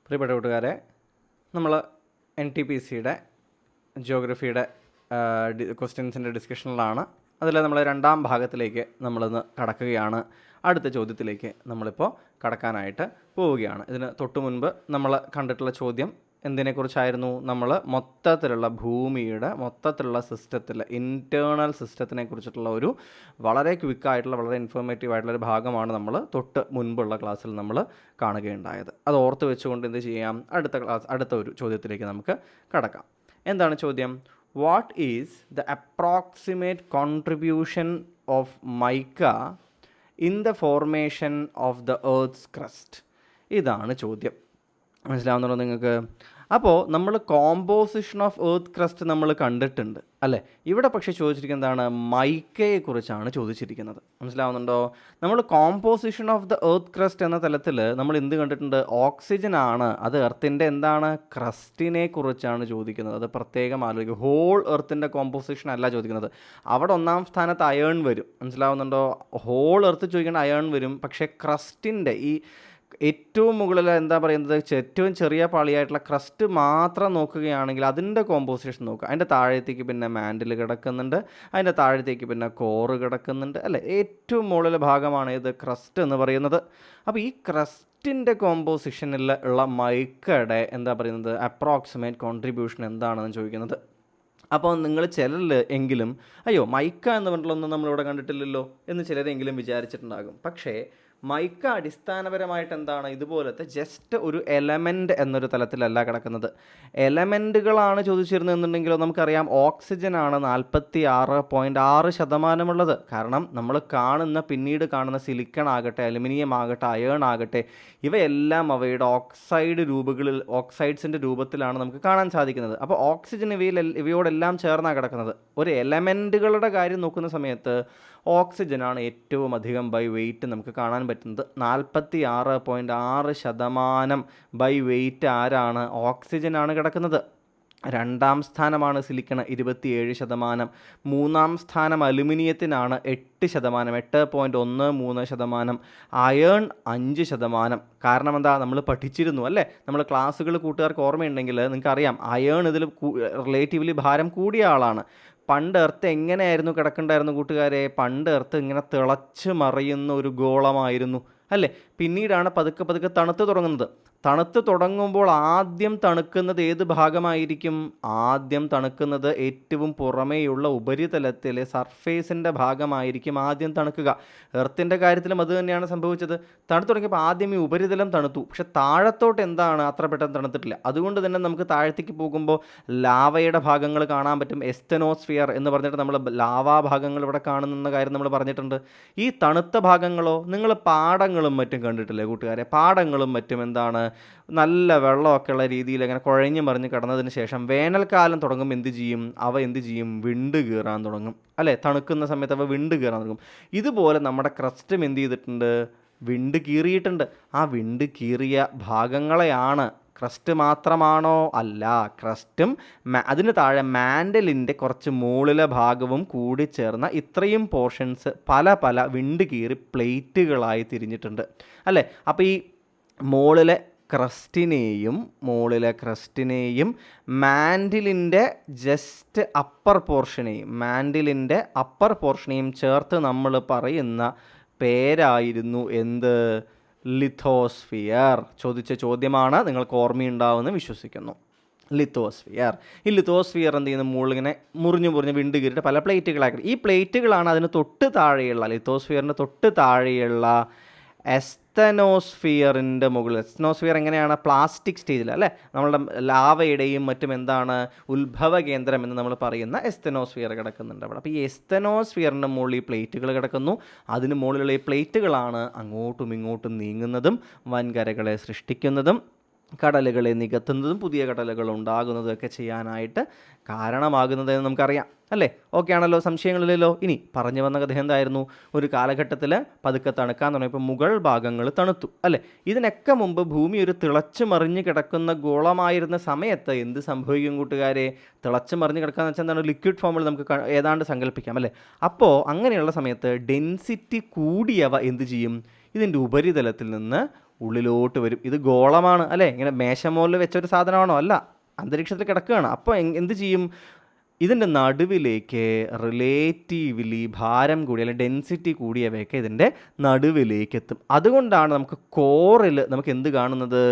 പ്രിയപ്പെട്ട കൂട്ടുകാരെ, നമ്മൾ NTPCയുടെ ജിയോഗ്രഫിയുടെ ക്വസ്റ്റ്യൻസിൻ്റെ ഡിസ്കഷനിലാണ്. അതിൽ നമ്മൾ രണ്ടാം ഭാഗത്തിലേക്ക് നമ്മളിന്ന് കടക്കുകയാണ്. അടുത്ത ചോദ്യത്തിലേക്ക് നമ്മളിപ്പോൾ കടക്കാനായിട്ട് പോവുകയാണ്. ഇതിന് തൊട്ട് മുൻപ് നമ്മൾ കണ്ടിട്ടുള്ള ചോദ്യം എന്തിനെക്കുറിച്ചായിരുന്നു? നമ്മൾ മൊത്തത്തിലുള്ള ഭൂമിയുടെ മൊത്തത്തിലുള്ള സിസ്റ്റത്തിൽ ഇൻറ്റേർണൽ സിസ്റ്റത്തിനെ കുറിച്ചിട്ടുള്ള ഒരു വളരെ ക്വിക്കായിട്ടുള്ള വളരെ ഇൻഫോർമേറ്റീവ് ആയിട്ടുള്ളൊരു ഭാഗമാണ് നമ്മൾ തൊട്ട് മുൻപുള്ള ക്ലാസ്സിൽ നമ്മൾ കാണുകയുണ്ടായത്. അത് ഓർത്ത് വെച്ചുകൊണ്ട് എന്ത് ചെയ്യാം, അടുത്ത ഒരു ചോദ്യത്തിലേക്ക് നമുക്ക് കടക്കാം. എന്താണ് ചോദ്യം? What is the approximate contribution of mica in the formation of the earth's crest? ഇതാണ് ചോദ്യം. മനസ്സിലാവുന്നുണ്ടോ നിങ്ങൾക്ക്? അപ്പോൾ നമ്മൾ കോമ്പോസിഷൻ ഓഫ് എർത്ത് ക്രസ്റ്റ് നമ്മൾ കണ്ടിട്ടുണ്ട് അല്ലേ? ഇവിടെ പക്ഷേ ചോദിച്ചിരിക്കുന്നത് എന്താണ്? മൈക്കയെക്കുറിച്ചാണ് ചോദിച്ചിരിക്കുന്നത്. മനസ്സിലാവുന്നുണ്ടോ? നമ്മൾ composition of the earth crust എന്ന തലത്തിൽ നമ്മൾ എന്ത് കണ്ടിട്ടുണ്ട്? ഓക്സിജൻ ആണ്. അത് എർത്തിൻ്റെ എന്താണ്? ക്രസ്റ്റിനെ കുറിച്ചാണ് ചോദിക്കുന്നത്. അത് പ്രത്യേകം ആലോചിക്കുക. ഹോൾ എർത്തിൻ്റെ കോമ്പോസിഷൻ അല്ല ചോദിക്കുന്നത്. അവിടെ ഒന്നാം സ്ഥാനത്ത് അയേൺ വരും. മനസ്സിലാവുന്നുണ്ടോ? ഹോൾ എർത്ത് ചോദിക്കേണ്ട അയേൺ വരും. പക്ഷേ ക്രസ്റ്റിൻ്റെ ഈ ഏറ്റവും മുകളിൽ എന്താ പറയുന്നത്, ഏറ്റവും ചെറിയ പാളിയായിട്ടുള്ള ക്രസ്റ്റ് മാത്രം നോക്കുകയാണെങ്കിൽ അതിൻ്റെ കോമ്പോസിഷൻ നോക്കുക. അതിൻ്റെ താഴത്തേക്ക് പിന്നെ മാൻഡിൽ കിടക്കുന്നുണ്ട്, അതിൻ്റെ താഴത്തേക്ക് പിന്നെ കോറ് കിടക്കുന്നുണ്ട് അല്ലേ? ഏറ്റവും മുകളിലെ ഭാഗമാണ് ഇത് ക്രസ്റ്റ് എന്ന് പറയുന്നത്. അപ്പോൾ ഈ ക്രസ്റ്റിൻ്റെ കോമ്പോസിഷനിൽ ഉള്ള മൈക്കയുടെ എന്താ പറയുന്നത് അപ്രോക്സിമേറ്റ് കോൺട്രിബ്യൂഷൻ എന്താണെന്ന് ചോദിക്കുന്നത്. അപ്പോൾ നിങ്ങൾ ചിലരിൽ എങ്കിലും അയ്യോ മൈക്ക എന്ന് പറഞ്ഞിട്ടൊന്നും നമ്മളിവിടെ കണ്ടിട്ടില്ലല്ലോ എന്ന് ചിലരെങ്കിലും വിചാരിച്ചിട്ടുണ്ടാകും. പക്ഷേ മൈക്ക അടിസ്ഥാനപരമായിട്ട് എന്താണ്? ഇതുപോലത്തെ ജസ്റ്റ് ഒരു എലമെൻ്റ് എന്നൊരു തലത്തിലല്ല കിടക്കുന്നത്. എലമെൻറ്റുകളാണ് ചോദിച്ചിരുന്നതെന്നുണ്ടെങ്കിലോ നമുക്കറിയാം ഓക്സിജനാണ് 46.6% ഉള്ളത്. കാരണം നമ്മൾ പിന്നീട് കാണുന്ന സിലിക്കൺ ആകട്ടെ, അലുമിനിയം ആകട്ടെ, അയേൺ ആകട്ടെ, ഇവയെല്ലാം അവയുടെ ഓക്സൈഡ്സിൻ്റെ രൂപത്തിലാണ് നമുക്ക് കാണാൻ സാധിക്കുന്നത്. അപ്പോൾ ഓക്സിജൻ ഇവയോടെല്ലാം ചേർന്നാണ് കിടക്കുന്നത്. ഒരു എലമെൻറ്റുകളുടെ കാര്യം നോക്കുന്ന സമയത്ത് ഓക്സിജനാണ് ഏറ്റവും അധികം ബൈ വെയിറ്റ് നമുക്ക് കാണാൻ പറ്റുന്നത്. 46.6% ബൈ വെയിറ്റ് ആരാണ്? ഓക്സിജനാണ് കിടക്കുന്നത്. രണ്ടാം സ്ഥാനമാണ് സിലിക്കൺ 27%. മൂന്നാം സ്ഥാനം അലുമിനിയത്തിനാണ് 8%, 8.13%. അയേൺ 5%. കാരണം എന്താ? നമ്മൾ പഠിച്ചിരുന്നു അല്ലേ? നമ്മൾ ക്ലാസ്സുകൾ കൂട്ടുകാർക്ക് ഓർമ്മയുണ്ടെങ്കിൽ നിങ്ങൾക്കറിയാം അയേൺ ഇതിൽ റിലേറ്റീവ്ലി ഭാരം കൂടിയ ആളാണ്. പണ്ട് എർത്ത് എങ്ങനെയായിരുന്നു കിടക്കണ്ടായിരുന്നു കൂട്ടുകാരെ? പണ്ട് എർത്ത് ഇങ്ങനെ തിളച്ച് മറിയുന്ന ഒരു ഗോളമായിരുന്നു അല്ലേ? പിന്നീടാണ് പതുക്കെ തണുത്ത് തുടങ്ങുന്നത്. തണുത്ത് തുടങ്ങുമ്പോൾ ആദ്യം തണുക്കുന്നത് ഏത് ഭാഗമായിരിക്കും? ആദ്യം തണുക്കുന്നത് ഏറ്റവും പുറമേയുള്ള ഉപരിതലത്തിലെ സർഫേസിൻ്റെ ഭാഗമായിരിക്കും ആദ്യം തണുക്കുക. എർത്തിൻ്റെ കാര്യത്തിലും അത് തന്നെയാണ് സംഭവിച്ചത്. തണുത്ത് തുടങ്ങിയപ്പോൾ ആദ്യം ഈ ഉപരിതലം തണുത്തു. പക്ഷെ താഴത്തോട്ട് എന്താണ്? അത്ര പെട്ടെന്ന് തണുത്തിട്ടില്ല. അതുകൊണ്ട് തന്നെ നമുക്ക് താഴത്തേക്ക് പോകുമ്പോൾ ലാവയുടെ ഭാഗങ്ങൾ കാണാൻ പറ്റും. എസ്റ്റനോസ്ഫിയർ എന്ന് പറഞ്ഞിട്ട് നമ്മൾ ലാവാ ഭാഗങ്ങൾ ഇവിടെ കാണുന്ന കാര്യം നമ്മൾ പറഞ്ഞിട്ടുണ്ട്. ഈ തണുത്ത ഭാഗങ്ങളോ നിങ്ങൾ പാടങ്ങളും മറ്റും കണ്ടിട്ടില്ലേ കൂട്ടുകാരെ? പാടങ്ങളും മറ്റും എന്താണ്? നല്ല വെള്ളമൊക്കെ ഉള്ള രീതിയിൽ അങ്ങനെ കുഴഞ്ഞു മറിഞ്ഞ് കിടന്നതിന് ശേഷം വേനൽക്കാലം തുടങ്ങുമ്പോൾ എന്ത് ചെയ്യും? വിണ്ട് കീറാൻ തുടങ്ങും അല്ലേ? തണുക്കുന്ന സമയത്ത് അവ വിണ്ട് കീറാൻ തുടങ്ങും. ഇതുപോലെ നമ്മുടെ ക്രസ്റ്റും എന്ത് ചെയ്തിട്ടുണ്ട്? വിണ്ട് കീറിയിട്ടുണ്ട്. ആ വിണ്ട് കീറിയ ഭാഗങ്ങളെയാണ്. ക്രസ്റ്റ് മാത്രമാണോ? അല്ല. ക്രസ്റ്റും അതിന് താഴെ മാൻഡലിൻ്റെ കുറച്ച് മുകളിലെ ഭാഗവും കൂടി ചേർന്ന ഇത്രയും പോർഷൻസ് പല വിണ്ട് കീറി പ്ലേറ്റുകളായി തിരിഞ്ഞിട്ടുണ്ട് അല്ലേ? അപ്പോൾ ഈ മുകളിലെ ക്രസ്റ്റിനെയും മാൻഡിലിൻ്റെ ജസ്റ്റ് അപ്പർ പോർഷനെയും ചേർത്ത് നമ്മൾ പറയുന്ന പേരായിരുന്നു എന്ത്? ലിത്തോസ്ഫിയർ. ചോദിച്ച ചോദ്യമാണ്, നിങ്ങൾക്ക് ഓർമ്മയുണ്ടാവുമെന്ന് വിശ്വസിക്കുന്നു. ലിത്തോസ്ഫിയർ. ഈ ലിത്തോസ്ഫിയർ എന്ത് ചെയ്യുന്നു? മുകളിങ്ങനെ മുറിഞ്ഞ് വിണ്ട് കീറിയിട്ട് പല പ്ലേറ്റുകളാക്കി. ഈ പ്ലേറ്റുകളാണ് അതിന് തൊട്ട് താഴെയുള്ള ലിത്തോസ്ഫിയറിൻ്റെ തൊട്ട് താഴെയുള്ള എസ്തനോസ്ഫിയറിൻ്റെ മുകളിൽ. എസ്തനോസ്ഫിയർ എങ്ങനെയാണ്? പ്ലാസ്റ്റിക് സ്റ്റേജിൽ അല്ലേ? നമ്മളുടെ ലാവയുടെയും മറ്റും എന്താണ് ഉത്ഭവ കേന്ദ്രം എന്ന് നമ്മൾ പറയുന്ന എസ്തനോസ്ഫിയർ കിടക്കുന്നുണ്ട് അവിടെ. അപ്പോൾ ഈ എസ്തനോസ്ഫിയറിൻ്റെ മുകളിൽ ഈ പ്ലേറ്റുകൾ കിടക്കുന്നു. അതിന് മുകളിലുള്ള ഈ പ്ലേറ്റുകളാണ് അങ്ങോട്ടും ഇങ്ങോട്ടും നീങ്ങുന്നതും വൻകരകളെ സൃഷ്ടിക്കുന്നതും കടലുകളെ നികത്തുന്നതും പുതിയ കടലുകൾ ഉണ്ടാകുന്നതും ഒക്കെ ചെയ്യാനായിട്ട് കാരണമാകുന്നതെന്ന് നമുക്കറിയാം അല്ലേ? ഓക്കെ ആണല്ലോ? സംശയങ്ങളില്ലല്ലോ? ഇനി പറഞ്ഞു വന്ന കഥ എന്തായിരുന്നു? ഒരു കാലഘട്ടത്തിൽ പതുക്കെ തണുക്കാൻ തുടങ്ങിയപ്പോൾ മുകൾ ഭാഗങ്ങൾ തണുത്തു അല്ലേ? ഇതിനൊക്കെ മുമ്പ് ഭൂമി ഒരു തിളച്ച് മറിഞ്ഞ് കിടക്കുന്ന ഗോളമായിരുന്ന സമയത്ത് എന്ത് സംഭവിക്കും കൂട്ടുകാരെ? തിളച്ച് മറിഞ്ഞ് കിടക്കാന്ന് വെച്ചാൽ എന്താണ്? ലിക്വിഡ് ഫോമിൽ നമുക്ക് ഏതാണ്ട് സങ്കല്പിക്കാം അല്ലേ? അപ്പോൾ അങ്ങനെയുള്ള സമയത്ത് ഡെൻസിറ്റി കൂടിയവ എന്ത് ചെയ്യും? ഇതിൻ്റെ ഉപരിതലത്തിൽ നിന്ന് ഉള്ളിലോട്ട് വരും. ഇത് ഗോളമാണ് അല്ലേ, ഇങ്ങനെ മേശമോളിൽ വെച്ചൊരു സാധനമാണോ? അല്ല, അന്തരീക്ഷത്തിൽ കിടക്കുകയാണ്. അപ്പോൾ എന്ത് ചെയ്യും? ഇതിൻ്റെ നടുവിലേക്ക് റിലേറ്റീവ്ലി ഭാരം കൂടിയ അല്ലെങ്കിൽ ഡെൻസിറ്റി കൂടിയവയൊക്കെ ഇതിൻ്റെ നടുവിലേക്ക് എത്തും. അതുകൊണ്ടാണ് നമുക്ക് കോറിൽ നമുക്ക് എന്ത് കാണുന്നത്?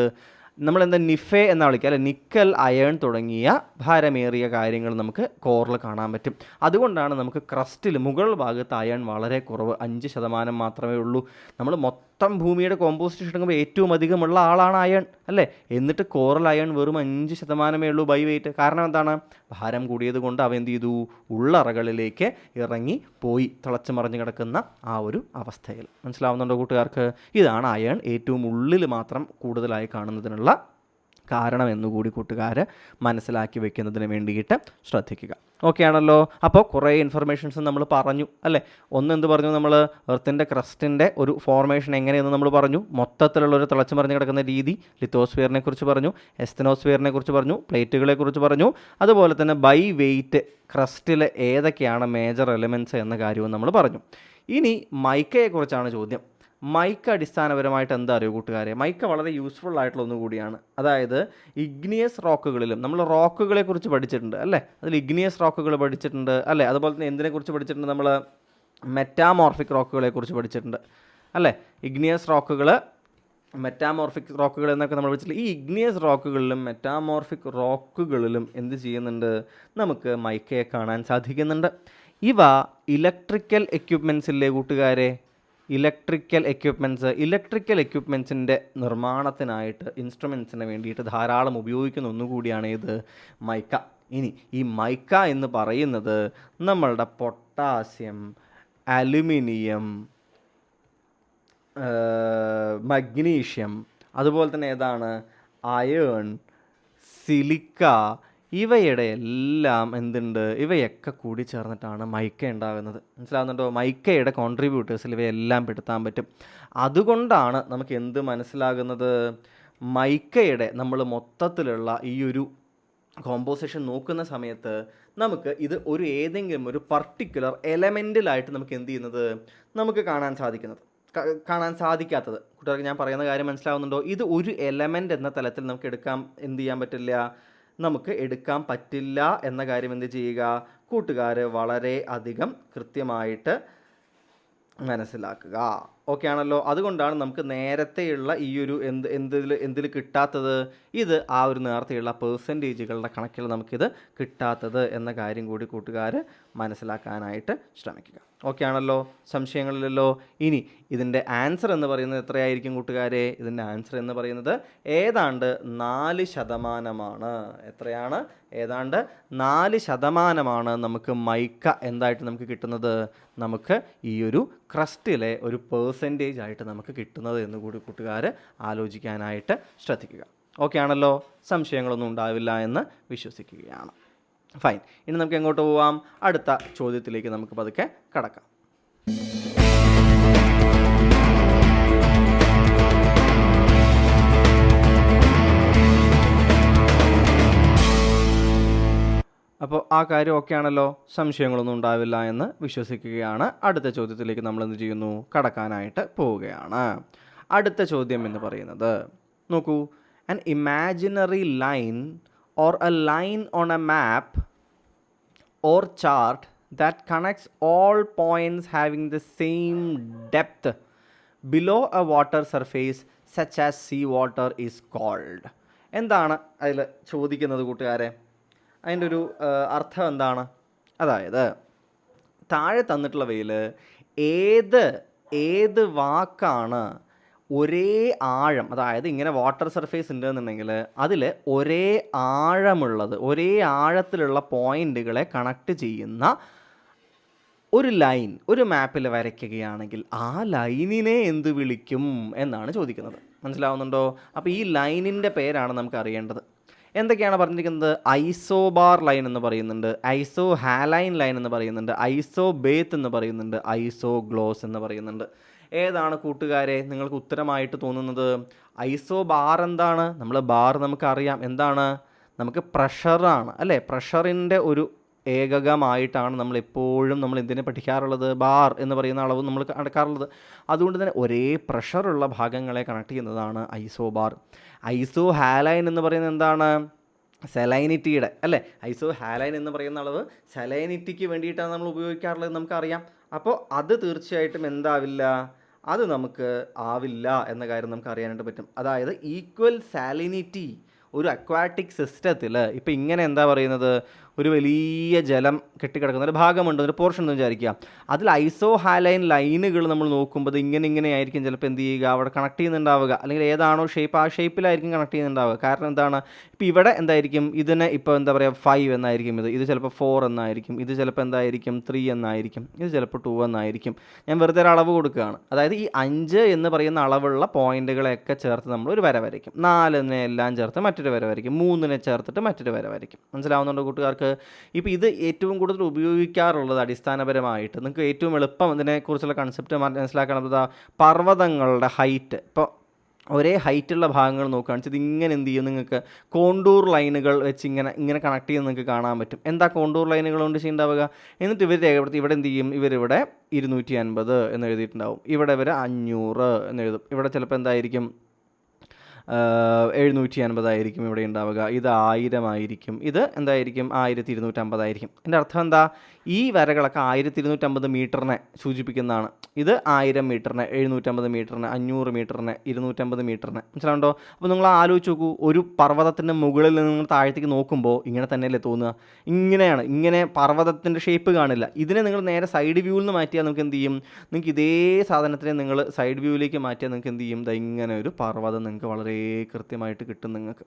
നമ്മളെന്താ നിഫെ എന്നാണ് വിളിക്കുക അല്ലെ, നിക്കൽ, അയൺ തുടങ്ങിയ ഭാരമേറിയ കാര്യങ്ങൾ നമുക്ക് കോറിൽ കാണാൻ പറ്റും. അതുകൊണ്ടാണ് നമുക്ക് ക്രസ്റ്റിൽ മുകൾ ഭാഗത്ത് അയൺ വളരെ കുറവ്, 5% മാത്രമേ ഉള്ളൂ. നമ്മൾ മൊത്തം ഭൂമിയുടെ കോമ്പോസിഷൻ എടുക്കുമ്പോൾ ഏറ്റവും അധികമുള്ള ആളാണ് അയൺ അല്ലേ, എന്നിട്ട് കോറൽ അയൺ വെറും 5% ഉള്ളൂ ബൈ വെയിറ്റ്. കാരണം എന്താണ്? ഭാരം കൂടിയത് കൊണ്ട് അവ എന്ത് ചെയ്തു? ഉള്ളറകളിലേക്ക് ഇറങ്ങി പോയി, തിളച്ച് മറിഞ്ഞ് കിടക്കുന്ന ആ ഒരു അവസ്ഥയിൽ. മനസ്സിലാവുന്നുണ്ടോ കൂട്ടുകാർക്ക്? ഇതാണ് അയൺ ഏറ്റവും ഉള്ളിൽ മാത്രം കൂടുതലായി കാണുന്നതിനുള്ള കാരണം എന്നുകൂടി കൂട്ടുകാർ മനസ്സിലാക്കി വെക്കുന്നതിന് വേണ്ടിയിട്ട് ശ്രദ്ധിക്കുക. ഓക്കെ ആണല്ലോ? അപ്പോൾ കുറേ ഇൻഫർമേഷൻസ് നമ്മൾ പറഞ്ഞു അല്ലേ. എന്ത് പറഞ്ഞു നമ്മൾ? എർത്തിൻ്റെ ക്രസ്റ്റിൻ്റെ ഒരു ഫോർമേഷൻ എങ്ങനെയെന്ന് നമ്മൾ പറഞ്ഞു, മൊത്തത്തിലുള്ളൊരു തിളച്ച് മറിഞ്ഞ് കിടക്കുന്ന രീതി, ലിത്തോസ്ഫിയറിനെ കുറിച്ച് പറഞ്ഞു, എസ്തനോസ്ഫിയറിനെ കുറിച്ച് പറഞ്ഞു, പ്ലേറ്റുകളെ കുറിച്ച് പറഞ്ഞു, അതുപോലെ തന്നെ ബൈ വെയിറ്റ് ക്രസ്റ്റിൽ ഏതൊക്കെയാണ് മേജർ എലിമെൻറ്റ്സ് എന്ന കാര്യവും നമ്മൾ പറഞ്ഞു. ഇനി മൈക്കയെക്കുറിച്ചാണ് ചോദ്യം. മൈക്ക അടിസ്ഥാനപരമായിട്ട് എന്താ അറിയോ കൂട്ടുകാരെ? മൈക്ക വളരെ യൂസ്ഫുൾ ആയിട്ടുള്ള ഒന്നുകൂടിയാണ്. അതായത് ഇഗ്നിയസ് റോക്കുകളിലും നമ്മൾ റോക്കുകളെ കുറിച്ച് പഠിച്ചിട്ടുണ്ട് അല്ലേ, അതിൽ ഇഗ്നിയസ് റോക്കുകൾ പഠിച്ചിട്ടുണ്ട് അല്ലേ, അതുപോലെ തന്നെ എന്തിനെക്കുറിച്ച് പഠിച്ചിട്ടുണ്ട്? നമ്മൾ മെറ്റാമോർഫിക് റോക്കുകളെ കുറിച്ച് പഠിച്ചിട്ടുണ്ട് അല്ലേ. ഇഗ്നിയസ് റോക്കുകൾ, മെറ്റാമോർഫിക് റോക്കുകൾ എന്നൊക്കെ നമ്മൾ പഠിച്ചിട്ടുണ്ട്. ഈ ഇഗ്നിയസ് റോക്കുകളിലും മെറ്റാമോർഫിക് റോക്കുകളിലും എന്ത് ചെയ്യുന്നുണ്ട്? നമുക്ക് മൈക്കയെ കാണാൻ സാധിക്കുന്നുണ്ട്. ഇവ ഇലക്ട്രിക്കൽ എക്യുപ്മെൻറ്റ്സില്ലേ കൂട്ടുകാരെ? ഇലക്ട്രിക്കൽ എക്യുപ്മെൻറ്റ്സിൻ്റെ നിർമ്മാണത്തിനായിട്ട്, ഇൻസ്ട്രുമെൻറ്റ്സിന് വേണ്ടിയിട്ട് ധാരാളം ഉപയോഗിക്കുന്ന ഒന്നുകൂടിയാണ് ഇത് മൈക്ക. ഇനി ഈ മൈക്ക എന്ന് പറയുന്നത് നമ്മളുടെ പൊട്ടാസ്യം, അലുമിനിയം, മഗ്നീഷ്യം, അതുപോലെ തന്നെ ഏതാണ്, അയേൺ, സിലിക്ക, ഇവയുടെ എല്ലാം എന്തുണ്ട്? ഇവയൊക്കെ കൂടി ചേർന്നിട്ടാണ് മൈക്ക ഉണ്ടാകുന്നത്. മനസ്സിലാവുന്നുണ്ടോ? മൈക്കയുടെ കോൺട്രിബ്യൂട്ടേഴ്സിൽ ഇവയെല്ലാം പെടുത്താൻ പറ്റും. അതുകൊണ്ടാണ് നമുക്ക് എന്ത് മനസ്സിലാകുന്നത്? മൈക്കയുടെ നമ്മൾ മൊത്തത്തിലുള്ള ഈ ഒരു കോമ്പോസിഷൻ നോക്കുന്ന സമയത്ത് നമുക്ക് ഇത് ഏതെങ്കിലും ഒരു പർട്ടിക്കുലർ എലമെൻറ്റിലായിട്ട് നമുക്ക് എന്ത് ചെയ്യുന്നത്? നമുക്ക് കാണാൻ സാധിക്കാത്തത്. കൂട്ടുകാർക്ക് ഞാൻ പറയുന്ന കാര്യം മനസ്സിലാവുന്നുണ്ടോ? ഇത് ഒരു എലമെൻ്റ് എന്ന തലത്തിൽ നമുക്ക് എടുക്കാൻ പറ്റില്ല എന്ന കാര്യം എന്ത് ചെയ്യുക? കൂട്ടുകാർ വളരെ അധികം കൃത്യമായിട്ട് മനസ്സിലാക്കുക. ഓക്കെ ആണല്ലോ? അതുകൊണ്ടാണ് നമുക്ക് നേരത്തെയുള്ള ഈ ഒരു എന്തിൽ കിട്ടാത്തത്? ഇത് ആ ഒരു നേരത്തെയുള്ള പെർസെൻറ്റേജുകളുടെ കണക്കിൽ നമുക്കിത് കിട്ടാത്തത് എന്ന കാര്യം കൂടി കൂട്ടുകാർ മനസ്സിലാക്കാനായിട്ട് ശ്രമിക്കുക. ഓക്കെ ആണല്ലോ? സംശയങ്ങളില്ലല്ലോ? ഇനി ഇതിൻ്റെ ആൻസർ എന്ന് പറയുന്നത് എത്രയായിരിക്കും കൂട്ടുകാരെ? ഇതിൻ്റെ ആൻസർ എന്ന് പറയുന്നത് ഏതാണ്ട് 4%. എത്രയാണ്? ഏതാണ്ട് 4% നമുക്ക് മൈക്ക എന്തായിട്ട് നമുക്ക് കിട്ടുന്നത്? നമുക്ക് ഈ ഒരു ക്രസ്റ്റിലെ ഒരു പെർസെൻറ്റേജ് ആയിട്ട് നമുക്ക് കിട്ടുന്നത് എന്നുകൂടി കൂട്ടുകാർ ആലോചിക്കാനായിട്ട് ശ്രദ്ധിക്കുക. ഓക്കെ ആണല്ലോ? സംശയങ്ങളൊന്നും ഉണ്ടാവില്ല എന്ന് വിശ്വസിക്കുകയാണ്. ഫൈൻ. ഇനി നമുക്ക് എങ്ങോട്ട് പോവാം? അടുത്ത ചോദ്യത്തിലേക്ക് നമുക്ക് പതുക്കെ കടക്കാം. അപ്പോൾ ആ കാര്യം ഓക്കെ ആണല്ലോ? സംശയങ്ങളൊന്നും ഉണ്ടാവില്ല എന്ന് വിശ്വസിക്കുകയാണ്. അടുത്ത ചോദ്യത്തിലേക്ക് നമ്മൾ എന്ത് ചെയ്യുന്നു? കടക്കാനായിട്ട് പോവുകയാണ്. അടുത്ത ചോദ്യം എന്ന് പറയുന്നത് നോക്കൂ, an imaginary line or a line on a map or chart that connects all points having the same depth below a water surface such as sea water is called. എന്താണ് അതിൽ ചോദിക്കുന്നത് കൂട്ടുകാരെ? അതിൻ്റെ ഒരു അർത്ഥം എന്താണ്? അതായത് താഴെ തന്നിട്ടുള്ളവയിൽ ഏത് വാക്കാണ് ഒരേ ആഴം, അതായത് ഇങ്ങനെ വാട്ടർ സർഫേസ് ഉണ്ടെന്നുണ്ടെങ്കിൽ അതിൽ ഒരേ ആഴമുള്ളത്, ഒരേ ആഴത്തിലുള്ള പോയിന്റുകളെ കണക്ട് ചെയ്യുന്ന ഒരു ലൈൻ ഒരു മാപ്പിൽ വരയ്ക്കുകയാണെങ്കിൽ ആ ലൈനിനെ എന്ത് വിളിക്കും എന്നാണ് ചോദിക്കുന്നത്. മനസ്സിലാവുന്നുണ്ടോ? അപ്പോൾ ഈ ലൈനിൻ്റെ പേരാണ് നമുക്ക് അറിയേണ്ടത്. എന്തൊക്കെയാണ് പറഞ്ഞിരിക്കുന്നത്? ഐസോബാർ ലൈൻ എന്ന് പറയുന്നുണ്ട്, ഐസോ ഹാലൈൻ ലൈൻ എന്ന് പറയുന്നുണ്ട്, ഐസോ ബേത്ത് എന്ന് പറയുന്നുണ്ട്, ഐസോ ഗ്ലോസ് എന്ന് പറയുന്നുണ്ട്. ഏതാണ് കൂട്ടുകാരെ നിങ്ങൾക്ക് ഉത്തരമായിട്ട് തോന്നുന്നത്? ഐസോ ബാർ എന്താണ്? നമ്മൾ ബാർ നമുക്കറിയാം എന്താണ്? നമുക്ക് പ്രഷറാണ് അല്ലേ? പ്രഷറിൻ്റെ ഒരു ഏകകമായിട്ടാണ് നമ്മൾ എപ്പോഴും നമ്മൾ എന്തിനെ പഠിക്കാറുള്ളത്, ബാർ എന്ന് പറയുന്ന അളവ് നമ്മൾ കണക്കാറുള്ളത്. അതുകൊണ്ട് തന്നെ ഒരേ പ്രഷറുള്ള ഭാഗങ്ങളെ കണക്ട് ചെയ്യുന്നതാണ് ഐസോബാർ. ഐസോ ഹാലൈൻ എന്ന് പറയുന്നത് എന്താണ്, സെലൈനിറ്റിയുടെ അല്ലേ, ഐസോ ഹാലൈൻ എന്ന് പറയുന്ന അളവ് സെലൈനിറ്റിക്ക് വേണ്ടിയിട്ടാണ് നമ്മൾ ഉപയോഗിക്കാറുള്ളത് നമുക്കറിയാം. അപ്പോൾ അത് തീർച്ചയായിട്ടും എന്താവില്ല, അത് നമുക്ക് ആവില്ല എന്ന കാര്യം നമുക്ക് അറിയാനായിട്ട് പറ്റും. അതായത് ഈക്വൽ സാലിനിറ്റി ഒരു അക്വാറ്റിക് സിസ്റ്റത്തിൽ ഇപ്പോൾ ഇങ്ങനെ എന്താ പറയുന്നത്, ഒരു വലിയ ജലം കെട്ടിക്കിടക്കുന്ന ഒരു ഭാഗമുണ്ട്, ഒരു പോർഷൻ എന്ന് വിചാരിക്കുക. അതിൽ ഐസോ ഹാലൈൻ ലൈനുകൾ നമ്മൾ നോക്കുമ്പോൾ ഇങ്ങനെ ആയിരിക്കും ചിലപ്പോൾ എന്ത് ചെയ്യുക, അവിടെ കണക്ട് ചെയ്യുന്നുണ്ടാവുക, അല്ലെങ്കിൽ ഏതാണോ ഷേപ്പ് ആ ഷേപ്പിലായിരിക്കും കണക്ട് ചെയ്യുന്നുണ്ടാവുക. കാരണം എന്താണ്, ഇപ്പോൾ ഇവിടെ എന്തായിരിക്കും, ഇതിന് ഇപ്പോൾ എന്താ പറയുക 5 എന്നായിരിക്കും, ഇത് ചിലപ്പോൾ 4 എന്നായിരിക്കും, ഇത് ചിലപ്പോൾ എന്തായിരിക്കും 3 എന്നായിരിക്കും, ഇത് ചിലപ്പോൾ 2 എന്നായിരിക്കും. ഞാൻ വെറുതെ ഒരു അളവ് കൊടുക്കുകയാണ്. അതായത് ഈ 5 എന്ന് പറയുന്ന അളവുള്ള പോയിന്റുകളെയൊക്കെ ചേർത്ത് നമ്മൾ ഒരു വര വരയ്ക്കും, 4 എല്ലാം ചേർത്ത് മറ്റൊരു വര വരയ്ക്കും, 3 ചേർത്തിട്ട് മറ്റൊരു വര വരയ്ക്കും. മനസ്സിലാവുന്നുണ്ടോ കൂട്ടുകാർക്ക്? ഇപ്പോൾ ഇത് ഏറ്റവും കൂടുതൽ ഉപയോഗിക്കാറുള്ളത് അടിസ്ഥാനപരമായിട്ട് നിങ്ങൾക്ക് ഏറ്റവും എളുപ്പം ഇതിനെക്കുറിച്ചുള്ള കൺസെപ്റ്റ് മനസ്സിലാക്കണം. പർവ്വതങ്ങളുടെ ഹൈറ്റ്, ഇപ്പോൾ ഒരേ ഹൈറ്റുള്ള ഭാഗങ്ങൾ നോക്കുകയാണെന്ന് വെച്ചാൽ ഇതിങ്ങനെ എന്ത് ചെയ്യും, നിങ്ങൾക്ക് കോണ്ടൂർ ലൈനുകൾ വെച്ച് ഇങ്ങനെ കണക്ട് ചെയ്ത് നിങ്ങൾക്ക് കാണാൻ പറ്റും. എന്താ കോണ്ടൂർ ലൈനുകൾ കൊണ്ട് ചെയ്യുന്നുണ്ടാവുക, എന്നിട്ട് ഇവർ രേഖപ്പെടുത്തി ഇവിടെ എന്ത് ചെയ്യും, ഇവരിവിടെ 250 എന്ന് എഴുതിയിട്ടുണ്ടാവും, ഇവിടെ ഇവർ 500 എന്ന് എഴുതും, ഇവിടെ ചിലപ്പോൾ എന്തായിരിക്കും 750 ആയിരിക്കും ഇവിടെ ഉണ്ടാവുക, ഇത് 1000 ആയിരിക്കും, ഇത് എന്തായിരിക്കും 1250 ആയിരിക്കും. എൻ്റെ അർത്ഥം എന്താ, ഈ വരകളൊക്കെ 1250 മീറ്ററിനെ സൂചിപ്പിക്കുന്നതാണ്. ഇത് 1000 മീറ്ററിന്, 750 മീറ്ററിന്, 500 മീറ്ററിന്, 250 മീറ്ററിന്. മനസ്സിലാവുണ്ടോ? അപ്പോൾ നിങ്ങൾ ആലോചിച്ച് നോക്കൂ, ഒരു പർവ്വതത്തിൻ്റെ മുകളിൽ നിന്ന് നിങ്ങൾ താഴത്തേക്ക് നോക്കുമ്പോൾ ഇങ്ങനെ തന്നെയല്ലേ തോന്നുക, ഇങ്ങനെയാണ്, ഇങ്ങനെ പർവ്വതത്തിൻ്റെ ഷേപ്പ് കാണില്ല. ഇതിനെ നിങ്ങൾ നേരെ സൈഡ് വ്യൂവിൽ നിന്ന് മാറ്റിയാൽ നിങ്ങൾക്ക് എന്ത് ചെയ്യും, നിങ്ങൾക്ക് ഇതേ സാധനത്തിനെ നിങ്ങൾ സൈഡ് വ്യൂവിലേക്ക് മാറ്റിയാൽ നിങ്ങൾക്ക് എന്ത് ചെയ്യും, ഇങ്ങനെ ഒരു പർവ്വതം നിങ്ങൾക്ക് വളരെ കൃത്യമായിട്ട് കിട്ടും. നിങ്ങൾക്ക്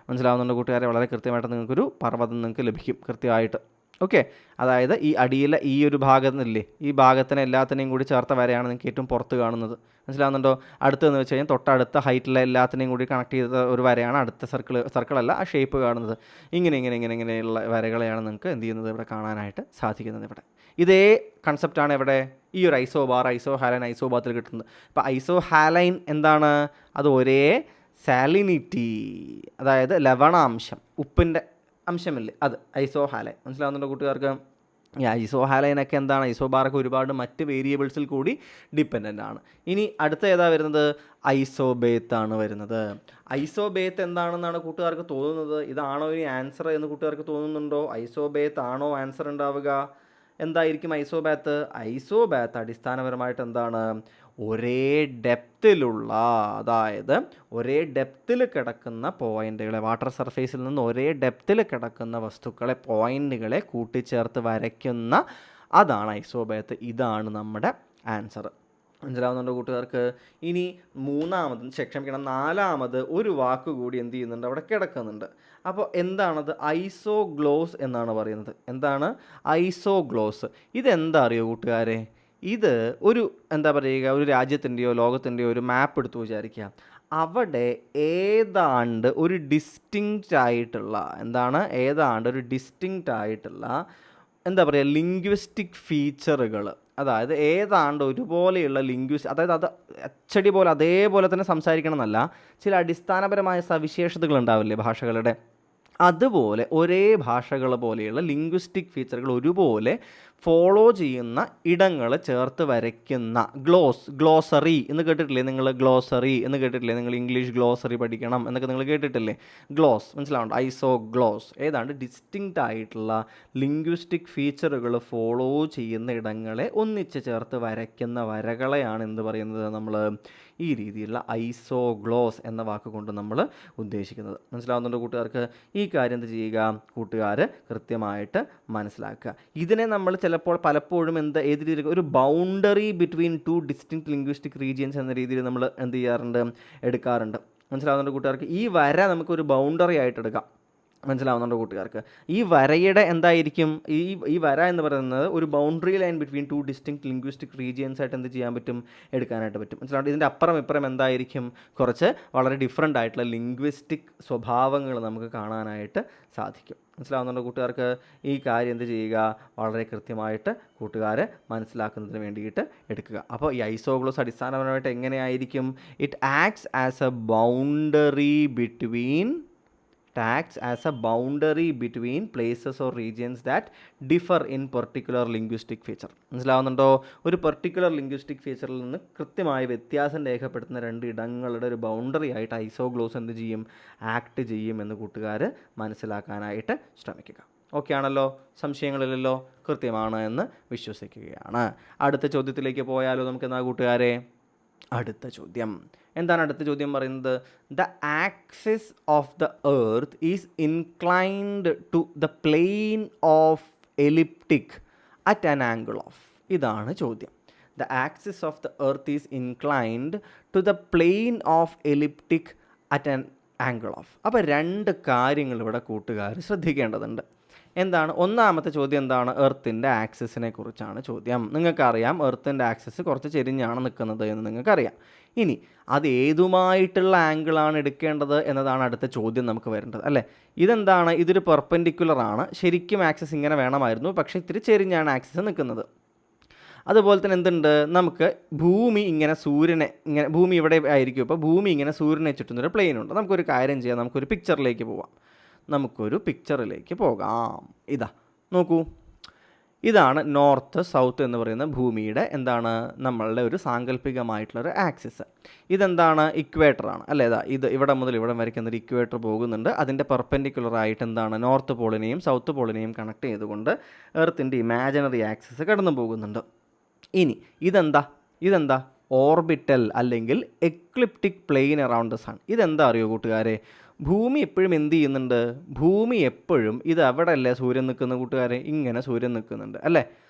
മനസ്സിലാവുന്നുണ്ട് കൂട്ടുകാരെ, വളരെ കൃത്യമായിട്ട് നിങ്ങൾക്കൊരു പർവ്വതം നിങ്ങൾക്ക് ലഭിക്കും കൃത്യമായിട്ട്. ഓക്കെ, അതായത് ഈ അടിയിലെ ഈ ഒരു ഭാഗത്തിനില്ലേ, ഈ ഭാഗത്തിനെ എല്ലാത്തിനെയും കൂടി ചേർത്ത വരെയാണ് നിങ്ങൾക്ക് ഏറ്റവും പുറത്ത് കാണുന്നത്. മനസ്സിലാവുന്നുണ്ടോ? അടുത്തെന്ന് വെച്ച് കഴിഞ്ഞാൽ തൊട്ടടുത്ത ഹൈറ്റിലെ എല്ലാത്തിനെയും കൂടി കണക്ട് ചെയ്ത ഒരു വരയാണ് അടുത്ത സർക്കിളല്ല ആ ഷേപ്പ് കാണുന്നത്. ഇങ്ങനെയുള്ള വരകളെയാണ് നിങ്ങൾക്ക് എന്ത് ചെയ്യുന്നത്, ഇവിടെ കാണാനായിട്ട് സാധിക്കുന്നത്. ഇവിടെ ഇതേ കൺസെപ്റ്റാണ് ഇവിടെ ഈ ഒരു ഐസോബാർ, ഐസോ ഹാലൈൻ, ഐസോബാത്തിൽ കിട്ടുന്നത്. ഇപ്പോൾ ഐസോ ഹാലൈൻ എന്താണ്, അത് ഒരേ സാലിനിറ്റി, അതായത് ലവണാംശം, ഉപ്പിൻ്റെ അംശമില്ലേ, അത് ഐസോ ഹാലൈൻ. മനസ്സിലാവുന്നുണ്ടോ കൂട്ടുകാർക്ക്? ഈ ഐസോ ഹാലൈനൊക്കെ എന്താണ്, ഐസോബാറൊക്കെ ഒരുപാട് മറ്റ് വേരിയബിൾസിൽ കൂടി ഡിപ്പെൻഡൻ്റ് ആണ്. ഇനി അടുത്ത ഏതാ വരുന്നത്, ഐസോബേത്ത് ആണ് വരുന്നത്. ഐസോബേത്ത് എന്താണെന്നാണ് കൂട്ടുകാർക്ക് തോന്നുന്നത്, ഇതാണോ ഈ ആൻസർ എന്ന് കൂട്ടുകാർക്ക് തോന്നുന്നുണ്ടോ? ഐസോബേത്ത് ആണോ ആൻസർ ഉണ്ടാവുക? എന്തായിരിക്കും ഐസോബാത്ത്? ഐസോബാത്ത് അടിസ്ഥാനപരമായിട്ട് എന്താണ്, ഒരേ ഡെപ്തിലുള്ള, അതായത് ഒരേ ഡെപ്തിൽ കിടക്കുന്ന പോയിന്റുകളെ, വാട്ടർ സർഫേസിൽ നിന്ന് ഒരേ ഡെപ്തിൽ കിടക്കുന്ന വസ്തുക്കളെ, പോയിന്റുകളെ കൂട്ടിച്ചേർത്ത് വരയ്ക്കുന്ന, അതാണ് ഐസോബാത്ത്. ഇതാണ് നമ്മുടെ ആൻസർ. മനസ്സിലാവുന്നുണ്ടോ കൂട്ടുകാർക്ക്? ഇനി നാലാമത് ഒരു വാക്ക് കൂടി എന്ത് ചെയ്യുന്നുണ്ട്, അവിടെ കിടക്കുന്നുണ്ട്. അപ്പോൾ എന്താണത്? ഐസോഗ്ലോസ് എന്നാണ് പറയുന്നത്. എന്താണ് ഐസോഗ്ലോസ്? ഇതെന്താ അറിയോ കൂട്ടുകാരെ? ഇത് ഒരു എന്താ പറയുക, ഒരു രാജ്യത്തിൻ്റെയോ ലോകത്തിൻ്റെയോ ഒരു മാപ്പ് എടുത്ത് വിചാരിക്കുക. അവിടെ ഏതാണ്ട് ഒരു ഡിസ്റ്റിങ്ക്റ്റ് ആയിട്ടുള്ള, എന്താ പറയുക, ലിംഗ്വിസ്റ്റിക് ഫീച്ചറുകൾ, അതായത് ഏതാണ്ട് ഒരുപോലെയുള്ള അതായത് അത് അച്ചടി പോലെ അതേപോലെ തന്നെ സംസാരിക്കണം എന്നല്ല, ചില അടിസ്ഥാനപരമായ സവിശേഷതകൾ ഉണ്ടാവില്ലേ ഭാഷകളുടെ, അതുപോലെ ഒരേ ഭാഷകൾ പോലെയുള്ള ലിംഗ്വിസ്റ്റിക് ഫീച്ചറുകൾ ഒരുപോലെ ഫോളോ ചെയ്യുന്ന ഇടങ്ങൾ ചേർത്ത് വരയ്ക്കുന്ന ഗ്ലോസറി എന്ന് കേട്ടിട്ടില്ലേ നിങ്ങൾ? ഗ്ലോസറി എന്ന് കേട്ടിട്ടില്ലേ നിങ്ങൾ? ഇംഗ്ലീഷ് ഗ്ലോസറി പഠിക്കണം എന്നൊക്കെ നിങ്ങൾ കേട്ടിട്ടില്ലേ? ഗ്ലോസ് മനസ്സിലാവുണ്ട്. ഗ്ലോസ് ഏതാണ്ട് ഡിസ്റ്റിങ്ക്റ്റ് ആയിട്ടുള്ള ലിംഗ്വിസ്റ്റിക് ഫീച്ചറുകൾ ഫോളോ ചെയ്യുന്ന ഇടങ്ങളെ ഒന്നിച്ച് ചേർത്ത് വരയ്ക്കുന്ന വരകളെയാണ് എന്ത് പറയുന്നത്, നമ്മൾ ഈ രീതിയിലുള്ള ഐസോഗ്ലോസ് എന്ന വാക്കുകൊണ്ട് നമ്മൾ ഉദ്ദേശിക്കുന്നത്. മനസ്സിലാവുന്നുണ്ട് കൂട്ടുകാർക്ക്? ഈ കാര്യം എന്ത് ചെയ്യുക, കൂട്ടുകാർ കൃത്യമായിട്ട് മനസ്സിലാക്കുക. ഇതിനെ നമ്മൾ പലപ്പോഴും ഏത് രീതിയിൽ ഒരു boundary between 2 distinct linguistic regions എന്ന രീതിയിൽ നമ്മൾ എന്ത് ചെയ്യാറുണ്ട്, എടുക്കാറുണ്ട്. മനസ്സിലാവുന്നുണ്ട് കൂട്ടുകാർക്ക്? ഈ വര നമുക്കൊരു ബൗണ്ടറി ആയിട്ട് എടുക്കാം. മനസ്സിലാവുന്നുണ്ടോ കൂട്ടുകാർക്ക്? ഈ വരയുടെ എന്തായിരിക്കും, ഈ വര എന്ന് പറയുന്നത് ഒരു boundary line between 2 distinct linguistic regions ആയിട്ട് എന്ത് ചെയ്യാൻ പറ്റും, എടുക്കാനായിട്ട് പറ്റും. മനസ്സിലാവുന്നത്? ഇതിൻ്റെ അപ്പുറം ഇപ്പുറം എന്തായിരിക്കും, കുറച്ച് വളരെ ഡിഫറെൻ്റ് ആയിട്ടുള്ള ലിംഗ്വിസ്റ്റിക് സ്വഭാവങ്ങൾ നമുക്ക് കാണാനായിട്ട് സാധിക്കും. മനസ്സിലാവുന്നുണ്ടോ കൂട്ടുകാർക്ക്? ഈ കാര്യം എന്ത് ചെയ്യുക, വളരെ കൃത്യമായിട്ട് കൂട്ടുകാർ മനസ്സിലാക്കുന്നതിന് വേണ്ടിയിട്ട് എടുക്കുക. അപ്പോൾ ഈ ഐസോഗ്ലോസ് അടിസ്ഥാനപരമായിട്ട് എങ്ങനെയായിരിക്കും, it acts as A boundary between acts as a boundary between places or regions that differ in particular linguistic feature. മനസ്സിലാവുന്നുണ്ടോ? ഒരു പെർട്ടിക്കുലർ ലിംഗ്വിസ്റ്റിക് ഫീച്ചറിൽ നിന്ന് കൃത്യമായി വ്യത്യാസം രേഖപ്പെടുത്തുന്ന രണ്ട് ഇടങ്ങളുടെ ഒരു ബൗണ്ടറി ആയിട്ട് ഐസോഗ്ലോസ് എന്ത് ചെയ്യും? ആക്ട് ചെയ്യും എന്ന് കൂട്ടുകാർ മനസ്സിലാക്കാനായിട്ട് ശ്രമിക്കുക. ഓക്കെ ആണല്ലോ? സംശയങ്ങളില്ലല്ലോ? കൃത്യമാണ് എന്ന് വിശ്വസിക്കുകയാണ്. അടുത്ത ചോദ്യത്തിലേക്ക് പോയാലോ നമുക്ക് എന്നാ കൂട്ടുകാരെ? അടുത്ത ചോദ്യം എന്താണ്? അടുത്ത ചോദ്യം പറയുന്നത് the axis of the earth is inclined to the plane of elliptic at an angle of. ഇതാണ് ചോദ്യം. The axis of the earth is inclined to the plane of elliptic at an angle of. അപ്പോൾ രണ്ട് കാര്യങ്ങൾ ഇവിടെ കൂട്ടുകാർ ശ്രദ്ധിക്കേണ്ടതുണ്ട്. എന്താണ്? ഒന്നാമത്തെ ചോദ്യം എന്താണ്? എർത്തിൻ്റെ ആക്സിസിനെ കുറിച്ചാണ് ചോദ്യം. നിങ്ങൾക്കറിയാം എർത്തിൻ്റെ ആക്സിസ് കുറച്ച് ചെരിഞ്ഞാണ് നിൽക്കുന്നത് എന്ന് നിങ്ങൾക്കറിയാം. ഇനി അത് ഏതുമായിട്ടുള്ള ആംഗിളാണ് എടുക്കേണ്ടത് എന്നതാണ് അടുത്ത ചോദ്യം നമുക്ക് വരേണ്ടത്, അല്ലേ? ഇതെന്താണ്? ഇതൊരു പെർപെൻഡിക്കുലറാണ്. ശരിക്കും ആക്സിസ് ഇങ്ങനെ വേണമായിരുന്നു, പക്ഷേ ഇത്തിരി ചെരിഞ്ഞാണ് ആക്സിസ് നിൽക്കുന്നത്. അതുപോലെ തന്നെ എന്തുണ്ട്? നമുക്ക് ഭൂമി ഇങ്ങനെ സൂര്യനെ ഇങ്ങനെ, ഭൂമി ഇവിടെ ആയിരിക്കും, അപ്പോൾ ഭൂമി ഇങ്ങനെ സൂര്യനെ ചുറ്റുന്നൊരു പ്ലെയിൻ ഉണ്ട്. നമുക്കൊരു കാര്യം ചെയ്യാം, നമുക്കൊരു പിക്ചറിലേക്ക് പോകാം. ഇതാ നോക്കൂ, ഇതാണ് നോർത്ത് സൗത്ത് എന്ന് പറയുന്ന ഭൂമിയുടെ എന്താണ് നമ്മളുടെ ഒരു സാങ്കല്പികമായിട്ടുള്ളൊരു ആക്സിസ്. ഇതെന്താണ്? ഇക്വേറ്ററാണ്, അല്ലേ? ഇത് ഇവിടെ മുതൽ ഇവിടെ വരയ്ക്കുന്നൊരു ഇക്വേറ്റർ പോകുന്നുണ്ട്. അതിൻ്റെ പെർപെൻഡിക്കുലറായിട്ട് എന്താണ്? നോർത്ത് പോളിനെയും സൗത്ത് പോളിനെയും കണക്ട് ചെയ്തുകൊണ്ട് എർത്തിൻ്റെ ഇമാജിനറി ആക്സിസ് കടന്നു പോകുന്നുണ്ട്. ഇനി ഇതെന്താ? ഓർബിറ്റൽ അല്ലെങ്കിൽ ecliptic plane around the sun. ഇതെന്താ അറിയോ കൂട്ടുകാരെ? ഭൂമി എപ്പോഴും എന്ത് ചെയ്യുന്നുണ്ട്? ഭൂമി എപ്പോഴും ഇത് അവിടെ അല്ലേ സൂര്യൻ നിൽക്കുന്ന കൂട്ടുകാരെ? ഇങ്ങനെ സൂര്യൻ നിൽക്കുന്നുണ്ട്, അല്ലേ?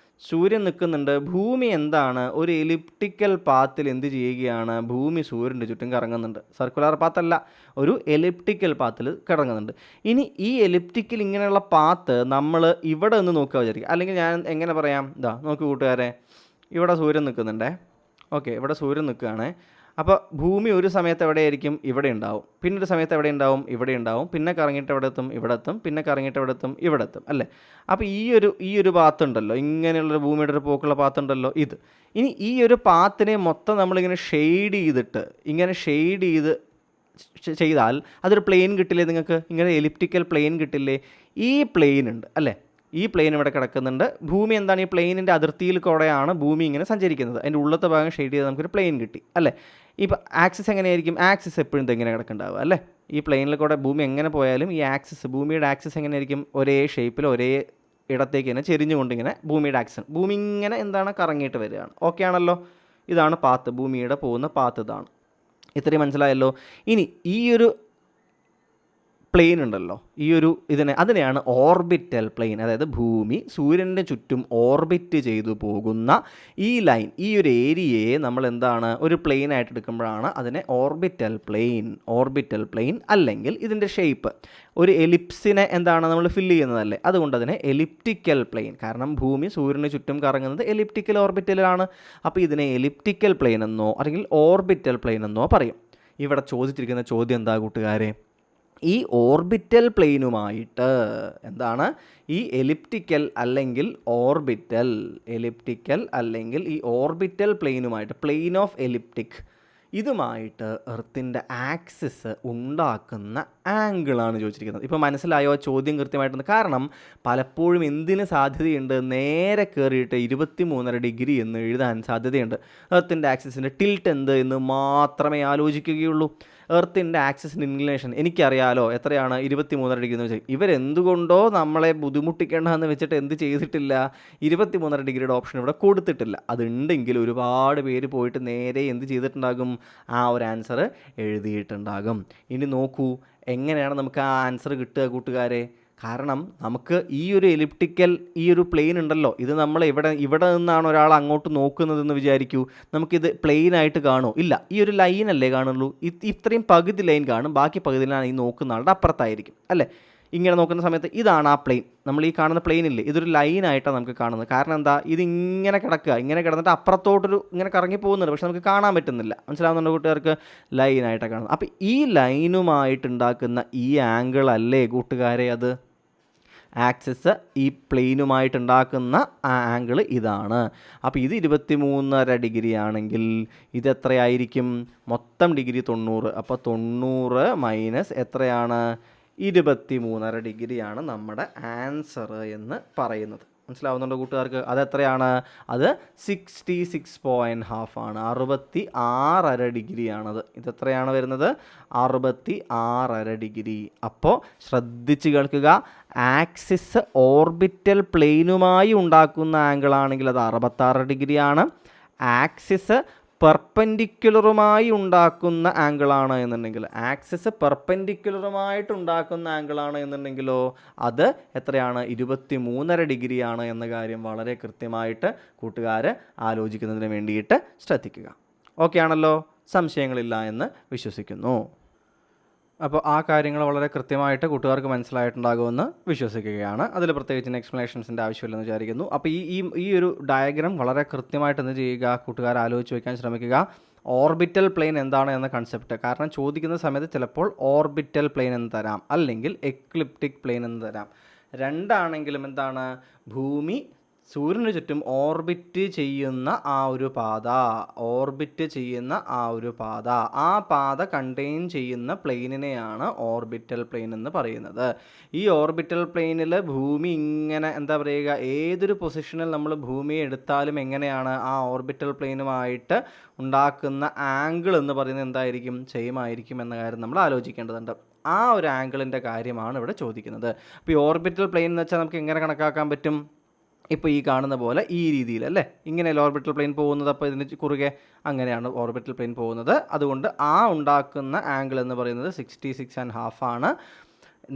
സൂര്യൻ നിൽക്കുന്നുണ്ട്. ഭൂമി എന്താണ്? ഒരു എലിപ്റ്റിക്കൽ പാത്തിൽ എന്ത് ചെയ്യുകയാണ്? ഭൂമി സൂര്യൻ്റെ ചുറ്റും കറങ്ങുന്നുണ്ട്. സർക്കുലർ പാത്തല്ല, ഒരു എലിപ്റ്റിക്കൽ പാത്തിൽ കറങ്ങുന്നുണ്ട്. ഇനി ഈ എലിപ്റ്റിക്കൽ ഇങ്ങനെയുള്ള പാത്ത് നമ്മൾ ഇവിടെ നിന്ന് നോക്കുക വിചാരിക്കുക. അല്ലെങ്കിൽ ഞാൻ എങ്ങനെ പറയാം? നോക്ക് കൂട്ടുകാരെ, ഇവിടെ സൂര്യൻ നിൽക്കുന്നുണ്ടേ. ഓക്കെ, ഇവിടെ സൂര്യൻ നിൽക്കുകയാണേ. അപ്പോൾ ഭൂമി ഒരു സമയത്ത് എവിടെയായിരിക്കും? ഇവിടെ ഉണ്ടാവും. പിന്നെ ഒരു സമയത്ത് എവിടെ ഉണ്ടാവും? ഇവിടെ ഉണ്ടാവും. പിന്നെ കറങ്ങിയിട്ട് എവിടെ എത്തും? ഇവിടെ എത്തും. പിന്നെ കറങ്ങിയിട്ട് എവിടെ എത്തും? ഇവിടെ എത്തും, അല്ലേ? അപ്പോൾ ഈ ഒരു പാത്തുണ്ടല്ലോ, ഇങ്ങനെയുള്ളൊരു ഭൂമിയുടെ ഒരു പോക്കുള്ള പാത്തുണ്ടല്ലോ, ഇത്. ഇനി ഈ ഒരു പാത്തിനെ മൊത്തം നമ്മളിങ്ങനെ ഷെയ്ഡ് ചെയ്ത് ചെയ്താൽ അതൊരു പ്ലെയിൻ കിട്ടില്ലേ നിങ്ങൾക്ക്? ഇങ്ങനെ എലിപ്റ്റിക്കൽ പ്ലെയിൻ കിട്ടില്ലേ? ഈ പ്ലെയിൻ ഉണ്ട്, അല്ലേ? ഈ പ്ലെയിൻ ഇവിടെ കിടക്കുന്നുണ്ട്. ഭൂമി എന്താണ്? ഈ പ്ലെയിനിൻ്റെ അതിർത്തിയിൽ കൂടെയാണ് ഭൂമി ഇങ്ങനെ സഞ്ചരിക്കുന്നത്. അതിൻ്റെ ഉള്ളത്തെ ഭാഗം ഷെയ്ഡ് ചെയ്ത് നമുക്കൊരു പ്ലെയിൻ കിട്ടി, അല്ലേ? ഇപ്പോൾ ആക്സിസ് എങ്ങനെയായിരിക്കും? ആക്സിസ് എപ്പോഴും ഇതെങ്ങനെ കിടക്കുന്നുണ്ടാവുക, അല്ലേ? ഈ പ്ലെയിനിൽ കൂടെ ഭൂമി എങ്ങനെ പോയാലും ഈ ആക്സിസ്, ഭൂമിയുടെ ആക്സിസ് എങ്ങനെയായിരിക്കും? ഒരേ ഷേപ്പിൽ ഒരേ ഇടത്തേക്ക് തന്നെ ചെരിഞ്ഞുകൊണ്ടിങ്ങനെ ഭൂമിയുടെ ആക്സിസ്, ഭൂമി ഇങ്ങനെ എന്താണ് കറങ്ങിയിട്ട് വരികയാണ്. ഓക്കെ ആണല്ലോ? ഇതാണ് പാത്ത്, ഭൂമിയുടെ പോകുന്ന പാത്ത് ഇതാണ്. ഇത്രയും മനസ്സിലായല്ലോ? ഇനി ഈ ഒരു പ്ലെയിൻ ഉണ്ടല്ലോ, അതിനെയാണ് ഓർബിറ്റൽ പ്ലെയിൻ. അതായത് ഭൂമി സൂര്യൻ്റെ ചുറ്റും ഓർബിറ്റ് ചെയ്തു പോകുന്ന ഈ ലൈൻ, ഈ ഒരു ഏരിയയെ നമ്മൾ എന്താണ്? ഒരു പ്ലെയിൻ ആയിട്ട് എടുക്കുമ്പോഴാണ് അതിനെ ഓർബിറ്റൽ പ്ലെയിൻ അല്ലെങ്കിൽ ഇതിൻ്റെ ഷേപ്പ് ഒരു എലിപ്സിനെ എന്താണ് നമ്മൾ ഫില്ല് ചെയ്യുന്നതല്ലേ, അതുകൊണ്ട് അതിനെ എലിപ്റ്റിക്കൽ പ്ലെയിൻ. കാരണം ഭൂമി സൂര്യന് ചുറ്റും കറങ്ങുന്നത് എലിപ്റ്റിക്കൽ ഓർബിറ്റലാണ്. അപ്പോൾ ഇതിനെ എലിപ്റ്റിക്കൽ പ്ലെയിൻ എന്നോ അല്ലെങ്കിൽ ഓർബിറ്റൽ പ്ലെയിൻ എന്നോ പറയും. ഇവിടെ ചോദിച്ചിരിക്കുന്ന ചോദ്യം എന്താ കൂട്ടുകാരെ? ഈ ഓർബിറ്റൽ പ്ലെയിനുമായിട്ട് എന്താണ്? ഈ എലിപ്റ്റിക്കൽ അല്ലെങ്കിൽ ഈ ഓർബിറ്റൽ പ്ലെയിനുമായിട്ട്, പ്ലെയിൻ ഓഫ് എലിപ്റ്റിക്, ഇതുമായിട്ട് എർത്തിൻ്റെ ആക്സിസ് ഉണ്ടാക്കുന്ന ആംഗിളാണ് ചോദിച്ചിരിക്കുന്നത്. ഇപ്പോൾ മനസ്സിലായോ ചോദ്യം കൃത്യമായിട്ടൊന്ന്? കാരണം പലപ്പോഴും എന്തിന് സാധ്യതയുണ്ട്? നേരെ കയറിയിട്ട് 23.5 ഡിഗ്രി എന്ന് എഴുതാൻ സാധ്യതയുണ്ട്. എർത്തിൻ്റെ ആക്സിസിൻ്റെ ടിൽറ്റ് എന്ത് എന്ന് മാത്രമേ ആലോചിക്കുകയുള്ളൂ. എർത്തിൻ്റെ ആക്സിസിൻ്റെ ഇൻക്ലിനേഷൻ എനിക്കറിയാലോ എത്രയാണ്? 23.5 ഡിഗ്രി എന്ന് വെച്ചാൽ ഇവരെന്തുകൊണ്ടോ നമ്മളെ ബുദ്ധിമുട്ടിക്കേണ്ടതെന്ന് വെച്ചിട്ട് എന്ത് ചെയ്തിട്ടില്ല? 23.5 ഡിഗ്രിയുടെ ഓപ്ഷൻ ഇവിടെ കൊടുത്തിട്ടില്ല. അതുണ്ടെങ്കിൽ ഒരുപാട് പേര് പോയിട്ട് നേരെ എന്ത് ചെയ്തിട്ടുണ്ടാകും? ആ ഒരു ആൻസർ എഴുതിയിട്ടുണ്ടാകും. ഇനി നോക്കൂ എങ്ങനെയാണ് നമുക്ക് ആ ആൻസർ കിട്ടുക കൂട്ടുകാരെ? കാരണം നമുക്ക് ഈ ഒരു പ്ലെയിൻ ഉണ്ടല്ലോ, ഇത് നമ്മൾ ഇവിടെ നിന്നാണ് ഒരാൾ അങ്ങോട്ട് നോക്കുന്നതെന്ന് വിചാരിക്കൂ. നമുക്കിത് പ്ലെയിൻ ആയിട്ട് കാണുമോ? ഇല്ല, ഈ ഒരു ലൈനല്ലേ കാണുള്ളൂ. ഇത്രയും പകുതി ലൈൻ കാണും, ബാക്കി പകുതിയിലാണ് ഈ നോക്കുന്ന ആളുടെ അപ്പുറത്തായിരിക്കും, അല്ലേ? ഇങ്ങനെ നോക്കുന്ന സമയത്ത് ഇതാണ് ആ പ്ലെയിൻ. നമ്മൾ ഈ കാണുന്ന പ്ലെയിൻ ഇല്ലേ, ഇതൊരു ലൈനായിട്ടാണ് നമുക്ക് കാണുന്നത്. കാരണം എന്താ? ഇതിങ്ങനെ കിടന്നിട്ട് അപ്പുറത്തോട്ടൊരു ഇങ്ങനെ കറങ്ങി പോകുന്നുണ്ട്, പക്ഷെ നമുക്ക് കാണാൻ പറ്റുന്നില്ല. മനസ്സിലാവുന്നുണ്ടോ കൂട്ടുകാർക്ക്? ലൈനായിട്ടാണ് കാണുന്നത്. അപ്പോൾ ഈ ലൈനുമായിട്ടുണ്ടാക്കുന്ന ഈ ആംഗിൾ അല്ലേ കൂട്ടുകാരെ അത്? ആക്സിസ് ഈ പ്ലെയിനുമായിട്ടുണ്ടാക്കുന്ന ആ ആംഗിൾ ഇതാണ്. അപ്പോൾ ഇത് 23.5 ഡിഗ്രി ആണെങ്കിൽ ഇതെത്രയായിരിക്കും? മൊത്തം ഡിഗ്രി 90. അപ്പോൾ 90 മൈനസ് എത്രയാണ്? 23.5 ഡിഗ്രിയാണ് നമ്മുടെ ആൻസർ എന്ന് പറയുന്നത്. മനസ്സിലാവുന്നുണ്ടോ കൂട്ടുകാർക്ക്? അതെത്രയാണ്? അത് 66.5 ആണ്. 66.5 ഡിഗ്രിയാണത്. ഇതെത്രയാണ് വരുന്നത്? 66.5 ഡിഗ്രി. അപ്പോൾ ശ്രദ്ധിച്ച് കേൾക്കുക. ആക്സിസ് ഓർബിറ്റൽ പ്ലെയിനുമായി ഉണ്ടാക്കുന്ന ആംഗിൾ ആണെങ്കിൽ അത് 66 ഡിഗ്രിയാണ്. ആക്സിസ് പെർപെൻഡിക്കുലറുമായി ഉണ്ടാക്കുന്ന ആംഗിളാണ് എന്നുണ്ടെങ്കിൽ, ആക്സിസ് പെർപെൻഡിക്കുലറുമായിട്ട് ഉണ്ടാക്കുന്ന ആംഗിളാണ് എന്നുണ്ടെങ്കിലോ അത് എത്രയാണ്? 23.5 ഡിഗ്രിയാണ് എന്ന കാര്യം വളരെ കൃത്യമായിട്ട് കൂട്ടുകാർ ആലോചിക്കുന്നതിന് വേണ്ടിയിട്ട് ശ്രദ്ധിക്കുക. ഓക്കെ ആണല്ലോ? സംശയങ്ങളില്ല എന്ന് വിശ്വസിക്കുന്നു. അപ്പോൾ ആ കാര്യങ്ങൾ വളരെ കൃത്യമായിട്ട് കൂട്ടുകാർക്ക് മനസ്സിലായിട്ടുണ്ടാകുമെന്ന് വിശ്വസിക്കുകയാണ്. അതിൽ പ്രത്യേകിച്ച് എക്സ്പ്ലനേഷൻസിൻ്റെ ആവശ്യമില്ലെന്ന് വിചാരിക്കുന്നു. അപ്പോൾ ഈ ഒരു ഡയഗ്രാം വളരെ കൃത്യമായിട്ട് എന്ത് ചെയ്യുക? കൂട്ടുകാർ ആലോചിച്ച് വയ്ക്കാൻ ശ്രമിക്കുക. ഓർബിറ്റൽ പ്ലെയിൻ എന്താണ് എന്ന കൺസെപ്റ്റ്. കാരണം ചോദിക്കുന്ന സമയത്ത് ചിലപ്പോൾ ഓർബിറ്റൽ പ്ലെയിൻ എന്ന് തരാം, അല്ലെങ്കിൽ എക്ലിപ്റ്റിക് പ്ലെയിൻ എന്ന് തരാം. രണ്ടാണെങ്കിലും എന്താണ്? ഭൂമി സൂര്യന് ചുറ്റും ഓർബിറ്റ് ചെയ്യുന്ന ആ ഒരു പാത, ആ പാത കണ്ടെയ്ൻ ചെയ്യുന്ന പ്ലെയിനിനെയാണ് ഓർബിറ്റൽ പ്ലെയിൻ എന്ന് പറയുന്നത്. ഈ ഓർബിറ്റൽ പ്ലെയിനിൽ ഭൂമി ഇങ്ങനെ എന്താ പറയുക, ഏതൊരു പൊസിഷനിൽ നമ്മൾ ഭൂമിയെ എടുത്താലും എങ്ങനെയാണ് ആ ഓർബിറ്റൽ പ്ലെയിനുമായിട്ട് ഉണ്ടാക്കുന്ന ആംഗിൾ എന്ന് പറയുന്നത് എന്തായിരിക്കും? സെയിം ആയിരിക്കും എന്ന കാര്യം നമ്മൾ ആലോചിക്കേണ്ടതുണ്ട്. ആ ഒരു ആംഗിളിൻ്റെ കാര്യമാണ് ഇവിടെ ചോദിക്കുന്നത്. അപ്പോൾ ഈ ഓർബിറ്റൽ പ്ലെയിൻ എന്ന് വെച്ചാൽ നമുക്ക് എങ്ങനെ കണക്കാക്കാൻ പറ്റും? ഇപ്പോൾ ഈ കാണുന്ന പോലെ ഈ രീതിയിൽ അല്ലേ, ഇങ്ങനെയല്ല ഓർബിറ്റൽ പ്ലെയിൻ പോകുന്നത്. അപ്പോൾ ഇതിന് കുറുകെ അങ്ങനെയാണ് ഓർബിറ്റൽ പ്ലെയിൻ പോകുന്നത്. അതുകൊണ്ട് ആ ഉണ്ടാക്കുന്ന ആംഗിൾ എന്ന് പറയുന്നത് 66.5 ആണ്.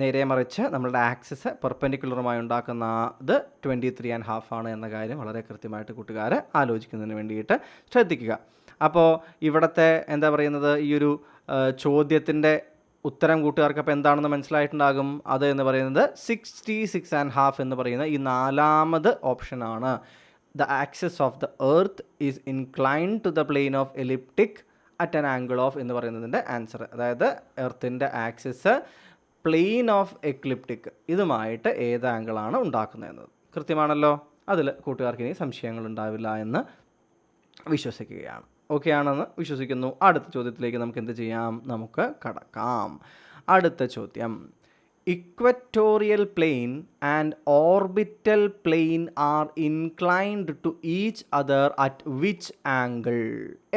നേരെ മറിച്ച് നമ്മളുടെ ആക്സിസ് പെർപെൻഡിക്കുലറുമായി ഉണ്ടാക്കുന്ന അത് 23.5 ആണ് എന്ന കാര്യം വളരെ കൃത്യമായിട്ട് കൂട്ടുകാർ ആലോചിക്കുന്നതിന് വേണ്ടിയിട്ട് ശ്രദ്ധിക്കുക. അപ്പോൾ ഇവിടുത്തെ എന്താ പറയുന്നത്, ഈ ഒരു ചോദ്യത്തിൻ്റെ ഉത്തരം കൂട്ടുകാർക്ക് അപ്പോൾ എന്താണെന്ന് മനസ്സിലായിട്ടുണ്ടാകും. അത് എന്ന് പറയുന്നത് 66.5 എന്ന് പറയുന്ന ഈ നാലാമത് ഓപ്ഷനാണ്. The axis of the earth is inclined to the plane of elliptic at an angle of എന്ന് പറയുന്നതിൻ്റെ ആൻസർ. അതായത് എർത്തിൻ്റെ ആക്സിസ് പ്ലെയിൻ ഓഫ് എക്ലിപ്റ്റിക് ഇതുമായിട്ട് ഏത് ആംഗിളാണ് ഉണ്ടാക്കുന്നതെന്നത് കൃത്യമാണല്ലോ. അതിൽ കൂട്ടുകാർക്ക് ഇനി സംശയങ്ങൾ ഉണ്ടാവില്ല എന്ന് വിശ്വസിക്കുകയാണ്. ഓക്കെ ആണെന്ന് വിശ്വസിക്കുന്നു. അടുത്ത ചോദ്യത്തിലേക്ക് നമുക്ക് എന്ത് ചെയ്യാം? നമുക്ക് കടക്കാം. അടുത്ത ചോദ്യം, equatorial plane and orbital plane are inclined to each other at which angle?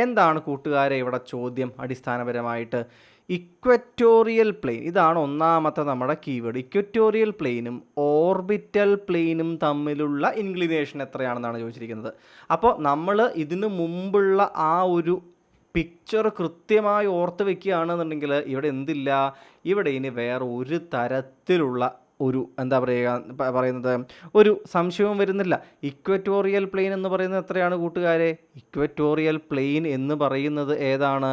എന്താണ് കൂട്ടുകാരെ ഇവിടെ ചോദ്യം? അടിസ്ഥാനപരമായിട്ട് ഇക്വറ്റോറിയൽ പ്ലെയിൻ, ഇതാണ് ഒന്നാമത്തെ നമ്മുടെ കീവേഡ്. ഇക്വറ്റോറിയൽ പ്ലെയിനും ഓർബിറ്റൽ പ്ലെയിനും തമ്മിലുള്ള ഇൻക്ലിനേഷൻ എത്രയാണെന്നാണ് ചോദിച്ചിരിക്കുന്നത്. അപ്പോൾ നമ്മൾ ഇതിനു മുമ്പുള്ള ആ ഒരു പിക്ചർ കൃത്യമായി ഓർത്ത് വെക്കുകയാണെന്നുണ്ടെങ്കിൽ ഇവിടെ എന്തില്ല, ഇവിടെ ഇനി വേറെ ഒരു തരത്തിലുള്ള ഒരു എന്താ പറയുന്നത് ഒരു സംശയവും വരുന്നില്ല. ഇക്വറ്റോറിയൽ പ്ലെയിൻ എന്ന് പറയുന്നത് എത്രയാണ് കൂട്ടുകാരെ? ഇക്വറ്റോറിയൽ പ്ലെയിൻ എന്ന് പറയുന്നത് ഏതാണ്?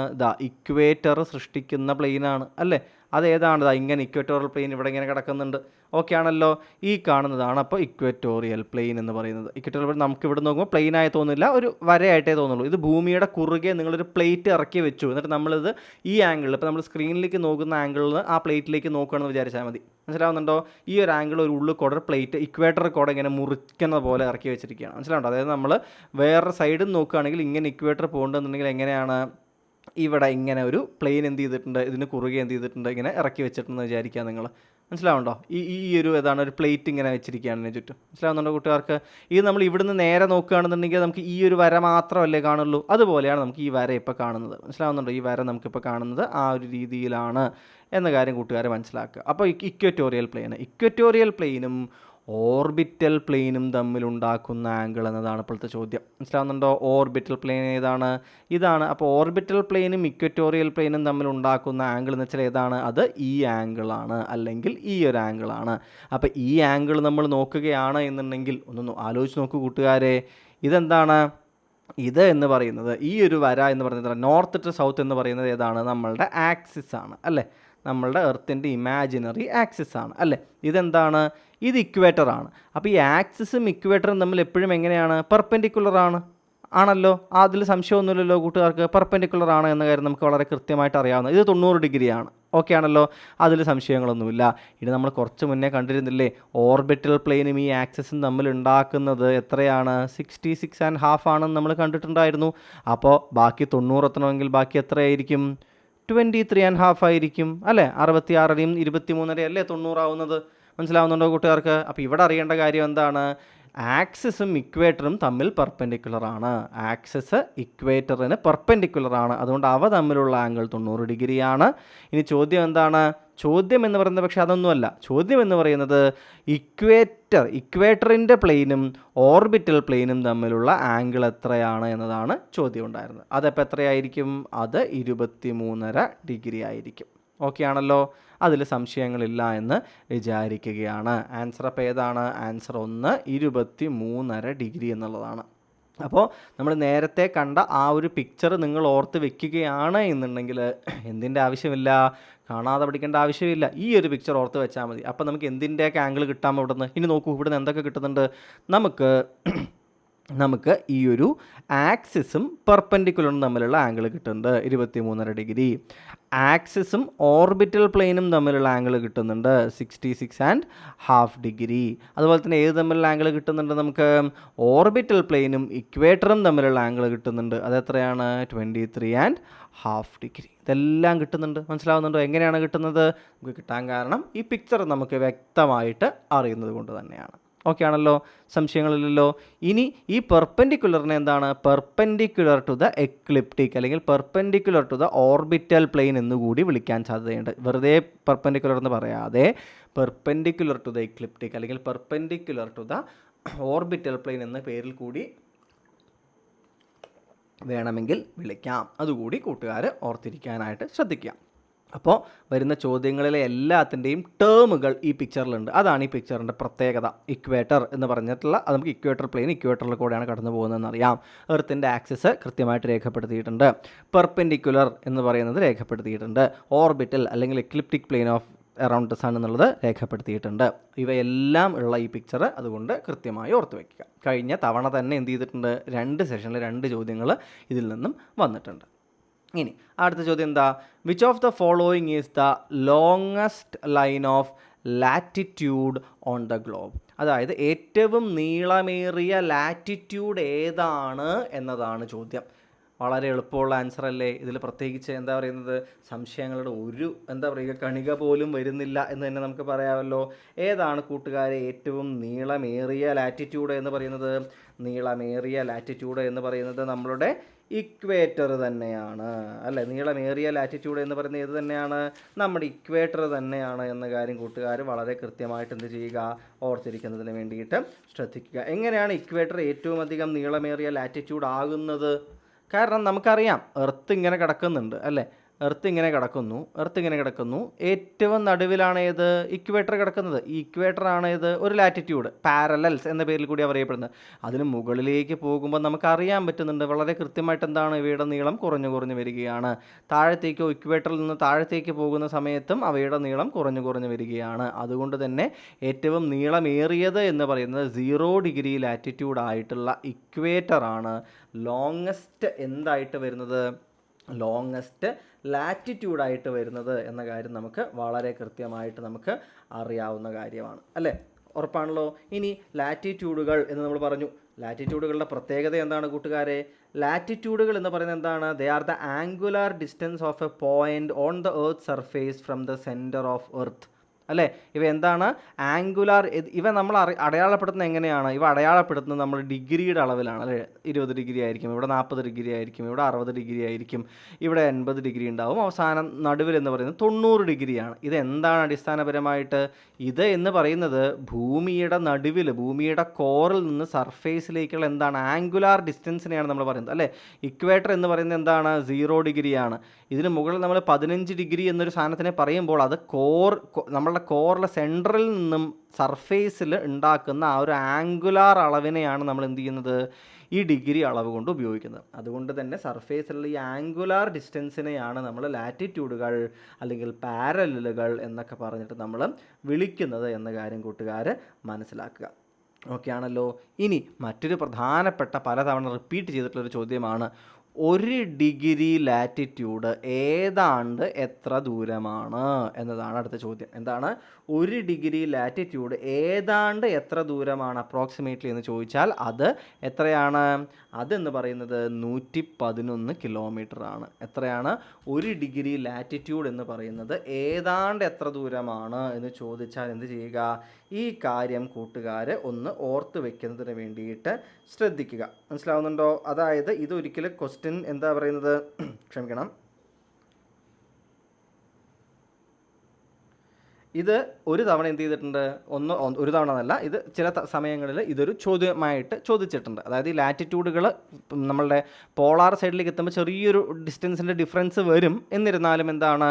ഇക്വേറ്റർ സൃഷ്ടിക്കുന്ന പ്ലെയിനാണ് അല്ലേ? അതേതാണ്? ഇങ്ങനെ ഇക്വറ്റോറിയൽ പ്ലെയിൻ ഇവിടെ ഇങ്ങനെ കിടക്കുന്നുണ്ട്. ഓക്കെ ആണല്ലോ? ഈ കാണുന്നതാണ് അപ്പോൾ ഇക്വറ്റോറിയൽ പ്ലെയിൻ എന്ന് പറയുന്നത്. ഇക്വറ്റോറിയൽ പ്ലെയിൻ നമുക്ക് ഇവിടെ നോക്കുമ്പോൾ പ്ലെയിനായി തോന്നില്ല, ഒരു വരയായിട്ടേ തോന്നുള്ളൂ. ഇത് ഭൂമിയുടെ കുറുകെ നിങ്ങളൊരു പ്ലേറ്റ് ഇറക്കി വെച്ചു, എന്നിട്ട് നമ്മളിത് ഈ ആംഗിളിൽ, ഇപ്പോൾ നമ്മൾ സ്ക്രീനിലേക്ക് നോക്കുന്ന ആംഗിളിൽ ആ പ്ലേറ്റിലേക്ക് നോക്കുകയാണെന്ന് വിചാരിച്ചാൽ മതി. മനസ്സിലാവുന്നുണ്ടോ? ഈ ഒരു ആംഗിൾ ഒരു ഉള്ളിൽ കൂടെ പ്ലേറ്റ് ഇക്വേറ്റർ കൂടെ ഇങ്ങനെ മുറിക്കുന്ന പോലെ ഇറക്കി വെച്ചിരിക്കുകയാണ്. മനസ്സിലാവുണ്ടോ? അതായത് നമ്മൾ വേറെ സൈഡിൽ നോക്കുകയാണെങ്കിൽ ഇങ്ങനെ ഇക്വേറ്റർ പോകേണ്ടതെന്നുണ്ടെങ്കിൽ എങ്ങനെയാണ്? ഇവിടെ ഇങ്ങനെ ഒരു പ്ലെയിൻ എന്ത് ചെയ്തിട്ടുണ്ട്, ഇതിന് കുറുകെ എന്ത് ചെയ്തിട്ടുണ്ട്, ഇങ്ങനെ ഇറക്കി വെച്ചിട്ടുണ്ടെന്ന് വിചാരിക്കുക നിങ്ങൾ. മനസ്സിലാവുണ്ടോ? ഈ ഒരു ഏതാണ് ഒരു പ്ലേറ്റ് ഇങ്ങനെ വെച്ചിരിക്കുകയാണ് ഇതിന് ചുറ്റും. മനസ്സിലാവുന്നുണ്ടോ കൂട്ടുകാർക്ക്? ഇത് നമ്മൾ ഇവിടുന്ന് നേരെ നോക്കുകയാണെന്നുണ്ടെങ്കിൽ നമുക്ക് ഈ ഒരു വര മാത്രമല്ലേ കാണുള്ളൂ. അതുപോലെയാണ് നമുക്ക് ഈ വര ഇപ്പോൾ കാണുന്നത്. മനസ്സിലാവുന്നുണ്ടോ? ഈ വര നമുക്കിപ്പോൾ കാണുന്നത് ആ ഒരു രീതിയിലാണ് എന്ന കാര്യം കൂട്ടുകാരെ മനസ്സിലാക്കുക. അപ്പോൾ ഇക്വറ്റോറിയൽ പ്ലെയിനും ഓർബിറ്റൽ പ്ലെയിനും തമ്മിലുണ്ടാക്കുന്ന ആംഗിൾ എന്നതാണ് ഇപ്പോഴത്തെ ചോദ്യം. മനസ്സിലാവുന്നുണ്ടോ? ഓർബിറ്റൽ പ്ലെയിൻ ഏതാണ്? ഇതാണ്. അപ്പോൾ ഓർബിറ്റൽ പ്ലെയിനും ഇക്വറ്റോറിയൽ പ്ലെയിനും തമ്മിലുണ്ടാക്കുന്ന ആംഗിൾ എന്ന് വെച്ചാൽ ഏതാണ്? അത് ഈ ആംഗിളാണ്, അല്ലെങ്കിൽ ഈ ഒരു ആംഗിളാണ്. അപ്പോൾ ഈ ആംഗിൾ നമ്മൾ നോക്കുകയാണ് എന്നുണ്ടെങ്കിൽ ഒന്ന് ആലോചിച്ച് നോക്കൂ കൂട്ടുകാരെ. ഇതെന്താണ്? ഇത് എന്ന് പറയുന്നത്, ഈ ഒരു വര എന്ന് പറയുന്നത് നോർത്ത് ടു സൗത്ത് എന്ന് പറയുന്നത് ഏതാണ്? നമ്മളുടെ ആക്സിസ് ആണ് അല്ലേ? നമ്മളുടെ എർത്തിൻ്റെ ഇമാജിനറി ആക്സിസ് ആണ് അല്ലേ? ഇതെന്താണ്? ഇത് ഇക്വേറ്റർ ആണ്. അപ്പോൾ ഈ ആക്സിസും ഇക്വേറ്ററും തമ്മിൽ എപ്പോഴും എങ്ങനെയാണ്? പെർപെൻഡിക്കുലർ ആണല്ലോ. അതിൽ സംശയമൊന്നുമില്ലല്ലോ കൂട്ടുകാർക്ക്. പെർപെൻഡിക്കുലർ ആണ് എന്ന കാര്യം നമുക്ക് വളരെ കൃത്യമായിട്ട് അറിയാവുന്ന. ഇത് 90 ഡിഗ്രിയാണ്. ഓക്കെ ആണല്ലോ? അതിൽ സംശയങ്ങളൊന്നുമില്ല. ഇത് നമ്മൾ കുറച്ച് മുന്നേ കണ്ടിരുന്നില്ലേ? ഓർബിറ്റൽ പ്ലെയിനും ഈ ആക്സിസും തമ്മിൽ ഉണ്ടാക്കുന്നത് എത്രയാണ്? 66.5 ആണെന്ന് നമ്മൾ കണ്ടിട്ടുണ്ടായിരുന്നു. അപ്പോൾ ബാക്കി 90 എത്തണമെങ്കിൽ ബാക്കി എത്രയായിരിക്കും? 23.5 ആയിരിക്കും അല്ലേ? 66-യും 23.5 അല്ലേ 90 ആവുന്നത്? മനസ്സിലാവുന്നുണ്ടോ കൂട്ടുകാർക്ക്? അപ്പോൾ ഇവിടെ അറിയേണ്ട കാര്യം എന്താണ്? ആക്സിസും ഇക്വേറ്ററും തമ്മിൽ പെർപെൻഡിക്കുലർ ആണ്. ആക്സിസ് ഇക്വേറ്ററിന് പെർപെൻഡിക്കുലർ ആണ്. അതുകൊണ്ട് അവ തമ്മിലുള്ള ആംഗിൾ 90 ഡിഗ്രിയാണ്. ഇനി ചോദ്യം എന്താണ്? ചോദ്യം എന്ന് പറയുന്നത് പക്ഷേ അതൊന്നുമല്ല. ചോദ്യം എന്ന് പറയുന്നത് ഇക്വേറ്ററിൻ്റെ പ്ലെയിനും ഓർബിറ്റൽ പ്ലെയിനും തമ്മിലുള്ള ആംഗിൾ എത്രയാണ് എന്നതാണ് ചോദ്യം ഉണ്ടായിരുന്നത്. അതപ്പോൾ എത്രയായിരിക്കും? അത് 23.5 ഡിഗ്രി ആയിരിക്കും. ഓക്കെ ആണല്ലോ? അതിൽ സംശയങ്ങളില്ല എന്ന് വിചാരിക്കുകയാണ്. ആൻസർ അപ്പോൾ ഏതാണ്? ആൻസർ 1 23.5 ഡിഗ്രി എന്നുള്ളതാണ്. അപ്പോൾ നമ്മൾ നേരത്തെ കണ്ട ആ ഒരു പിക്ചർ നിങ്ങൾ ഓർത്ത് വെക്കുകയാണ് എന്നുണ്ടെങ്കിൽ എന്തിൻ്റെ ആവശ്യമില്ല? കാണാതെ പഠിക്കേണ്ട ആവശ്യമില്ല. ഈ ഒരു പിക്ചർ ഓർത്ത് വെച്ചാൽ മതി. അപ്പോൾ നമുക്ക് എന്തിൻ്റെയൊക്കെ ആംഗിൾ കിട്ടാം ഇവിടെ നിന്ന്? ഇനി നോക്കൂ, ഇവിടെ നിന്ന് എന്തൊക്കെ കിട്ടുന്നുണ്ട്? നമുക്ക് ഈ ഒരു ആക്സിസും പെർപെൻഡിക്കുലറും തമ്മിലുള്ള ആംഗിൾ കിട്ടുന്നുണ്ട് 23.5 ഡിഗ്രി. ആക്സിസും ഓർബിറ്റൽ പ്ലെയിനും തമ്മിലുള്ള ആംഗിൾ കിട്ടുന്നുണ്ട് 66.5 ഡിഗ്രി. അതുപോലെ തന്നെ ഏത് തമ്മിലുള്ള ആംഗിൾ കിട്ടുന്നുണ്ട്? നമുക്ക് ഓർബിറ്റൽ പ്ലെയിനും ഇക്വേറ്ററും തമ്മിലുള്ള ആംഗിൾ കിട്ടുന്നുണ്ട്. അതെത്രയാണ്? 23.5 ഡിഗ്രി. ഇതെല്ലാം കിട്ടുന്നുണ്ട്. മനസ്സിലാവുന്നുണ്ടോ? എങ്ങനെയാണ് കിട്ടുന്നത്? നമുക്ക് കിട്ടാൻ കാരണം ഈ പിക്ചർ നമുക്ക് വ്യക്തമായിട്ട് അറിയുന്നത് കൊണ്ട് തന്നെയാണ്. ഓക്കെ ആണല്ലോ? സംശയങ്ങളില്ലല്ലോ? ഇനി ഈ പെർപെൻഡിക്കുലറിനെ എന്താണ്? പെർപെൻഡിക്കുലർ ടു ദ എക്ലിപ്റ്റിക് അല്ലെങ്കിൽ perpendicular to the orbital plane എന്നുകൂടി വിളിക്കാൻ സാധ്യതയുണ്ട്. വെറുതെ പെർപെൻഡിക്കുലർ എന്ന് പറയാതെ പെർപെൻഡിക്കുലർ ടു ദ എക്ലിപ്റ്റിക് അല്ലെങ്കിൽ perpendicular to the orbital plane എന്ന പേരിൽ കൂടി വേണമെങ്കിൽ വിളിക്കാം. അതുകൂടി കൂട്ടുകാർ ഓർത്തിരിക്കാനായിട്ട് ശ്രദ്ധിക്കുക. അപ്പോൾ വരുന്ന ചോദ്യങ്ങളിലെ എല്ലാത്തിൻ്റെയും ടേമുകൾ ഈ പിക്ചറിലുണ്ട്. അതാണ് ഈ പിക്ചറിൻ്റെ പ്രത്യേകത. ഇക്വേറ്റർ എന്ന് പറഞ്ഞിട്ടുള്ള അത് നമുക്ക് ഇക്വേറ്റർ പ്ലെയിൻ ഇക്വേറ്ററിൽ കൂടെയാണ് കടന്നു പോകുന്നതെന്ന് അറിയാം. എർത്തിൻ്റെ ആക്സിസ് കൃത്യമായിട്ട് രേഖപ്പെടുത്തിയിട്ടുണ്ട്. പെർപെൻഡിക്കുലർ എന്ന് പറയുന്നത് രേഖപ്പെടുത്തിയിട്ടുണ്ട്. ഓർബിറ്റൽ അല്ലെങ്കിൽ ecliptic plane of around the sun എന്നുള്ളത് രേഖപ്പെടുത്തിയിട്ടുണ്ട്. ഇവയെല്ലാം ഉള്ള ഈ പിക്ചർ അതുകൊണ്ട് കൃത്യമായി ഓർത്ത് വയ്ക്കുക. കഴിഞ്ഞ തവണ തന്നെ എന്ത് ചെയ്തിട്ടുണ്ട്? 2 സെഷനിൽ 2 ചോദ്യങ്ങൾ ഇതിൽ നിന്നും വന്നിട്ടുണ്ട്. ഇനി അടുത്ത ചോദ്യം എന്താ? Which of the following is the longest line of latitude on the globe? അതായത് ഏറ്റവും നീളമേറിയ ലാറ്റിറ്റ്യൂഡ് ഏതാണ് എന്നതാണ് ചോദ്യം. വളരെ എളുപ്പമുള്ള ആൻസർ അല്ലേ? ഇതിൽ പ്രത്യേകിച്ച് എന്താ പറയുന്നത്? സംശയങ്ങളുടെ ഒരു കണിക പോലും വരുന്നില്ല എന്ന് തന്നെ നമുക്ക് പറയാമല്ലോ. ഏതാണ് കൂട്ടുകാരെ ഏറ്റവും നീളമേറിയ ലാറ്റിറ്റ്യൂഡ് എന്ന് പറയുന്നത്? നീളമേറിയ ലാറ്റിറ്റ്യൂഡ് എന്ന് പറയുന്നത് നമ്മളുടെ ഇക്വേറ്റർ തന്നെയാണ് അല്ലേ? നീളമേറിയ ലാറ്റിറ്റ്യൂഡ് എന്ന് പറയുന്നത് ഏത് തന്നെയാണ്? നമ്മുടെ ഇക്വേറ്റർ തന്നെയാണ് എന്ന കാര്യം കൂട്ടുകാർ വളരെ കൃത്യമായിട്ട് എന്ത് ചെയ്യുക? ഓർത്തിരിക്കുന്നതിന് വേണ്ടിയിട്ട് ശ്രദ്ധിക്കുക. എങ്ങനെയാണ് ഇക്വേറ്റർ ഏറ്റവും അധികം നീളമേറിയ ലാറ്റിറ്റ്യൂഡ് ആകുന്നത്? കാരണം നമുക്കറിയാം എർത്ത് ഇങ്ങനെ കിടക്കുന്നുണ്ട് അല്ലേ? എർത്ത് ഇങ്ങനെ കിടക്കുന്നു. ഏറ്റവും നടുവിലാണ് ഏത്? ഇക്വേറ്റർ കിടക്കുന്നത്. ഈ ഇക്വേറ്ററാണ് ഏത്? ഒരു ലാറ്റിറ്റ്യൂഡ്. പാരലൽസ് എന്ന പേരിൽ കൂടി അറിയപ്പെടുന്നത്. അതിന് മുകളിലേക്ക് പോകുമ്പോൾ നമുക്കറിയാൻ പറ്റുന്നുണ്ട് വളരെ കൃത്യമായിട്ട് എന്താണ്? ഇവയുടെ നീളം കുറഞ്ഞു വരികയാണ്. താഴത്തേക്കോ ഇക്വേറ്ററിൽ നിന്ന് താഴത്തേക്ക് പോകുന്ന സമയത്തും അവയുടെ നീളം കുറഞ്ഞു വരികയാണ്. അതുകൊണ്ട് തന്നെ ഏറ്റവും നീളമേറിയത് എന്ന് പറയുന്നത് 0 ഡിഗ്രി ലാറ്റിറ്റ്യൂഡ് ആയിട്ടുള്ള ഇക്വേറ്ററാണ് ലോങ്ങസ്റ്റ് എന്തായിട്ട് വരുന്നത്? ലോങ്ങസ്റ്റ് ലാറ്റിറ്റ്യൂഡായിട്ട് വരുന്നത് എന്ന കാര്യം നമുക്ക് വളരെ കൃത്യമായിട്ട് നമുക്ക് അറിയാവുന്ന കാര്യമാണ് അല്ലേ? ഉറപ്പാണല്ലോ. ഇനി ലാറ്റിറ്റ്യൂഡുകൾ എന്ന് നമ്മൾ പറഞ്ഞു. ലാറ്റിറ്റ്യൂഡുകളുടെ പ്രത്യേകത എന്താണ് കൂട്ടുകാരെ? ലാറ്റിറ്റ്യൂഡുകൾ എന്ന് പറയുന്നത് എന്താണ്? They are the angular distance of A point on the earth surface from the centre of earth അല്ലേ? ഇവ എന്താണ്? ആംഗുലാർ. ഇവ നമ്മൾ അടയാളപ്പെടുത്തുന്നത് എങ്ങനെയാണ്? ഇവ അടയാളപ്പെടുത്തുന്നത് നമ്മൾ ഡിഗ്രിയുടെ അളവിലാണ് അല്ലേ? 20 ഡിഗ്രി ആയിരിക്കും, ഇവിടെ 40 ഡിഗ്രി ആയിരിക്കും, ഇവിടെ 60 ഡിഗ്രി ആയിരിക്കും, ഇവിടെ 80 ഡിഗ്രി ഉണ്ടാവും. അവസാനം നടുവിൽ എന്ന് പറയുന്നത് 90 ഡിഗ്രിയാണ്. ഇതെന്താണ് അടിസ്ഥാനപരമായിട്ട്? ഇത് എന്ന് പറയുന്നത് ഭൂമിയുടെ നടുവിൽ, ഭൂമിയുടെ കോറിൽ നിന്ന് സർഫേസിലേക്കുള്ള എന്താണ്? ആംഗുലാർ ഡിസ്റ്റൻസിനെയാണ് നമ്മൾ പറയുന്നത് അല്ലേ? ഇക്വേറ്റർ എന്ന് പറയുന്നത് എന്താണ്? 0 ഡിഗ്രിയാണ്. ഇതിന് മുകളിൽ നമ്മൾ 15 ഡിഗ്രി എന്നൊരു സാധനത്തിനെ പറയുമ്പോൾ അത് നമ്മളുടെ കോറിലെ സെൻറ്ററിൽ നിന്നും സർഫേസിൽ ഉണ്ടാക്കുന്ന ആ ഒരു ആംഗുലാർ അളവിനെയാണ് നമ്മൾ എന്ത് ചെയ്യുന്നത്? ഈ ഡിഗ്രി അളവ് കൊണ്ട് ഉപയോഗിക്കുന്നത്. അതുകൊണ്ട് തന്നെ സർഫേസിലുള്ള ഈ ആംഗുലാർ ഡിസ്റ്റൻസിനെയാണ് നമ്മൾ ലാറ്റിറ്റ്യൂഡുകൾ അല്ലെങ്കിൽ പാരലലുകൾ എന്നൊക്കെ പറഞ്ഞിട്ട് നമ്മൾ വിളിക്കുന്നത് എന്ന കാര്യം കൂട്ടുകാർ മനസ്സിലാക്കുക. ഓക്കെ ആണല്ലോ. ഇനി മറ്റൊരു പ്രധാനപ്പെട്ട പലതവണ റിപ്പീറ്റ് ചെയ്തിട്ടുള്ളൊരു ചോദ്യമാണ് 1 ഡിഗ്രി ലാറ്റിറ്റ്യൂഡ് ഏതാണ്ട് എത്ര ദൂരമാണ് എന്നതാണ് അടുത്ത ചോദ്യം. എന്താണ് 1 ഡിഗ്രി ലാറ്റിറ്റ്യൂഡ് ഏതാണ്ട് എത്ര ദൂരമാണ് അപ്രോക്സിമേറ്റ്ലി എന്ന് ചോദിച്ചാൽ അത് എത്രയാണ്? അതെന്ന് പറയുന്നത് 111 കിലോമീറ്റർ ആണ്. എത്രയാണ്? 1 ഡിഗ്രി ലാറ്റിറ്റ്യൂഡ് എന്ന് പറയുന്നത് ഏതാണ്ട് എത്ര ദൂരമാണ് എന്ന് ചോദിച്ചാൽ എന്ത് ചെയ്യുക? ഈ കാര്യം കൂട്ടുകാർ ഒന്ന് ഓർത്ത് വെക്കുന്നതിന് വേണ്ടിയിട്ട് ശ്രദ്ധിക്കുക. മനസ്സിലാവുന്നുണ്ടോ? അതായത് ഇതൊരിക്കലും ക്വസ്റ്റ്യൻ എന്താ പറയുന്നത് ക്ഷമിക്കണം, ഇത് ഒരു തവണ എന്ത് ചെയ്തിട്ടുണ്ട്? ഒരു തവണ എന്നല്ല, ഇത് ചില സമയങ്ങളിൽ ഇതൊരു ചോദ്യമായിട്ട് ചോദിച്ചിട്ടുണ്ട്. അതായത് ഈ ലാറ്റിറ്റ്യൂഡുകൾ നമ്മളുടെ പോളാർ സൈഡിലേക്ക് എത്തുമ്പോൾ ചെറിയൊരു ഡിസ്റ്റൻസിൻ്റെ ഡിഫറൻസ് വരും. എന്നിരുന്നാലും എന്താണ്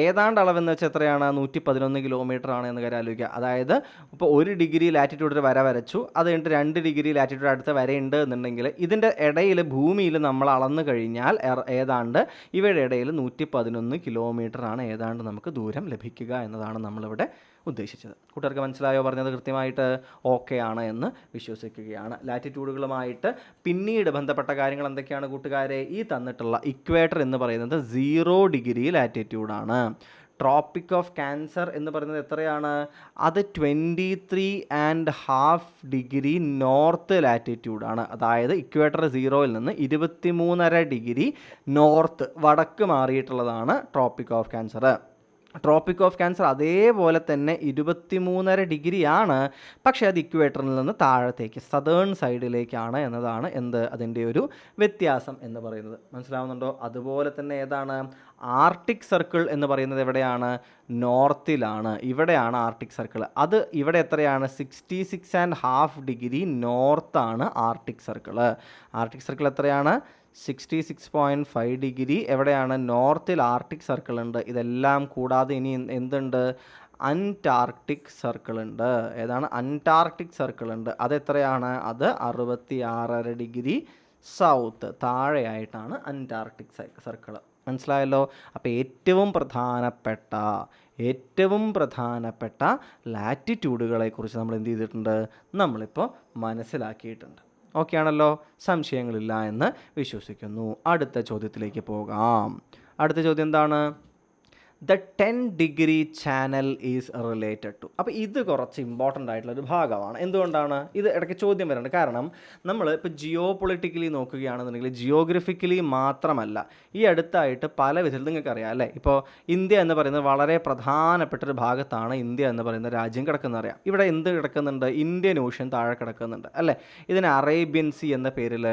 ഏതാണ്ട് അളവെന്ന് വെച്ചാൽ എത്രയാണ്? 111 കിലോമീറ്റർ ആണ് എന്ന് കാര്യം ആലോചിക്കുക. അതായത് ഇപ്പോൾ 1 ഡിഗ്രി ലാറ്റിറ്റ്യൂഡിൽ വര വരച്ചു, അത് കഴിഞ്ഞിട്ട് 2 ഡിഗ്രി ലാറ്റിറ്റ്യൂഡ് അടുത്ത വരയുണ്ട് എന്നുണ്ടെങ്കിൽ ഇതിൻ്റെ ഇടയിൽ ഭൂമിയിൽ നമ്മൾ അളന്നു കഴിഞ്ഞാൽ ഏതാണ്ട് ഇവയുടെ ഇടയിൽ 111 കിലോമീറ്റർ ആണ് ഏതാണ്ട് നമുക്ക് ദൂരം ലഭിക്കുക എന്നതാണ് നമ്മളിവിടെ ഉദ്ദേശിച്ചത്. കൂട്ടുകാർക്ക് മനസ്സിലായോ? പറഞ്ഞത് കൃത്യമായിട്ട് ഓക്കെ ആണ് എന്ന് വിശ്വസിക്കുകയാണ്. ലാറ്റിറ്റ്യൂഡുകളുമായിട്ട് പിന്നീട് ബന്ധപ്പെട്ട കാര്യങ്ങൾ എന്തൊക്കെയാണ് കൂട്ടുകാരെ? ഈ തന്നിട്ടുള്ള ഇക്വേറ്റർ എന്ന് പറയുന്നത് 0 ഡിഗ്രി ലാറ്റിറ്റ്യൂഡാണ്. ട്രോപ്പിക് ഓഫ് ക്യാൻസർ എന്ന് പറയുന്നത് എത്രയാണ്? അത് 23.5 ഡിഗ്രി നോർത്ത് ലാറ്റിറ്റ്യൂഡാണ്. അതായത് ഇക്വേറ്റർ 0-ൽ നിന്ന് 23.5 ഡിഗ്രി നോർത്ത് വടക്ക് മാറിയിട്ടുള്ളതാണ് tropic of cancer. Tropic of cancer അതേപോലെ തന്നെ 23.5 ഡിഗ്രിയാണ്, പക്ഷേ അത് ഇക്വേറ്ററിൽ നിന്ന് താഴത്തേക്ക് സതേൺ സൈഡിലേക്കാണ് എന്നതാണ് അതിൻ്റെ ഒരു വ്യത്യാസം എന്ന് പറയുന്നത്. മനസ്സിലാവുന്നുണ്ടോ? അതുപോലെ തന്നെ ഏതാണ് ആർട്ടിക് സർക്കിൾ എന്ന് പറയുന്നത് എവിടെയാണ്? നോർത്തിലാണ്. ഇവിടെയാണ് ആർട്ടിക് സർക്കിൾ. അത് ഇവിടെ എത്രയാണ്? 66.5 ഡിഗ്രി നോർത്താണ് ആർട്ടിക് സർക്കിൾ. ആർട്ടിക് സർക്കിൾ എത്രയാണ്? 66.5 ഡിഗ്രി എവിടെയാണ്? നോർത്തിൽ ആർട്ടിക് സർക്കിൾ ഉണ്ട്. ഇതെല്ലാം കൂടാതെ ഇനി എന്തുണ്ട്? അന്റാർട്ടിക് സർക്കിൾ ഉണ്ട്. ഏതാണ്? അന്റാർട്ടിക് സർക്കിൾ ഉണ്ട്. അതെത്രയാണ്? അത് 66.5 ഡിഗ്രി സൗത്ത് താഴെയായിട്ടാണ് അന്റാർട്ടിക് സർക്കിൾ. മനസ്സിലായല്ലോ? അപ്പോൾ ഏറ്റവും പ്രധാനപ്പെട്ട ലാറ്റിറ്റ്യൂഡുകളെക്കുറിച്ച് നമ്മൾ എന്ത് ചെയ്തിട്ടുണ്ട്? നമ്മളിപ്പോൾ മനസ്സിലാക്കിയിട്ടുണ്ട്. ഓക്കെ ആണല്ലോ? സംശയങ്ങളില്ല എന്ന് വിശ്വസിക്കുന്നു. അടുത്ത ചോദ്യത്തിലേക്ക് പോകാം. അടുത്ത ചോദ്യം എന്താണ്? The 10 degree channel is related to. അപ്പോൾ ഇത് കുറച്ച് ഇമ്പോർട്ടൻ്റ് ആയിട്ടുള്ളൊരു ഭാഗമാണ്. എന്തുകൊണ്ടാണ് ഇത് ഇടയ്ക്ക് ചോദ്യം വരുന്നത്? കാരണം നമ്മൾ ഇപ്പോൾ ജിയോ പൊളിറ്റിക്കലി നോക്കുകയാണെന്നുണ്ടെങ്കിൽ ജിയോഗ്രഫിക്കലി മാത്രമല്ല, ഈ അടുത്തായിട്ട് പല വിധത്തിൽ നിങ്ങൾക്കറിയാം അല്ലേ? ഇപ്പോൾ ഇന്ത്യ എന്ന് പറയുന്നത് വളരെ പ്രധാനപ്പെട്ടൊരു ഭാഗത്താണ് ഇന്ത്യ എന്ന് പറയുന്ന രാജ്യം കിടക്കുന്നത്. അറിയാം. ഇവിടെ എന്ത് കിടക്കുന്നുണ്ട്? ഇന്ത്യൻ ഓഷ്യൻ താഴെ കിടക്കുന്നുണ്ട് അല്ലേ? ഇതിന് അറേബ്യൻ സീ എന്ന പേരിൽ,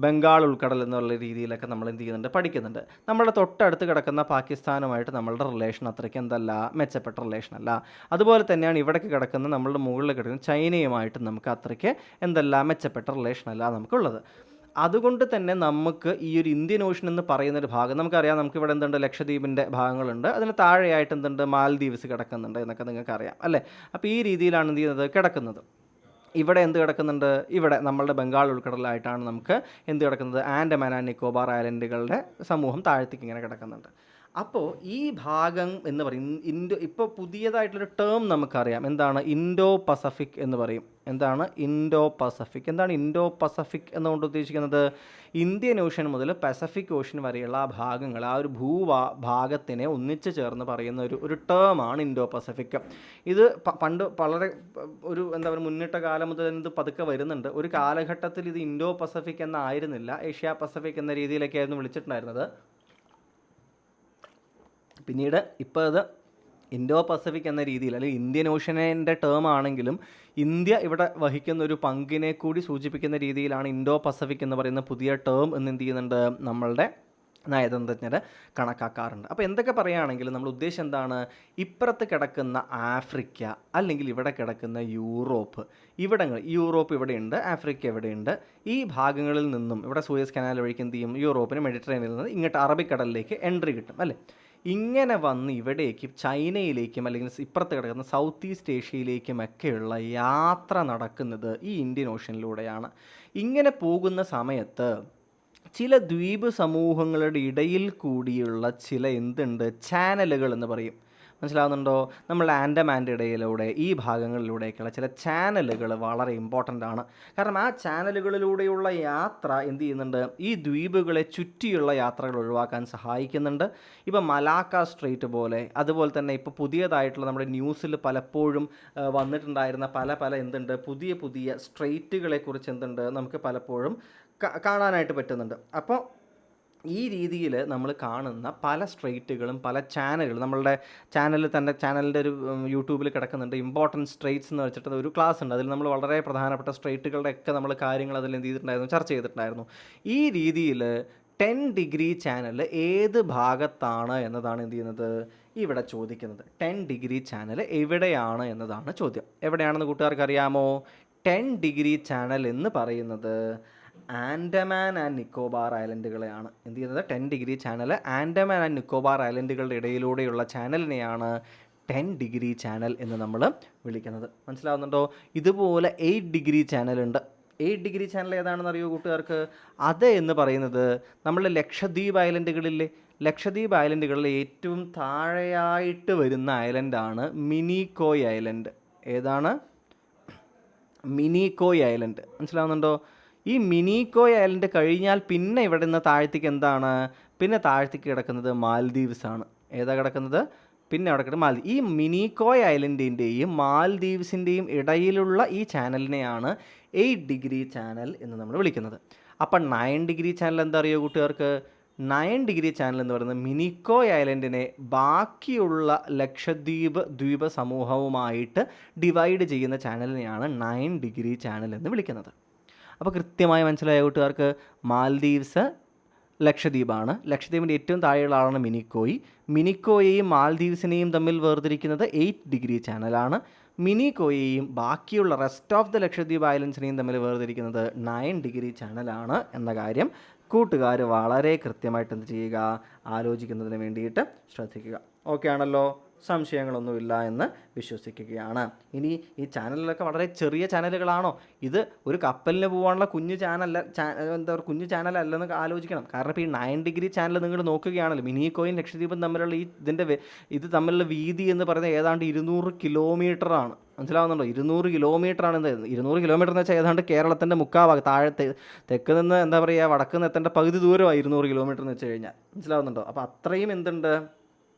ബംഗാൾ ഉൾക്കടൽ എന്നുള്ള രീതിയിലൊക്കെ നമ്മൾ എന്ത് ചെയ്യുന്നുണ്ട്? പഠിക്കുന്നുണ്ട്. നമ്മുടെ തൊട്ടടുത്ത് കിടക്കുന്ന പാകിസ്ഥാനുമായിട്ട് നമ്മളുടെ റിലേഷൻ അത്രയ്ക്ക് എന്തല്ല, മെച്ചപ്പെട്ട റിലേഷൻ അല്ല. അതുപോലെ തന്നെയാണ് ഇവിടേക്ക് കിടക്കുന്ന നമ്മളുടെ മുകളിൽ കിടക്കുന്ന ചൈനയുമായിട്ട് നമുക്ക് അത്രയ്ക്ക് എന്തല്ല, മെച്ചപ്പെട്ട റിലേഷൻ അല്ല നമുക്കുള്ളത്. അതുകൊണ്ട് തന്നെ നമുക്ക് ഈ ഒരു ഇന്ത്യൻ ഓഷ്യൻ എന്ന് പറയുന്നൊരു ഭാഗം നമുക്കറിയാം. നമുക്കിവിടെ എന്തുണ്ട്? ലക്ഷദ്വീപിൻ്റെ ഭാഗങ്ങളുണ്ട്. അതിന് താഴെയായിട്ട് എന്തുണ്ട്? മാൽദീവ്സ് കിടക്കുന്നുണ്ട് എന്നൊക്കെ നിങ്ങൾക്കറിയാം അല്ലേ? അപ്പോൾ ഈ രീതിയിലാണ് എന്ത് ചെയ്യുന്നത്? കിടക്കുന്നത്. ഇവിടെ എന്ത് കിടക്കുന്നുണ്ട്? ഇവിടെ നമ്മളുടെ ബംഗാൾ ഉൾക്കടലായിട്ടാണ് നമുക്ക് എന്ത് കിടക്കുന്നത്? ആൻഡമാൻ ആൻഡ് നിക്കോബാർ ഐലൻഡുകളുടെ സമൂഹം താഴത്തേക്ക് ഇങ്ങനെ കിടക്കുന്നുണ്ട്. അപ്പോൾ ഈ ഭാഗം എന്ന് പറയും ഇപ്പോൾ പുതിയതായിട്ടുള്ളൊരു ടേം നമുക്കറിയാം. എന്താണ്? ഇൻഡോ പസഫിക് എന്ന് പറയും. എന്താണ്? Indo Pacific. എന്താണ് ഇൻഡോ പസഫിക് എന്നുകൊണ്ട് ഉദ്ദേശിക്കുന്നത്? ഇന്ത്യൻ ഓഷ്യൻ മുതൽ പസഫിക് ഓഷ്യൻ വരെയുള്ള ആ ഭാഗങ്ങൾ, ആ ഒരു ഭാഗത്തിനെ ഒന്നിച്ച് ചേർന്ന് പറയുന്ന ഒരു ടേമാണ് ഇൻഡോ പസഫിക്. ഇത് പണ്ട് വളരെ ഒരു എന്താ പറയുക മുന്നിട്ട കാലം മുതൽ ഇത് പതുക്കെ വരുന്നുണ്ട്. ഒരു കാലഘട്ടത്തിൽ ഇത് ഇൻഡോ പസഫിക് എന്നായിരുന്നില്ല, ഏഷ്യ പസഫിക് എന്ന രീതിയിലൊക്കെ ആയിരുന്നു വിളിച്ചിട്ടുണ്ടായിരുന്നത്. പിന്നീട് ഇപ്പോൾ അത് ഇൻഡോ പസഫിക് എന്ന രീതിയിൽ, അല്ലെങ്കിൽ ഇന്ത്യൻ ഓഷ്യൻ്റെ ടേം ആണെങ്കിലും ഇന്ത്യ ഇവിടെ വഹിക്കുന്ന ഒരു പങ്കിനെ കൂടി സൂചിപ്പിക്കുന്ന രീതിയിലാണ് ഇൻഡോ പസഫിക് എന്ന് പറയുന്ന പുതിയ ടേം എന്ന് എന്ത് ചെയ്യുന്നുണ്ട്? നമ്മളുടെ നയതന്ത്രജ്ഞർ കണക്കാക്കാറുണ്ട്. അപ്പോൾ എന്തൊക്കെ പറയുകയാണെങ്കിലും നമ്മൾ ഉദ്ദേശം എന്താണ്? ഇപ്പുറത്ത് കിടക്കുന്ന ആഫ്രിക്ക, അല്ലെങ്കിൽ ഇവിടെ കിടക്കുന്ന യൂറോപ്പ്, യൂറോപ്പ് ഇവിടെയുണ്ട്, ആഫ്രിക്ക ഇവിടെയുണ്ട്. ഈ ഭാഗങ്ങളിൽ നിന്നും ഇവിടെ സൂയസ് കനാൽ വഴിക്ക് എന്ത് ചെയ്യും? യൂറോപ്പിന് മെഡിറ്ററേനിയനിൽ നിന്ന് ഇങ്ങോട്ട് അറബിക്കടലിലേക്ക് എൻട്രി കിട്ടും അല്ലേ? ഇങ്ങനെ വന്ന് ഇവിടേക്കും ചൈനയിലേക്കും അല്ലെങ്കിൽ ഇപ്പുറത്ത് കിടക്കുന്ന സൗത്ത് ഈസ്റ്റ് ഏഷ്യയിലേക്കും ഒക്കെയുള്ള യാത്ര നടക്കുന്നത് ഈ ഇന്ത്യൻ ഓഷ്യനിലൂടെയാണ്. ഇങ്ങനെ പോകുന്ന സമയത്ത് ചില ദ്വീപ് സമൂഹങ്ങളുടെ ഇടയിൽ കൂടിയുള്ള ചില ചാനലുകൾ എന്ന് പറയും. മനസ്സിലാവുന്നുണ്ടോ? നമ്മൾ ആൻഡമാൻ്റെ ഇടയിലൂടെ ഈ ഭാഗങ്ങളിലൂടെയൊക്കെയുള്ള ചില ചാനലുകൾ വളരെ ഇമ്പോർട്ടൻ്റ് ആണ്. കാരണം ആ ചാനലുകളിലൂടെയുള്ള യാത്ര എന്ത് ചെയ്യുന്നുണ്ട്? ഈ ദ്വീപുകളെ ചുറ്റിയുള്ള യാത്രകൾ ഒഴിവാക്കാൻ സഹായിക്കുന്നുണ്ട്. ഇപ്പം മലാക്ക സ്ട്രെയിറ്റ് പോലെ, അതുപോലെ തന്നെ ഇപ്പോൾ പുതിയതായിട്ടുള്ള നമ്മുടെ ന്യൂസിൽ പലപ്പോഴും വന്നിട്ടുണ്ടായിരുന്ന പല എന്തുണ്ട്, പുതിയ പുതിയ സ്ട്രെയിറ്റുകളെ കുറിച്ച് എന്തുണ്ട് നമുക്ക് പലപ്പോഴും കാണാനായിട്ട് പറ്റുന്നുണ്ട്. അപ്പോൾ ഈ രീതിയിൽ നമ്മൾ കാണുന്ന പല സ്ട്രെയിറ്റുകളും പല ചാനലുകളും നമ്മളുടെ ചാനലിൽ തന്നെ, ചാനലിൻ്റെ ഒരു യൂട്യൂബിൽ കിടക്കുന്നുണ്ട്, ഇമ്പോർട്ടൻറ്റ് സ്ട്രെയിറ്റ്സ് എന്ന് വെച്ചിട്ട് ഒരു ക്ലാസ് ഉണ്ട്. അതിൽ നമ്മൾ വളരെ പ്രധാനപ്പെട്ട സ്ട്രെയിറ്റുകളുടെ ഒക്കെ നമ്മൾ കാര്യങ്ങൾ അതിൽ എന്ത് ചെയ്തിട്ടുണ്ടായിരുന്നു, ചർച്ച ചെയ്തിട്ടുണ്ടായിരുന്നു. ഈ രീതിയിൽ 10 ഡിഗ്രി ചാനൽ ഏത് ഭാഗത്താണ് എന്നതാണ് എന്ത് ചെയ്യുന്നത്, ഇവിടെ ചോദിക്കുന്നത്. 10 ഡിഗ്രി ചാനൽ എവിടെയാണ് എന്നതാണ് ചോദ്യം. എവിടെയാണെന്ന് കൂട്ടുകാർക്ക് അറിയാമോ? 10 ഡിഗ്രി ചാനൽ എന്ന് പറയുന്നത് ആൻഡമാൻ ആൻഡ് നിക്കോബാർ ഐലൻഡുകളെയാണ് എന്ത് ചെയ്യുന്നത്. 10 degree channel Andaman and Nicobar ഐലൻഡുകളുടെ ഇടയിലൂടെയുള്ള ചാനലിനെയാണ് 10 ഡിഗ്രി ചാനൽ എന്ന് നമ്മൾ വിളിക്കുന്നത്. മനസ്സിലാവുന്നുണ്ടോ? ഇതുപോലെ 8 ഡിഗ്രി ചാനലുണ്ട്. 8 ഡിഗ്രി ചാനൽ ഏതാണെന്ന് അറിയോ കൂട്ടുകാർക്ക്? അത് എന്ന് പറയുന്നത് നമ്മൾ ലക്ഷദ്വീപ് ഐലൻഡുകളിലെ, ലക്ഷദ്വീപ് ഐലൻഡുകളിൽ ഏറ്റവും താഴെയായിട്ട് വരുന്ന ഐലൻഡാണ് മിനിക്കോയ് ഐലൻഡ്. ഏതാണ്? മിനിക്കോയ് ഐലൻഡ്. മനസ്സിലാവുന്നുണ്ടോ? ഈ മിനിക്കോയ് ഐലൻഡ് കഴിഞ്ഞാൽ പിന്നെ ഇവിടെ നിന്ന് താഴത്തേക്ക് എന്താണ്? പിന്നെ താഴത്തേക്ക് കിടക്കുന്നത് മാൽദീവ്സ് ആണ്. ഏതാ കിടക്കുന്നത്? പിന്നെ അവിടെ കിടക്കുന്നത് മാൽദീവ്. ഈ മിനിക്കോയ് ഐലൻഡിൻ്റെയും മാൽദീവ്സിൻ്റെയും ഇടയിലുള്ള ഈ ചാനലിനെയാണ് 8 ഡിഗ്രി ചാനൽ എന്ന് നമ്മൾ വിളിക്കുന്നത്. അപ്പം 9 ഡിഗ്രി ചാനൽ എന്താ അറിയോ കൂട്ടുകാർക്ക്? 9 ഡിഗ്രി ചാനൽ എന്ന് പറയുന്നത് മിനിക്കോയ് ഐലൻഡിനെ ബാക്കിയുള്ള ലക്ഷദ്വീപ് ദ്വീപ സമൂഹവുമായിട്ട് ഡിവൈഡ് ചെയ്യുന്ന ചാനലിനെയാണ് 9 ഡിഗ്രി ചാനൽ എന്ന് വിളിക്കുന്നത്. അപ്പോൾ കൃത്യമായി മനസ്സിലായ കൂട്ടുകാർക്ക്, മാൽദീവ്സ് ലക്ഷദ്വീപാണ്. ലക്ഷദ്വീപിൻ്റെ ഏറ്റവും താഴെയുള്ള ആളാണ് മിനിക്കോയ്. മിനിക്കോയെയും മാൽദീവ്സിനെയും തമ്മിൽ വേർതിരിക്കുന്നത് 8 ഡിഗ്രി ചാനലാണ്. മിനിക്കോയെയും ബാക്കിയുള്ള റെസ്റ്റ് ഓഫ് ദ ലക്ഷദ്വീപ് ഐലൻഡ്സിനെയും തമ്മിൽ വേർതിരിക്കുന്നത് 9 ഡിഗ്രി ചാനലാണ് എന്ന കാര്യം കൂട്ടുകാർ വളരെ കൃത്യമായിട്ട് എന്ത് ചെയ്യുക, ആലോചിക്കുന്നതിന് വേണ്ടിയിട്ട് ശ്രദ്ധിക്കുക. ഓക്കെ ആണല്ലോ? സംശയങ്ങളൊന്നുമില്ല എന്ന് വിശ്വസിക്കുകയാണ്. ഇനി ഈ ചാനലിലൊക്കെ വളരെ ചെറിയ ചാനലുകളാണോ? ഇത് ഒരു കപ്പലിന് പോകാനുള്ള കുഞ്ഞു കുഞ്ഞു ചാനലല്ലെന്ന് ആലോചിക്കണം. കാരണം ഇപ്പോൾ ഈ 9 ഡിഗ്രി ചാനൽ നിങ്ങൾ നോക്കുകയാണല്ലോ, മിനിക്കോയും ലക്ഷദ്വീപും തമ്മിലുള്ള ഇത് തമ്മിലുള്ള വീതി എന്ന് പറയുന്നത് ഏതാണ്ട് 200 കിലോമീറ്ററാണ്. മനസ്സിലാവുന്നുണ്ടോ? 200 കിലോമീറ്ററാണ്. 200 കിലോമീറ്റർ എന്ന് വെച്ചാൽ ഏതാണ്ട് കേരളത്തിൻ്റെ മുക്കാഭാഗം, തെക്ക് നിന്ന് എന്താ പറയുക, വടക്ക് നിന്ന് എത്തേണ്ട പകുതി ദൂരമായി 200 കിലോമീറ്റർ എന്ന് വെച്ച് കഴിഞ്ഞാൽ. മനസ്സിലാവുന്നുണ്ടോ? അപ്പോൾ അത്രയും എന്തുണ്ട്,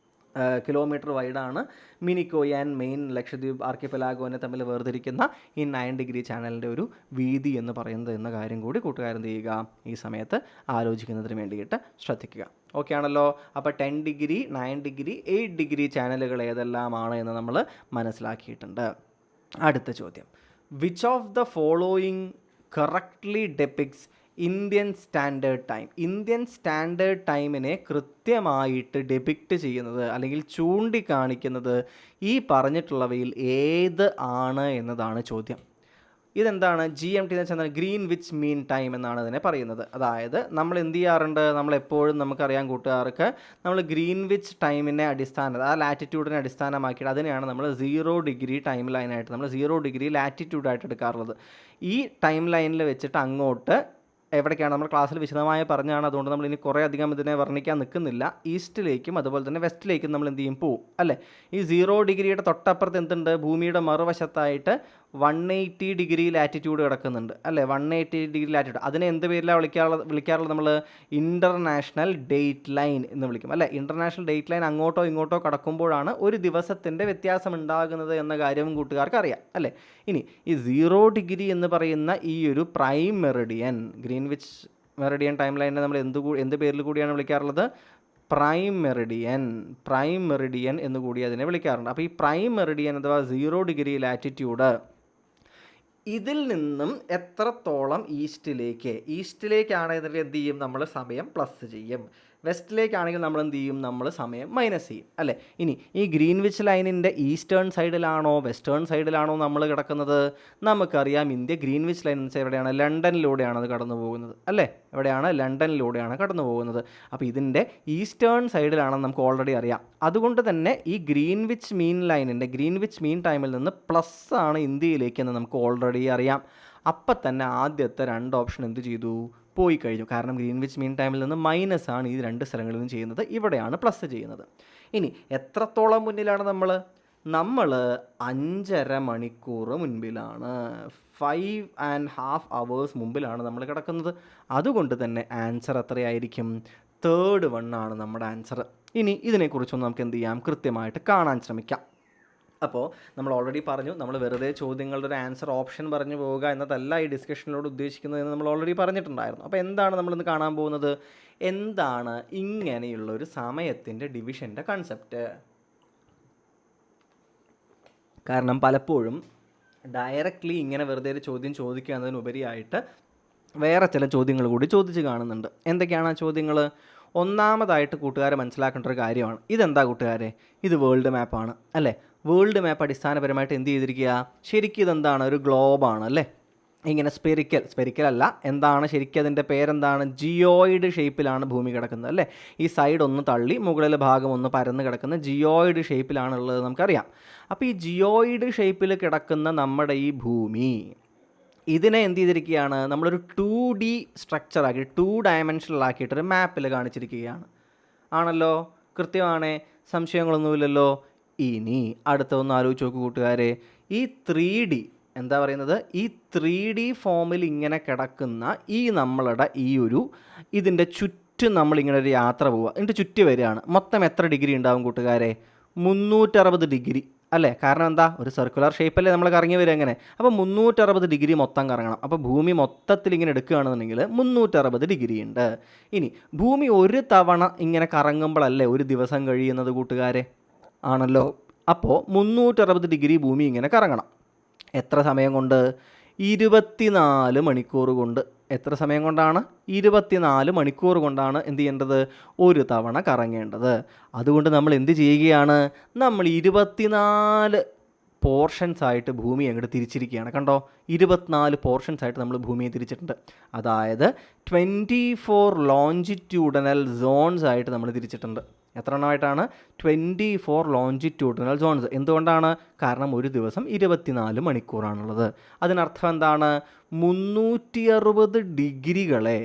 കിലോമീറ്റർ വൈഡാണ് മിനിക്കോയ് ആൻഡ് മെയിൻ ലക്ഷദ്വീപ് ആർക്കിപ്പെലാഗോനെ തമ്മിൽ വേർതിരിക്കുന്ന ഈ 9 ഡിഗ്രി ചാനലിൻ്റെ ഒരു വീതി എന്ന് പറയുന്നത് എന്ന കാര്യം കൂടി കൂട്ടുകാരെന്ത് ചെയ്യുക, ഈ സമയത്ത് ആലോചിക്കുന്നതിന് വേണ്ടിയിട്ട് ശ്രദ്ധിക്കുക. ഓക്കെ ആണല്ലോ? അപ്പോൾ 10 ഡിഗ്രി, 9 ഡിഗ്രി, 8 ഡിഗ്രി ചാനലുകൾ ഏതെല്ലാമാണ് എന്ന് നമ്മൾ മനസ്സിലാക്കിയിട്ടുണ്ട്. അടുത്ത ചോദ്യം, which of the following correctly depicts Indian standard time? Indian standard ടൈമിനെ കൃത്യമായിട്ട് ഡെപിക്റ്റ് ചെയ്യുന്നത് അല്ലെങ്കിൽ ചൂണ്ടിക്കാണിക്കുന്നത് ഈ പറഞ്ഞിട്ടുള്ളവയിൽ ഏത് ആണ് എന്നതാണ് ചോദ്യം. ഇതെന്താണ്? GMT എന്ന് വെച്ചാൽ ഗ്രീൻവിച്ച് മീൻ ടൈം എന്നാണ് ഇതിനെ പറയുന്നത്. അതായത് നമ്മൾ എന്ത് ചെയ്യാറുണ്ട്, നമ്മളെപ്പോഴും നമുക്കറിയാം കൂട്ടുകാർക്ക്, നമ്മൾ ഗ്രീൻവിച്ച് ടൈമിനെ ആ ലാറ്റിറ്റ്യൂഡിനെ അടിസ്ഥാനമാക്കിയിട്ട് അതിനെയാണ് നമ്മൾ 0 ഡിഗ്രി ടൈം ലൈനായിട്ട്, നമ്മൾ 0 ഡിഗ്രി ലാറ്റിറ്റ്യൂഡായിട്ട് എടുക്കാറുള്ളത്. ഈ ടൈം ലൈനിൽ വെച്ചിട്ട് അങ്ങോട്ട് എവിടേക്കാണ് നമ്മൾ ക്ലാസ്സിൽ വിശദമായി പറഞ്ഞാണ്. അതുകൊണ്ട് നമ്മൾ ഇനി കുറേ അധികം ഇതിനെ വർണ്ണിക്കാൻ നിൽക്കുന്നില്ല. ഈസ്റ്റിലേക്കും അതുപോലെ തന്നെ വെസ്റ്റിലേക്കും നമ്മൾ എന്ത് ചെയ്യും, പോവും അല്ലേ. ഈ 0 ഡിഗ്രിയുടെ തൊട്ടപ്പുറത്ത് എന്തുണ്ട്, ഭൂമിയുടെ മറുവശത്തായിട്ട് 180 ഡിഗ്രി ലാറ്റിറ്റ്യൂഡ് കിടക്കുന്നുണ്ട് അല്ലേ. 180 ഡിഗ്രി ലാറ്റിറ്റ്യൂഡ്, അതിനെ എന്ത് പേരിലാണ് വിളിക്കാറുള്ളത് നമ്മൾ? ഇൻ്റർനാഷണൽ ഡേറ്റ് ലൈൻ എന്ന് വിളിക്കും അല്ലേ. ഇൻ്റർനാഷണൽ ഡേറ്റ് ലൈൻ അങ്ങോട്ടോ ഇങ്ങോട്ടോ കടക്കുമ്പോഴാണ് ഒരു ദിവസത്തിൻ്റെ വ്യത്യാസം ഉണ്ടാകുന്നത് എന്ന കാര്യവും കൂട്ടുകാർക്ക് അറിയാം അല്ലേ. ഇനി ഈ 0 ഡിഗ്രി എന്ന് പറയുന്ന ഈ ഒരു prime Meridian, Greenwich Meridian time ലൈനിനെ നമ്മൾ എന്ത് പേരിൽ കൂടിയാണ് വിളിക്കാറുള്ളത്? പ്രൈം മെറിഡിയൻ എന്ന് കൂടി അതിനെ വിളിക്കാറുണ്ട്. അപ്പോൾ ഈ പ്രൈം മെറിഡിയൻ അഥവാ 0 ഡിഗ്രി ലാറ്റിറ്റ്യൂഡ്, ഇതിൽ നിന്നും എത്രത്തോളം ഈസ്റ്റിലേക്കാണെങ്കിൽ എന്ത് ചെയ്യും, നമ്മൾ സമയം പ്ലസ് ചെയ്യും. വെസ്റ്റിലേക്കാണെങ്കിൽ നമ്മൾ എന്ത് ചെയ്യും, നമ്മൾ സമയം മൈനസ് ചെയ്യും അല്ലേ. ഇനി ഈ ഗ്രീൻവിച്ച് ലൈനിൻ്റെ ഈസ്റ്റേൺ സൈഡിലാണോ വെസ്റ്റേൺ സൈഡിലാണോ നമ്മൾ കിടക്കുന്നത്? നമുക്കറിയാം ഇന്ത്യ ഗ്രീൻവിച്ച് ലൈൻ എന്ന് വെച്ചാൽ എവിടെയാണ്? ലണ്ടനിലൂടെയാണ് അത് കടന്നു പോകുന്നത് അല്ലേ. എവിടെയാണ്? ലണ്ടനിലൂടെയാണ് കടന്നു പോകുന്നത്. അപ്പോൾ ഇതിൻ്റെ ഈസ്റ്റേൺ സൈഡിലാണെന്ന് നമുക്ക് ഓൾറെഡി അറിയാം. അതുകൊണ്ട് തന്നെ ഈ ഗ്രീൻവിച്ച് മീൻ ടൈമിൽ നിന്ന് പ്ലസ് ആണ് ഇന്ത്യയിലേക്കെന്ന് നമുക്ക് ഓൾറെഡി അറിയാം. അപ്പം തന്നെ ആദ്യത്തെ 2 ഓപ്ഷൻ എന്ത് ചെയ്തു, പോയി കഴിഞ്ഞു. കാരണം ഗ്രീൻവിച്ച് മീൻ ടൈമിൽ നിന്ന് മൈനസ് ആണ് ഈ 2 സ്ഥലങ്ങളിൽ നിന്നും ചെയ്യുന്നത്, ഇവിടെയാണ് പ്ലസ് ചെയ്യുന്നത്. ഇനി എത്രത്തോളം മുന്നിലാണ് നമ്മൾ? 5.5 മണിക്കൂർ മുൻപിലാണ്. 5.5 hours മുമ്പിലാണ് നമ്മൾ കിടക്കുന്നത്. അതുകൊണ്ട് തന്നെ ആൻസർ എത്രയായിരിക്കും? തേർഡ് വണ്ണാണ് നമ്മുടെ ആൻസർ. ഇനി ഇതിനെക്കുറിച്ചൊന്ന് നമുക്ക് എന്ത് ചെയ്യാം? കൃത്യമായിട്ട് കാണാൻ ശ്രമിക്കാം. അപ്പോൾ നമ്മൾ ഓൾറെഡി പറഞ്ഞു, നമ്മൾ വെറുതെ ചോദ്യങ്ങളുടെ ഒരു ആൻസർ ഓപ്ഷൻ പറഞ്ഞു പോവുക എന്നതല്ല ഈ ഡിസ്കഷനിലൂടെ ഉദ്ദേശിക്കുന്നതെന്ന് നമ്മൾ ഓൾറെഡി പറഞ്ഞിട്ടുണ്ടായിരുന്നു. അപ്പോൾ എന്താണ് നമ്മളിന്ന് കാണാൻ പോകുന്നത്? എന്താണ് ഇങ്ങനെയുള്ളൊരു സമയത്തിൻ്റെ ഡിവിഷൻ്റെ കൺസെപ്റ്റ്? കാരണം പലപ്പോഴും ഡയറക്റ്റ്ലി ഇങ്ങനെ വെറുതെ ഒരു ചോദ്യം ചോദിക്കുക എന്നതിനുപരിയായിട്ട് വേറെ ചില ചോദ്യങ്ങൾ കൂടി ചോദിച്ച് കാണുന്നുണ്ട്. എന്തൊക്കെയാണ് ആ ചോദ്യങ്ങൾ? ഒന്നാമതായിട്ട് കൂട്ടുകാരെ മനസ്സിലാക്കേണ്ട ഒരു കാര്യമാണ്. ഇതെന്താ കൂട്ടുകാരെ? ഇത് വേൾഡ് മാപ്പാണ് അല്ലേ? വേൾഡ് മാപ്പ് അടിസ്ഥാനപരമായിട്ട് എന്ത് ചെയ്തിരിക്കുക? ശരിക്കും ഇതെന്താണ്? ഒരു ഗ്ലോബാണ് അല്ലേ? ഇങ്ങനെ സ്പെരിക്കൽ അല്ല, എന്താണ് ശരിക്കും അതിൻ്റെ പേരെന്താണ്? ജിയോയിഡ് ഷേപ്പിലാണ് ഭൂമി കിടക്കുന്നത് അല്ലേ? ഈ സൈഡ് ഒന്ന് തള്ളി മുകളിലെ ഭാഗം ഒന്ന് പരന്ന് കിടക്കുന്ന ജിയോയിഡ് ഷേപ്പിലാണുള്ളത് നമുക്കറിയാം. അപ്പോൾ ഈ ജിയോയിഡ് ഷേപ്പിൽ കിടക്കുന്ന നമ്മുടെ ഈ ഭൂമി, ഇതിനെ എന്ത് ചെയ്തിരിക്കുകയാണ്? നമ്മളൊരു 2D സ്ട്രക്ചറാക്കി 2 ഡയമെൻഷനിലാക്കിയിട്ടൊരു മാപ്പിൽ കാണിച്ചിരിക്കുകയാണ്. ആണല്ലോ? കൃത്യമാണേ, സംശയങ്ങളൊന്നുമില്ലല്ലോ. ഇനി അടുത്തൊന്ന് ആലോചിച്ച് നോക്കൂ കൂട്ടുകാരെ. ഈ 3D എന്താ പറയുന്നത്? ഈ 3D ഫോമിൽ ഇങ്ങനെ കിടക്കുന്ന ഈ നമ്മളുടെ ഈ ഒരു ഇതിൻ്റെ ചുറ്റും നമ്മളിങ്ങനെ ഒരു യാത്ര പോവുക. ഇതിൻ്റെ ചുറ്റി വരികയാണ്. മൊത്തം എത്ര ഡിഗ്രി ഉണ്ടാവും കൂട്ടുകാരെ? 360 ഡിഗ്രി അല്ലേ? കാരണം എന്താ? ഒരു സർക്കുലർ ഷേപ്പല്ലേ നമ്മൾ കറങ്ങി വരിക എങ്ങനെ? അപ്പോൾ 360 ഡിഗ്രി മൊത്തം കറങ്ങണം. അപ്പോൾ ഭൂമി മൊത്തത്തിൽ ഇങ്ങനെ എടുക്കുകയാണെന്നുണ്ടെങ്കിൽ 360 ഡിഗ്രി ഉണ്ട്. ഇനി ഭൂമി ഒരു തവണ ഇങ്ങനെ കറങ്ങുമ്പോഴല്ലേ ഒരു ദിവസം കഴിയുന്നത് കൂട്ടുകാരെ? ആണല്ലോ. അപ്പോൾ 360 ഡിഗ്രി ഭൂമി ഇങ്ങനെ കറങ്ങണം. എത്ര സമയം കൊണ്ട്? 24 മണിക്കൂർ കൊണ്ട്. എത്ര സമയം കൊണ്ടാണ്? 24 മണിക്കൂർ കൊണ്ടാണ് എന്ത് ചെയ്യേണ്ടത്? ഒരു തവണ കറങ്ങേണ്ടത്. അതുകൊണ്ട് നമ്മൾ എന്ത് ചെയ്യുകയാണ്? നമ്മൾ 24 പോർഷൻസ് ആയിട്ട് ഭൂമി അങ്ങോട്ട് തിരിച്ചിരിക്കുകയാണ്. കണ്ടോ? 24 പോർഷൻസ് ആയിട്ട് നമ്മൾ ഭൂമിയെ തിരിച്ചിട്ടുണ്ട്. അതായത് 24 ലോഞ്ചിറ്റ്യൂഡനൽ സോൺസ് ആയിട്ട് നമ്മൾ തിരിച്ചിട്ടുണ്ട്. എത്ര എണ്ണമായിട്ടാണ്? 24 ലോഞ്ചിറ്റ്യൂഡനൽ സോൺസ്. എന്തുകൊണ്ടാണ്? കാരണം ഒരു ദിവസം 24 മണിക്കൂറാണുള്ളത്. അതിനർത്ഥം എന്താണ്? 360 ഡിഗ്രികളെ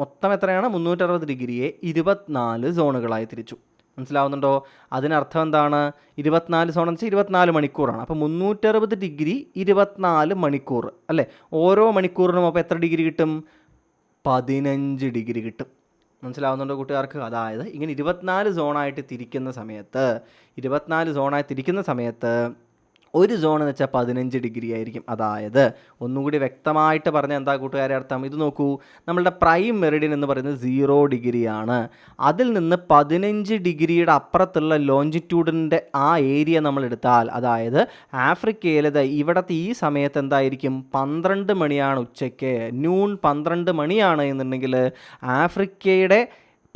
മൊത്തം എത്രയാണ്? 360 ഡിഗ്രിയെ 24 സോണുകളായി തിരിച്ചു. മനസ്സിലാവുന്നുണ്ടോ? അതിനർത്ഥം എന്താണ്? 24 സോൺ എന്ന് വെച്ചാൽ 24 മണിക്കൂറാണ്. അപ്പോൾ 360 ഡിഗ്രി 24 മണിക്കൂർ അല്ലേ? ഓരോ മണിക്കൂറിനും അപ്പോൾ എത്ര ഡിഗ്രി കിട്ടും? 15 ഡിഗ്രി കിട്ടും. മനസ്സിലാവുന്നുണ്ടോ കൂട്ടുകാർക്ക്? അതായത് ഇങ്ങനെ 24 സോണായിട്ട് തിരിക്കുന്ന സമയത്ത് ഒരു സോൺ എന്ന് വെച്ചാൽ 15 ഡിഗ്രി ആയിരിക്കും. അതായത് ഒന്നുകൂടി വ്യക്തമായിട്ട് പറഞ്ഞാൽ എന്താ കൂട്ടുകാരെ അർത്ഥം? ഇത് നോക്കൂ, നമ്മളുടെ പ്രൈം മെറിഡിയൻ എന്ന് പറയുന്നത് 0 ഡിഗ്രിയാണ്. അതിൽ നിന്ന് 15 ഡിഗ്രിയുടെ അപ്പുറത്തുള്ള ലോഞ്ചിറ്റ്യൂഡിൻ്റെ ആ ഏരിയ നമ്മൾ എടുത്താൽ, അതായത് ആഫ്രിക്കയിലെ ഇവിടുത്തെ ഈ സമയത്ത് എന്തായിരിക്കും? 12 മണിയാണ് ഉച്ചയ്ക്ക്, നൂൺ 12 മണിയാണ് എന്നുണ്ടെങ്കിൽ ആഫ്രിക്കയുടെ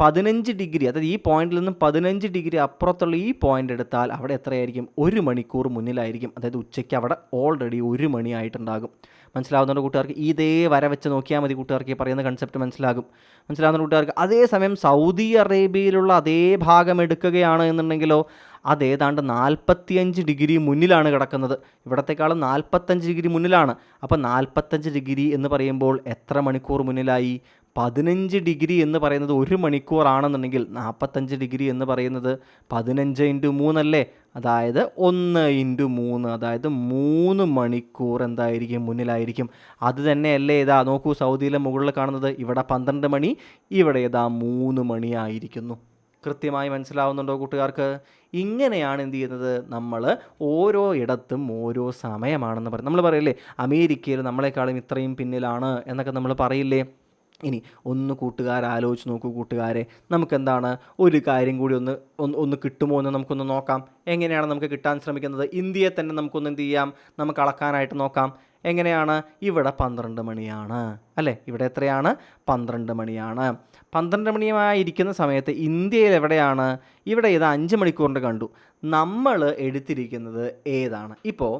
15 ഡിഗ്രി, അതായത് ഈ പോയിന്റിൽ നിന്നും 15 ഡിഗ്രി അപ്പുറത്തുള്ള ഈ പോയിന്റ് എടുത്താൽ അവിടെ എത്രയായിരിക്കും? 1 മണിക്കൂർ മുന്നിലായിരിക്കും. അതായത് ഉച്ചയ്ക്ക് അവിടെ ഓൾറെഡി 1 മണിയായിട്ടുണ്ടാകും. മനസ്സിലാവുന്നുണ്ട് കൂട്ടുകാർക്ക്? ഇതേ വര വെച്ച് നോക്കിയാൽ മതി കൂട്ടുകാർക്ക് ഈ പറയുന്ന കൺസെപ്റ്റ് മനസ്സിലാവുന്ന കൂട്ടുകാർക്ക്. അതേസമയം സൗദി അറേബ്യയിലുള്ള അതേ ഭാഗം എടുക്കുകയാണ് എന്നുണ്ടെങ്കിലോ അതേതാണ്ട് 45 ഡിഗ്രി മുന്നിലാണ് കിടക്കുന്നത്. ഇവിടത്തെക്കാളും 45 ഡിഗ്രി മുന്നിലാണ്. അപ്പോൾ 45 ഡിഗ്രി എന്ന് പറയുമ്പോൾ എത്ര മണിക്കൂർ മുന്നിലായി? 15 ഡിഗ്രി എന്ന് പറയുന്നത് 1 മണിക്കൂറാണെന്നുണ്ടെങ്കിൽ 45 ഡിഗ്രി എന്ന് പറയുന്നത് 15 × 3 അല്ലേ? അതായത് 1 × 3, അതായത് 3 മണിക്കൂർ എന്തായിരിക്കും? മുന്നിലായിരിക്കും. അത് തന്നെയല്ലേ ഇതാ നോക്കൂ, സൗദിയിലെ മുകളിൽ കാണുന്നത് ഇവിടെ 12 മണി, ഇവിടെ ഇതാ 3 മണിയായിരിക്കുന്നു. കൃത്യമായി മനസ്സിലാവുന്നുണ്ടോ കൂട്ടുകാർക്ക്? ഇങ്ങനെയാണ് എന്ത് ചെയ്യുന്നത്? നമ്മൾ ഓരോ ഇടത്തും ഓരോ സമയമാണെന്ന് പറയും. നമ്മൾ പറയില്ലേ അമേരിക്കയിൽ നമ്മളെക്കാളും ഇത്രയും പിന്നിലാണ് എന്നൊക്കെ നമ്മൾ പറയില്ലേ? ഇനി ഒന്ന് കൂട്ടുകാർ ആലോചിച്ച് നോക്കൂ കൂട്ടുകാരെ, നമുക്കെന്താണ് ഒരു കാര്യം കൂടി ഒന്ന് കിട്ടുമോ എന്ന് നമുക്കൊന്ന് നോക്കാം. എങ്ങനെയാണ് നമുക്ക് കിട്ടാൻ ശ്രമിക്കുന്നത്? ഇന്ത്യയെ തന്നെ നമുക്കൊന്ന് എന്ത് ചെയ്യാം? നമുക്ക് അളക്കാനായിട്ട് നോക്കാം. എങ്ങനെയാണ്? ഇവിടെ 12 മണിയാണ് അല്ലേ? ഇവിടെ എത്രയാണ്? 12 മണിയാണ്. 12 മണിയായിരിക്കുന്ന സമയത്ത് ഇന്ത്യയിൽ എവിടെയാണ്? ഇവിടെ ഇത് 5 മണിക്കൂറിൻ്റെ കണ്ടു. നമ്മൾ എടുത്തിരിക്കുന്നത് ഏതാണ്? ഇപ്പോൾ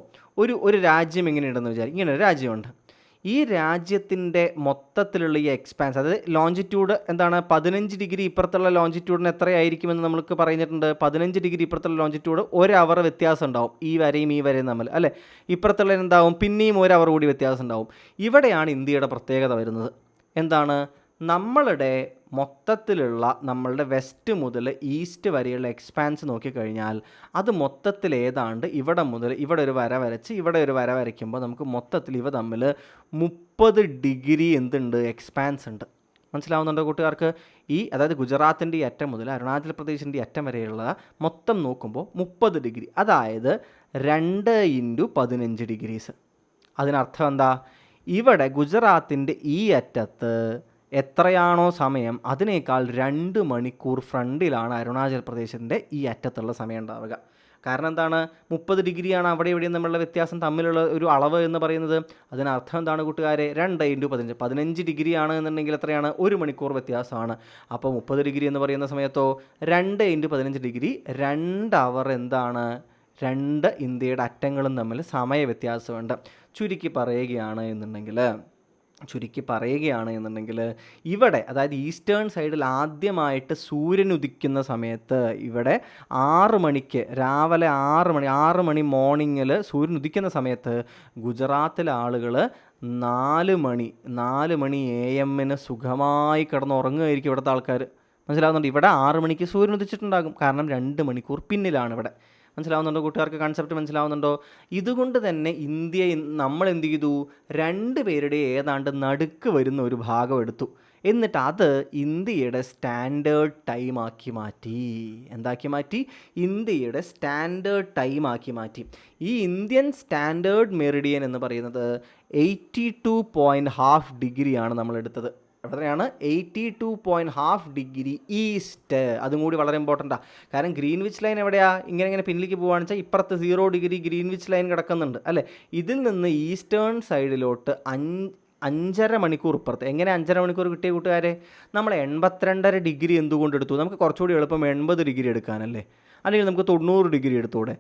ഒരു രാജ്യം എങ്ങനെയുണ്ടെന്ന് വിചാരിക്കും. ഇങ്ങനെ ഒരു രാജ്യമുണ്ട്. ഈ രാജ്യത്തിൻ്റെ മൊത്തത്തിലുള്ള ഈ എക്സ്പാൻസ്, അതായത് ലോഞ്ചിറ്റ്യൂഡ് എന്താണ്? 15 ഡിഗ്രി ഇപ്പുറത്തുള്ള ലോഞ്ചിറ്റ്യൂഡിന് എത്രയായിരിക്കുമെന്ന് നമുക്ക് പറഞ്ഞിട്ടുണ്ട്. 15 ഡിഗ്രി ഇപ്പുറത്തുള്ള ലോഞ്ചിറ്റ്യൂഡ് 1 അവർ വ്യത്യാസം ഉണ്ടാവും, ഈ വരയും ഈ വരയും തമ്മിൽ അല്ലേ? ഇപ്പുറത്തുള്ള എന്താവും? പിന്നെയും 1 അവർ കൂടി വ്യത്യാസം ഉണ്ടാവും. ഇവിടെയാണ് ഇന്ത്യയുടെ പ്രത്യേകത വരുന്നത്. എന്താണ്? നമ്മളുടെ മൊത്തത്തിലുള്ള നമ്മളുടെ വെസ്റ്റ് മുതൽ ഈസ്റ്റ് വരെയുള്ള എക്സ്പാൻസ് നോക്കിക്കഴിഞ്ഞാൽ അത് മൊത്തത്തിൽ ഏതാണ്ട് ഇവിടെ മുതൽ ഇവിടെ ഒരു വര വരച്ച് ഇവിടെ ഒരു വര വരയ്ക്കുമ്പോൾ നമുക്ക് മൊത്തത്തിൽ ഇവ തമ്മിൽ 30 ഡിഗ്രി എന്തുണ്ട്, എക്സ്പാൻസ് ഉണ്ട്. മനസ്സിലാവുന്നുണ്ടോ കൂട്ടുകാർക്ക്? അതായത് ഗുജറാത്തിൻ്റെ ഈ അറ്റം മുതൽ അരുണാചൽ പ്രദേശിൻ്റെ അറ്റം വരെയുള്ള മൊത്തം നോക്കുമ്പോൾ 30 ഡിഗ്രി, അതായത് 2 × 15 ഡിഗ്രീസ്. അതിനർത്ഥം എന്താ? ഇവിടെ ഗുജറാത്തിൻ്റെ ഈ അറ്റത്ത് എത്രയാണോ സമയം അതിനേക്കാൾ 2 മണിക്കൂർ ഫ്രണ്ടിലാണ് അരുണാചൽ പ്രദേശിൻ്റെ ഈ അറ്റത്തുള്ള സമയം ഉണ്ടാവുക. കാരണം എന്താണ്? 30 ഡിഗ്രിയാണ് അവിടെ ഇവിടെയും തമ്മിലുള്ള വ്യത്യാസം, തമ്മിലുള്ള ഒരു അളവ് എന്ന് പറയുന്നത്. അതിനർത്ഥം എന്താണ് കൂട്ടുകാരെ? 2 × 15 15 ഡിഗ്രിയാണ് എന്നുണ്ടെങ്കിൽ എത്രയാണ്? 1 മണിക്കൂർ വ്യത്യാസമാണ്. അപ്പോൾ 30 ഡിഗ്രി എന്ന് പറയുന്ന സമയത്തോ 2 × 15 ഡിഗ്രി 2 അവർ എന്താണ്? 2 ഇന്ത്യയുടെ അറ്റങ്ങളും തമ്മിൽ സമയ വ്യത്യാസമുണ്ട്. ചുരുക്കി പറയുകയാണ് എന്നുണ്ടെങ്കിൽ ഇവിടെ, അതായത് ഈസ്റ്റേൺ സൈഡിൽ ആദ്യമായിട്ട് സൂര്യൻ ഉദിക്കുന്ന സമയത്ത് ഇവിടെ 6 മണിക്ക്, രാവിലെ 6 മണി മോർണിംഗിൽ സൂര്യൻ ഉദിക്കുന്ന സമയത്ത് ഗുജറാത്തിലെ ആളുകൾ 4 മണി AM സുഖമായി കിടന്നുറങ്ങുമായിരിക്കും ഇവിടുത്തെ ആൾക്കാർ. മനസ്സിലാവുന്നുണ്ട്? ഇവിടെ 6 മണിക്ക് സൂര്യൻ ഉദിച്ചിട്ടുണ്ടാകും, കാരണം 2 മണിക്കൂർ പിന്നിലാണ് ഇവിടെ. മനസ്സിലാവുന്നുണ്ടോ കൂട്ടുകാർക്ക്? കൺസെപ്റ്റ് മനസ്സിലാവുന്നുണ്ടോ? ഇതുകൊണ്ട് തന്നെ നമ്മൾ എന്ത് ചെയ്തു? 2 പേരുടെ ഏതാണ്ട് നടുക്ക് വരുന്ന ഒരു ഭാഗം എടുത്തു. എന്നിട്ട് അത് ഇന്ത്യയുടെ സ്റ്റാൻഡേർഡ് ടൈമാക്കി മാറ്റി. എന്താക്കി മാറ്റി? ഇന്ത്യയുടെ സ്റ്റാൻഡേർഡ് ടൈമാക്കി മാറ്റി. ഈ ഇന്ത്യൻ സ്റ്റാൻഡേർഡ് മെറിഡിയൻ എന്ന് പറയുന്നത് 82.5 ഡിഗ്രിയാണ് നമ്മളെടുത്തത്. എത്രയാണ്? 82.5 ഡിഗ്രി ഈസ്റ്റ്. അതും കൂടി വളരെ ഇമ്പോർട്ടൻ്റാണ്. കാരണം ഗ്രീൻവിച്ച് ലൈൻ എവിടെയാ? ഇങ്ങനെ പിന്നിലേക്ക് പോകുകയാണെന്ന് വെച്ചാൽ ഇപ്പുറത്ത് 0 ഡിഗ്രി ഗ്രീൻവിച്ച് ലൈൻ കിടക്കുന്നുണ്ട് അല്ലേ? ഇതിൽ നിന്ന് ഈസ്റ്റേൺ സൈഡിലോട്ട് 5.5 മണിക്കൂർ ഇപ്പുറത്ത്. എങ്ങനെ 5.5 മണിക്കൂർ കിട്ടിയ കൂട്ടുകാരെ? നമ്മൾ 82.5 ഡിഗ്രി എന്തുകൊണ്ട് എടുത്തു? നമുക്ക് കുറച്ചുകൂടി എളുപ്പം 80 ഡിഗ്രി എടുക്കാനല്ലേ? അല്ലെങ്കിൽ നമുക്ക് 90 ഡിഗ്രി എടുത്തൂടെ?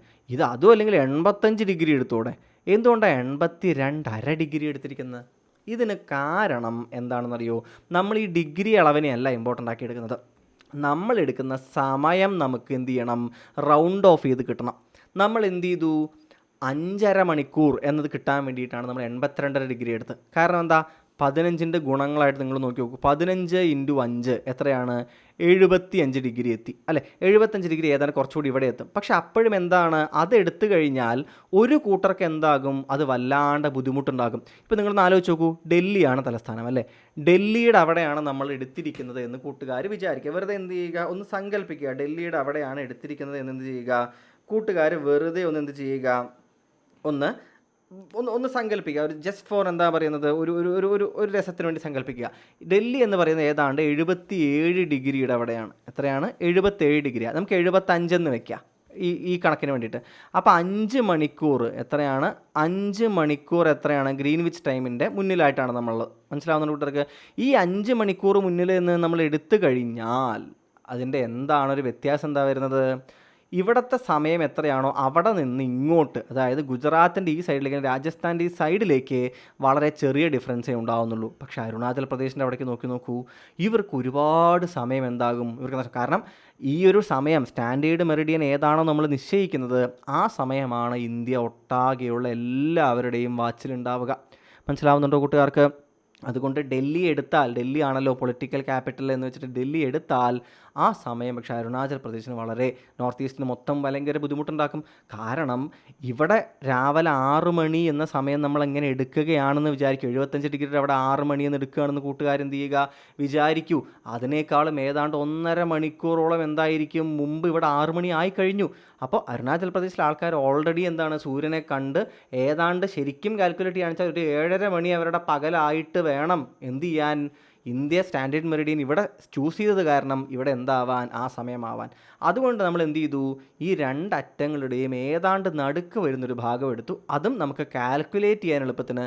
അതും അല്ലെങ്കിൽ 85 ഡിഗ്രി എടുത്തൂടെ? എന്തുകൊണ്ടാണ് 82.5 ഡിഗ്രി എടുത്തിരിക്കുന്നത്? ഇതിന് കാരണം എന്താണെന്നറിയോ? നമ്മൾ ഈ ഡിഗ്രി അളവിനെയല്ല ഇമ്പോർട്ടൻ്റ് ആക്കി എടുക്കുന്നത്. നമ്മൾ എടുക്കുന്ന സമയം നമുക്ക് എന്ത് ചെയ്യണം? റൗണ്ട് ഓഫ് ചെയ്ത് കിട്ടണം. നമ്മൾ എന്ത് ചെയ്തു? 5.5 മണിക്കൂർ എന്നത് കിട്ടാൻ വേണ്ടിയിട്ടാണ് നമ്മൾ 82.5 ഡിഗ്രി എടുത്ത്. കാരണം എന്താ? 15ൻ്റെ ഗുണങ്ങളായിട്ട് നിങ്ങൾ നോക്കി നോക്കൂ. 15 × 5 എത്രയാണ്? 75 ഡിഗ്രി എത്തി അല്ലേ? 75 ഡിഗ്രി ഏതാണ്ട് കുറച്ചുകൂടി ഇവിടെ എത്തും. പക്ഷെ അപ്പോഴും എന്താണ്? അത് എടുത്തു കഴിഞ്ഞാൽ ഒരു കൂട്ടർക്ക് എന്താകും? അത് വല്ലാണ്ട് ബുദ്ധിമുട്ടുണ്ടാകും. ഇപ്പോൾ നിങ്ങളൊന്ന് ആലോചിച്ച് നോക്കൂ. ഡൽഹിയാണ് തലസ്ഥാനം അല്ലേ? ഡൽഹിയുടെ അവിടെയാണ് നമ്മൾ എടുത്തിരിക്കുന്നത് എന്ന് കൂട്ടുകാർ വിചാരിക്കുക. വെറുതെ എന്ത് ചെയ്യുക? ഒന്ന് സങ്കല്പിക്കുക. ഡൽഹിയുടെ അവിടെയാണ് എടുത്തിരിക്കുന്നത് എന്ന് എന്ത് ചെയ്യുക? കൂട്ടുകാർ വെറുതെ ഒന്ന് എന്ത് ചെയ്യുക? ഒന്ന് സങ്കല്പിക്കുക. ഒരു ജസ്റ്റ് ഫോർ എന്താ പറയുന്നത്, ഒരു രസത്തിന് വേണ്ടി സങ്കല്പിക്കുക. ഡൽഹി എന്ന് പറയുന്നത് ഏതാണ്ട് 77 ഡിഗ്രിയുടെ അവിടെയാണ്. എത്രയാണ്? 77 ഡിഗ്രിയാണ്. നമുക്ക് 75 എന്ന് വെക്കാം ഈ കണക്കിന് വേണ്ടിയിട്ട്. അപ്പോൾ 5 മണിക്കൂർ എത്രയാണ്? 5 മണിക്കൂർ എത്രയാണ്? ഗ്രീൻവിച്ച് ടൈമിൻ്റെ മുന്നിലായിട്ടാണ് നമ്മൾ. മനസ്സിലാവുന്ന കൂട്ടർക്ക്? ഈ 5 മണിക്കൂർ മുന്നിൽ നിന്ന് നമ്മൾ എടുത്തു കഴിഞ്ഞാൽ അതിൻ്റെ ഒരു വ്യത്യാസം എന്താ വരുന്നത്? ഇവിടുത്തെ സമയം എത്രയാണോ അവിടെ നിന്ന് ഇങ്ങോട്ട്, അതായത് ഗുജറാത്തിൻ്റെ ഈ സൈഡിലേക്ക്, രാജസ്ഥാൻ്റെ ഈ സൈഡിലേക്ക് വളരെ ചെറിയ ഡിഫറൻസേ ഉണ്ടാവുന്നുള്ളൂ. പക്ഷേ അരുണാചൽ പ്രദേശിൻ്റെ അവിടേക്ക് നോക്കൂ, ഇവർക്ക് ഒരുപാട് സമയം എന്താകും ഇവർക്ക്. കാരണം ഈ ഒരു സമയം, സ്റ്റാൻഡേർഡ് മെറിഡിയൻ ഏതാണോ നമ്മൾ നിശ്ചയിക്കുന്നത്, ആ സമയമാണ് ഇന്ത്യ ഒട്ടാകെയുള്ള എല്ലാവരുടെയും വാച്ചിലുണ്ടാവുക. മനസ്സിലാവുന്നുണ്ടോ കൂട്ടുകാർക്ക്? അതുകൊണ്ട് ഡൽഹി ആണല്ലോ പൊളിറ്റിക്കൽ ക്യാപിറ്റൽ എന്ന് വെച്ചിട്ട് ഡൽഹി എടുത്താൽ ആ സമയം പക്ഷേ അരുണാചൽ പ്രദേശിന് വളരെ, നോർത്ത് ഈസ്റ്റിന് മൊത്തം ഭയങ്കര ബുദ്ധിമുട്ടുണ്ടാക്കും. കാരണം ഇവിടെ രാവിലെ 6 മണി എന്ന സമയം നമ്മൾ എങ്ങനെ എടുക്കുകയാണെന്ന് വിചാരിക്കും. 75 ഡിഗ്രിയുടെ അവിടെ 6 മണിയെന്ന് എടുക്കുകയാണെന്ന് കൂട്ടുകാരെന്ത് ചെയ്യുക? വിചാരിക്കൂ. അതിനേക്കാളും ഏതാണ്ട് 1.5 മണിക്കൂറോളം എന്തായിരിക്കും മുമ്പ് ഇവിടെ 6 മണി ആയി കഴിഞ്ഞു. അപ്പോൾ അരുണാചൽ പ്രദേശിലെ ആൾക്കാർ ഓൾറെഡി സൂര്യനെ കണ്ട് ഏതാണ്ട് ശരിക്കും കാൽക്കുലേറ്റ് ചെയ്യാന്ന് വെച്ചാൽ ഒരു 7:30 മണി അവരുടെ പകലായിട്ട് വേണം എന്ത് ചെയ്യാൻ? ഇന്ത്യ സ്റ്റാൻഡേർഡ് മെറിഡിയൻ ഇവിടെ ചൂസ് ചെയ്തത് കാരണം ഇവിടെ ആ സമയമാവാൻ. അതുകൊണ്ട് നമ്മൾ എന്ത് ചെയ്തു? ഈ 2 അറ്റങ്ങളുടെയും ഏതാണ്ട് നടുക്ക് വരുന്നൊരു ഭാഗം എടുത്തു. അതും നമുക്ക് കാൽക്കുലേറ്റ് ചെയ്യാൻ എളുപ്പത്തിന്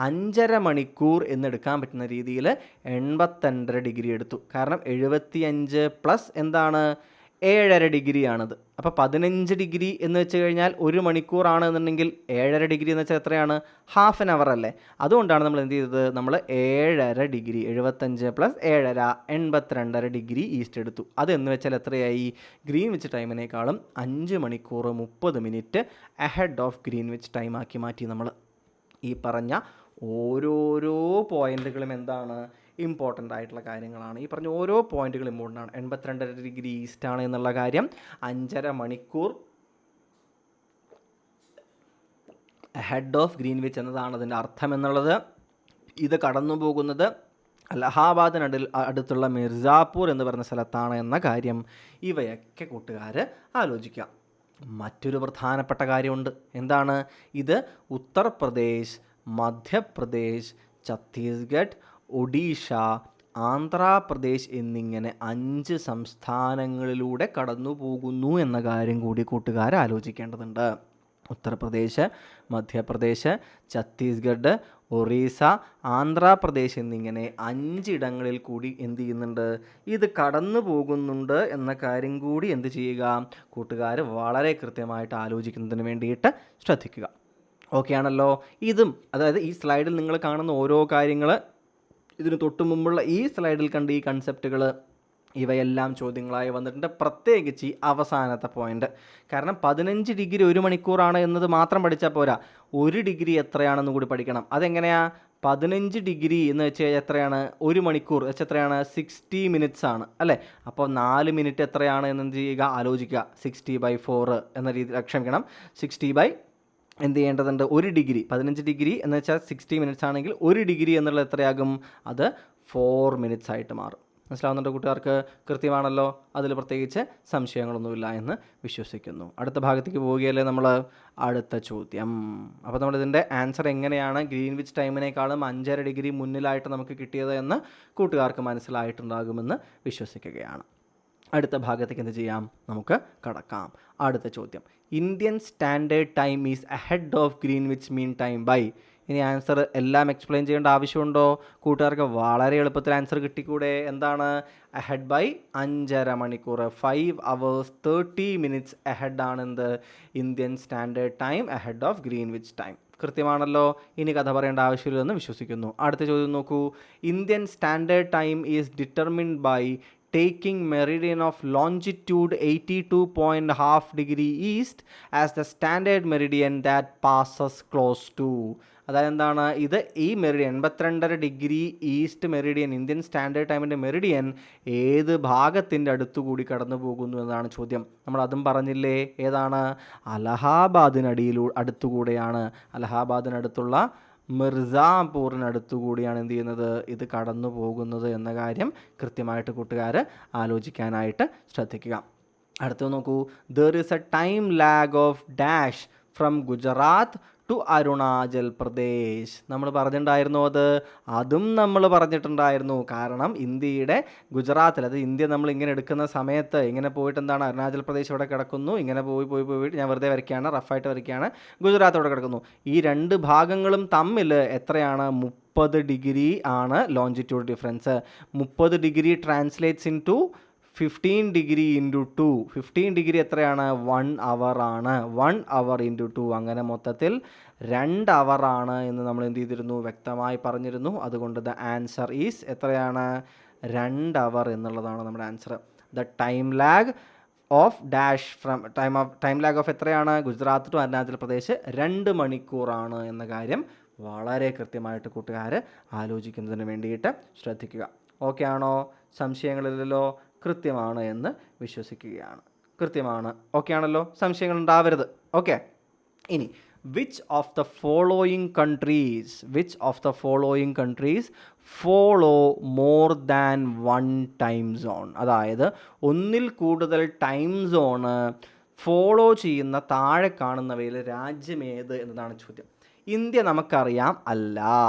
5.5 മണിക്കൂർ എന്നെടുക്കാൻ പറ്റുന്ന രീതിയിൽ 82.5 ഡിഗ്രി എടുത്തു. കാരണം 75 പ്ലസ് 7.5 ഡിഗ്രിയാണത്. അപ്പോൾ 15 ഡിഗ്രി എന്ന് വെച്ച് കഴിഞ്ഞാൽ 1 മണിക്കൂറാണ് എന്നുണ്ടെങ്കിൽ 7.5 ഡിഗ്രി എന്ന് വെച്ചാൽ എത്രയാണ്? ഹാഫ് ആൻ അവർ അല്ലേ? അതുകൊണ്ടാണ് നമ്മൾ എന്ത് ചെയ്തത്? നമ്മൾ 7.5 ഡിഗ്രി, 75 പ്ലസ് 7.5 82.5 ഡിഗ്രി ഈസ്റ്റ് എടുത്തു. അതെന്ന് വെച്ചാൽ എത്രയായി? ഗ്രീൻവിച്ച് ടൈമിനേക്കാളും 5 മണിക്കൂർ 30 മിനിറ്റ് അഹെഡ് ഓഫ് ഗ്രീൻവിച്ച് ടൈമാക്കി മാറ്റി നമ്മൾ. ഈ പറഞ്ഞ ഓരോരോ പോയിന്റുകളും ഇമ്പോർട്ടൻ്റ് ആയിട്ടുള്ള കാര്യങ്ങളാണ്. ഈ പറഞ്ഞ ഓരോ പോയിന്റുകൾ ഇമ്പോർട്ടൻ്റ് ആണ്. 82 ഡിഗ്രി ഈസ്റ്റാണ് എന്നുള്ള കാര്യം, 5.5 മണിക്കൂർ ഹെഡ് ഓഫ് ഗ്രീൻവിച്ച് എന്നതാണ് അതിൻ്റെ അർത്ഥം എന്നുള്ളത്. ഇത് കടന്നു പോകുന്നത് അലഹാബാദിന് അടുത്തുള്ള മിർസാപൂർ എന്ന് പറയുന്ന സ്ഥലത്താണ് എന്ന കാര്യം. ഇവയൊക്കെ കൂട്ടുകാർ ആലോചിക്കുക. മറ്റൊരു പ്രധാനപ്പെട്ട കാര്യമുണ്ട്. എന്താണ് ഇത്? ഉത്തർപ്രദേശ്, മധ്യപ്രദേശ്, ഛത്തീസ്ഗഡ്, ഒഡീഷ, ആന്ധ്രാപ്രദേശ് എന്നിങ്ങനെ 5 സംസ്ഥാനങ്ങളിലൂടെ കടന്നു പോകുന്നു എന്ന കാര്യം കൂടി കൂട്ടുകാർ ആലോചിക്കേണ്ടതുണ്ട്. ഉത്തർപ്രദേശ്, മധ്യപ്രദേശ്, ഛത്തീസ്ഗഡ്, ഒറീസ, ആന്ധ്രാപ്രദേശ് എന്നിങ്ങനെ 5 ഇടങ്ങളിൽ കൂടി എന്ത് ചെയ്യുന്നുണ്ട്? ഇത് കടന്നു പോകുന്നുണ്ട് എന്ന കാര്യം കൂടി എന്ത് ചെയ്യുക? കൂട്ടുകാർ വളരെ കൃത്യമായിട്ട് ആലോചിക്കുന്നതിന് വേണ്ടിയിട്ട് ശ്രദ്ധിക്കുക. ഓക്കെ ആണല്ലോ? ഇതും അതായത് ഈ സ്ലൈഡിൽ നിങ്ങൾ കാണുന്ന ഓരോ കാര്യങ്ങൾ, ഇതിന് തൊട്ട് മുമ്പുള്ള ഈ സ്ലൈഡിൽ കണ്ട ഈ കൺസെപ്റ്റുകൾ, ഇവയെല്ലാം ചോദ്യങ്ങളായി വന്നിട്ടുണ്ട്. പ്രത്യേകിച്ച് ഈ അവസാനത്തെ പോയിന്റ്. കാരണം 15 ഡിഗ്രി 1 മണിക്കൂറാണ് എന്നത് മാത്രം പഠിച്ചാൽ പോരാ, 1 ഡിഗ്രി എത്രയാണെന്ന് കൂടി പഠിക്കണം. അതെങ്ങനെയാ? 15 ഡിഗ്രി എന്ന് വെച്ച് കഴിഞ്ഞാൽ എത്രയാണ്? 1 മണിക്കൂർ വെച്ച് എത്രയാണ്? 60 മിനിറ്റ്സ് ആണ് അല്ലേ? അപ്പോൾ 4 മിനിറ്റ് എത്രയാണ് എന്ന് എന്ത് ചെയ്യുക? ആലോചിക്കുക. 60/4 എന്ന രീതിയിൽ, ക്ഷമിക്കണം, 60 എന്ത് ചെയ്യേണ്ടതുണ്ട്? 1 ഡിഗ്രി. 15 ഡിഗ്രി എന്ന് വെച്ചാൽ 60 മിനിറ്റ്സ് ആണെങ്കിൽ 1 ഡിഗ്രി എന്നുള്ളത് എത്രയാകും? അത് 4 മിനിറ്റ്സ് ആയിട്ട് മാറും. മനസ്സിലാവുന്നുണ്ട് കൂട്ടുകാർക്ക്? കൃത്യമാണല്ലോ? അതിൽ പ്രത്യേകിച്ച് സംശയങ്ങളൊന്നുമില്ല എന്ന് വിശ്വസിക്കുന്നു. അടുത്ത ഭാഗത്തേക്ക് പോവുകയല്ലേ നമ്മൾ? അടുത്ത ചോദ്യം. അപ്പോൾ നമ്മളിതിൻ്റെ ആൻസർ എങ്ങനെയാണ് ഗ്രീൻവിച്ച് ടൈമിനേക്കാളും 5.5 ഡിഗ്രി മുന്നിലായിട്ട് നമുക്ക് കിട്ടിയത് എന്ന് കൂട്ടുകാർക്ക് മനസ്സിലായിട്ടുണ്ടാകുമെന്ന് വിശ്വസിക്കുകയാണ്. അടുത്ത ഭാഗത്തേക്ക് എന്ത് ചെയ്യാം? നമുക്ക് കടക്കാം. അടുത്ത ചോദ്യം. Indian standard time is ahead of Greenwich mean time by. ഇനി ആൻസർ എല്ലാം എക്സ്പ്ലെയിൻ ചെയ്യേണ്ട ആവശ്യമുണ്ടോ? കൂട്ടുകാർക്ക് വളരെ എളുപ്പത്തിൽ ആൻസർ കിട്ടിക്കൂടെ? എന്താണ്? അഹെഡ് ബൈ 5.5 മണിക്കൂർ, 5 hours 30 minutes അഹെഡ് ആണ് എന്ത്? Indian standard time ahead of Greenwich time. കൃത്യമാണല്ലോ? ഇനി കഥ പറയേണ്ട ആവശ്യമില്ലെന്ന് വിശ്വസിക്കുന്നു. അടുത്ത ചോദ്യം നോക്കൂ. Indian standard time is determined by taking meridian of longitude 82.5 degree east as the standard meridian that passes close to. അതായത് എന്താണ് ഇത്? ഈ മെറിഡിയൻ 82.5 ഡിഗ്രി ഈസ്റ്റ് മെറിഡിയൻ, ഇന്ത്യൻ സ്റ്റാൻഡേർഡ് ടൈമിൻ്റെ മെറിഡിയൻ ഏത് ഭാഗത്തിൻ്റെ അടുത്തുകൂടി കടന്നു പോകുന്നു എന്നതാണ് ചോദ്യം. നമ്മൾ അതും പറഞ്ഞില്ലേ? ഏതാണ്? അടുത്തുകൂടെയാണ്. അലഹാബാദിനടുത്തുള്ള മിർസാപൂറിനടുത്തുകൂടിയാണ് എന്ത് ചെയ്യുന്നത്? ഇത് കടന്നു പോകുന്നത് എന്ന കാര്യം കൃത്യമായിട്ട് കൂട്ടുകാർ ആലോചിക്കാനായിട്ട് ശ്രദ്ധിക്കുക. അടുത്തത് നോക്കൂ. There is a time lag of dash from Gujarat to Arunachal Pradesh. നമ്മൾ പറഞ്ഞിട്ടുണ്ടായിരുന്നു അതും നമ്മൾ പറഞ്ഞിട്ടുണ്ടായിരുന്നു. കാരണം ഇന്ത്യയുടെ ഗുജറാത്തിൽ, അത് ഇന്ത്യ നമ്മൾ ഇങ്ങനെ എടുക്കുന്ന സമയത്ത് ഇങ്ങനെ പോയിട്ട് എന്താണ്? അരുണാചൽ പ്രദേശ് ഇവിടെ കിടക്കുന്നു, ഇങ്ങനെ പോയി ഞാൻ വെറുതെ വരയ്ക്കുകയാണ്, റഫായിട്ട് വരയ്ക്കുകയാണ്. ഗുജറാത്ത് ഇവിടെ കിടക്കുന്നു. ഈ 2 ഭാഗങ്ങളും തമ്മിൽ എത്രയാണ്? 30 ഡിഗ്രി ആണ് longitude difference. 30 degree translates into 15 degree into 2. 15 degree എത്രയാണ്? 1 hour ആണ്. 1 hour ഇൻറ്റു 2, അങ്ങനെ മൊത്തത്തിൽ 2 hour ആണ് എന്ന് നമ്മൾ എന്ത് ചെയ്തിരുന്നു? വ്യക്തമായി പറഞ്ഞിരുന്നു. അതുകൊണ്ട് ദ ആൻസർ ഈസ് എത്രയാണ്? 2 hour എന്നുള്ളതാണ് നമ്മുടെ answer. The time lag of dash from time lag of എത്രയാണ്? ഗുജറാത്ത് ടു അരുണാചൽ പ്രദേശ് 2 മണിക്കൂറാണ് എന്ന കാര്യം വളരെ കൃത്യമായിട്ട് കൂട്ടുകാർ ആലോചിക്കുന്നതിന് വേണ്ടിയിട്ട് ശ്രദ്ധിക്കുക. ഓക്കെ ആണോ? സംശയങ്ങളില്ലല്ലോ? കൃത്യമാണ് എന്ന് വിശ്വസിക്കുകയാണ്. കൃത്യമാണ്. ഓക്കെ ആണല്ലോ? സംശയങ്ങൾ ഉണ്ടാവരുത്. ഓക്കെ. ഇനി which of the following countries follow more than 1 time zone? അതായത് ഒന്നിൽ കൂടുതൽ ടൈം സോണ് ഫോളോ ചെയ്യുന്ന താഴെ കാണുന്നവയിൽ രാജ്യമേത് എന്നതാണ് ചോദ്യം. ഇന്ത്യ നമുക്കറിയാം അല്ല.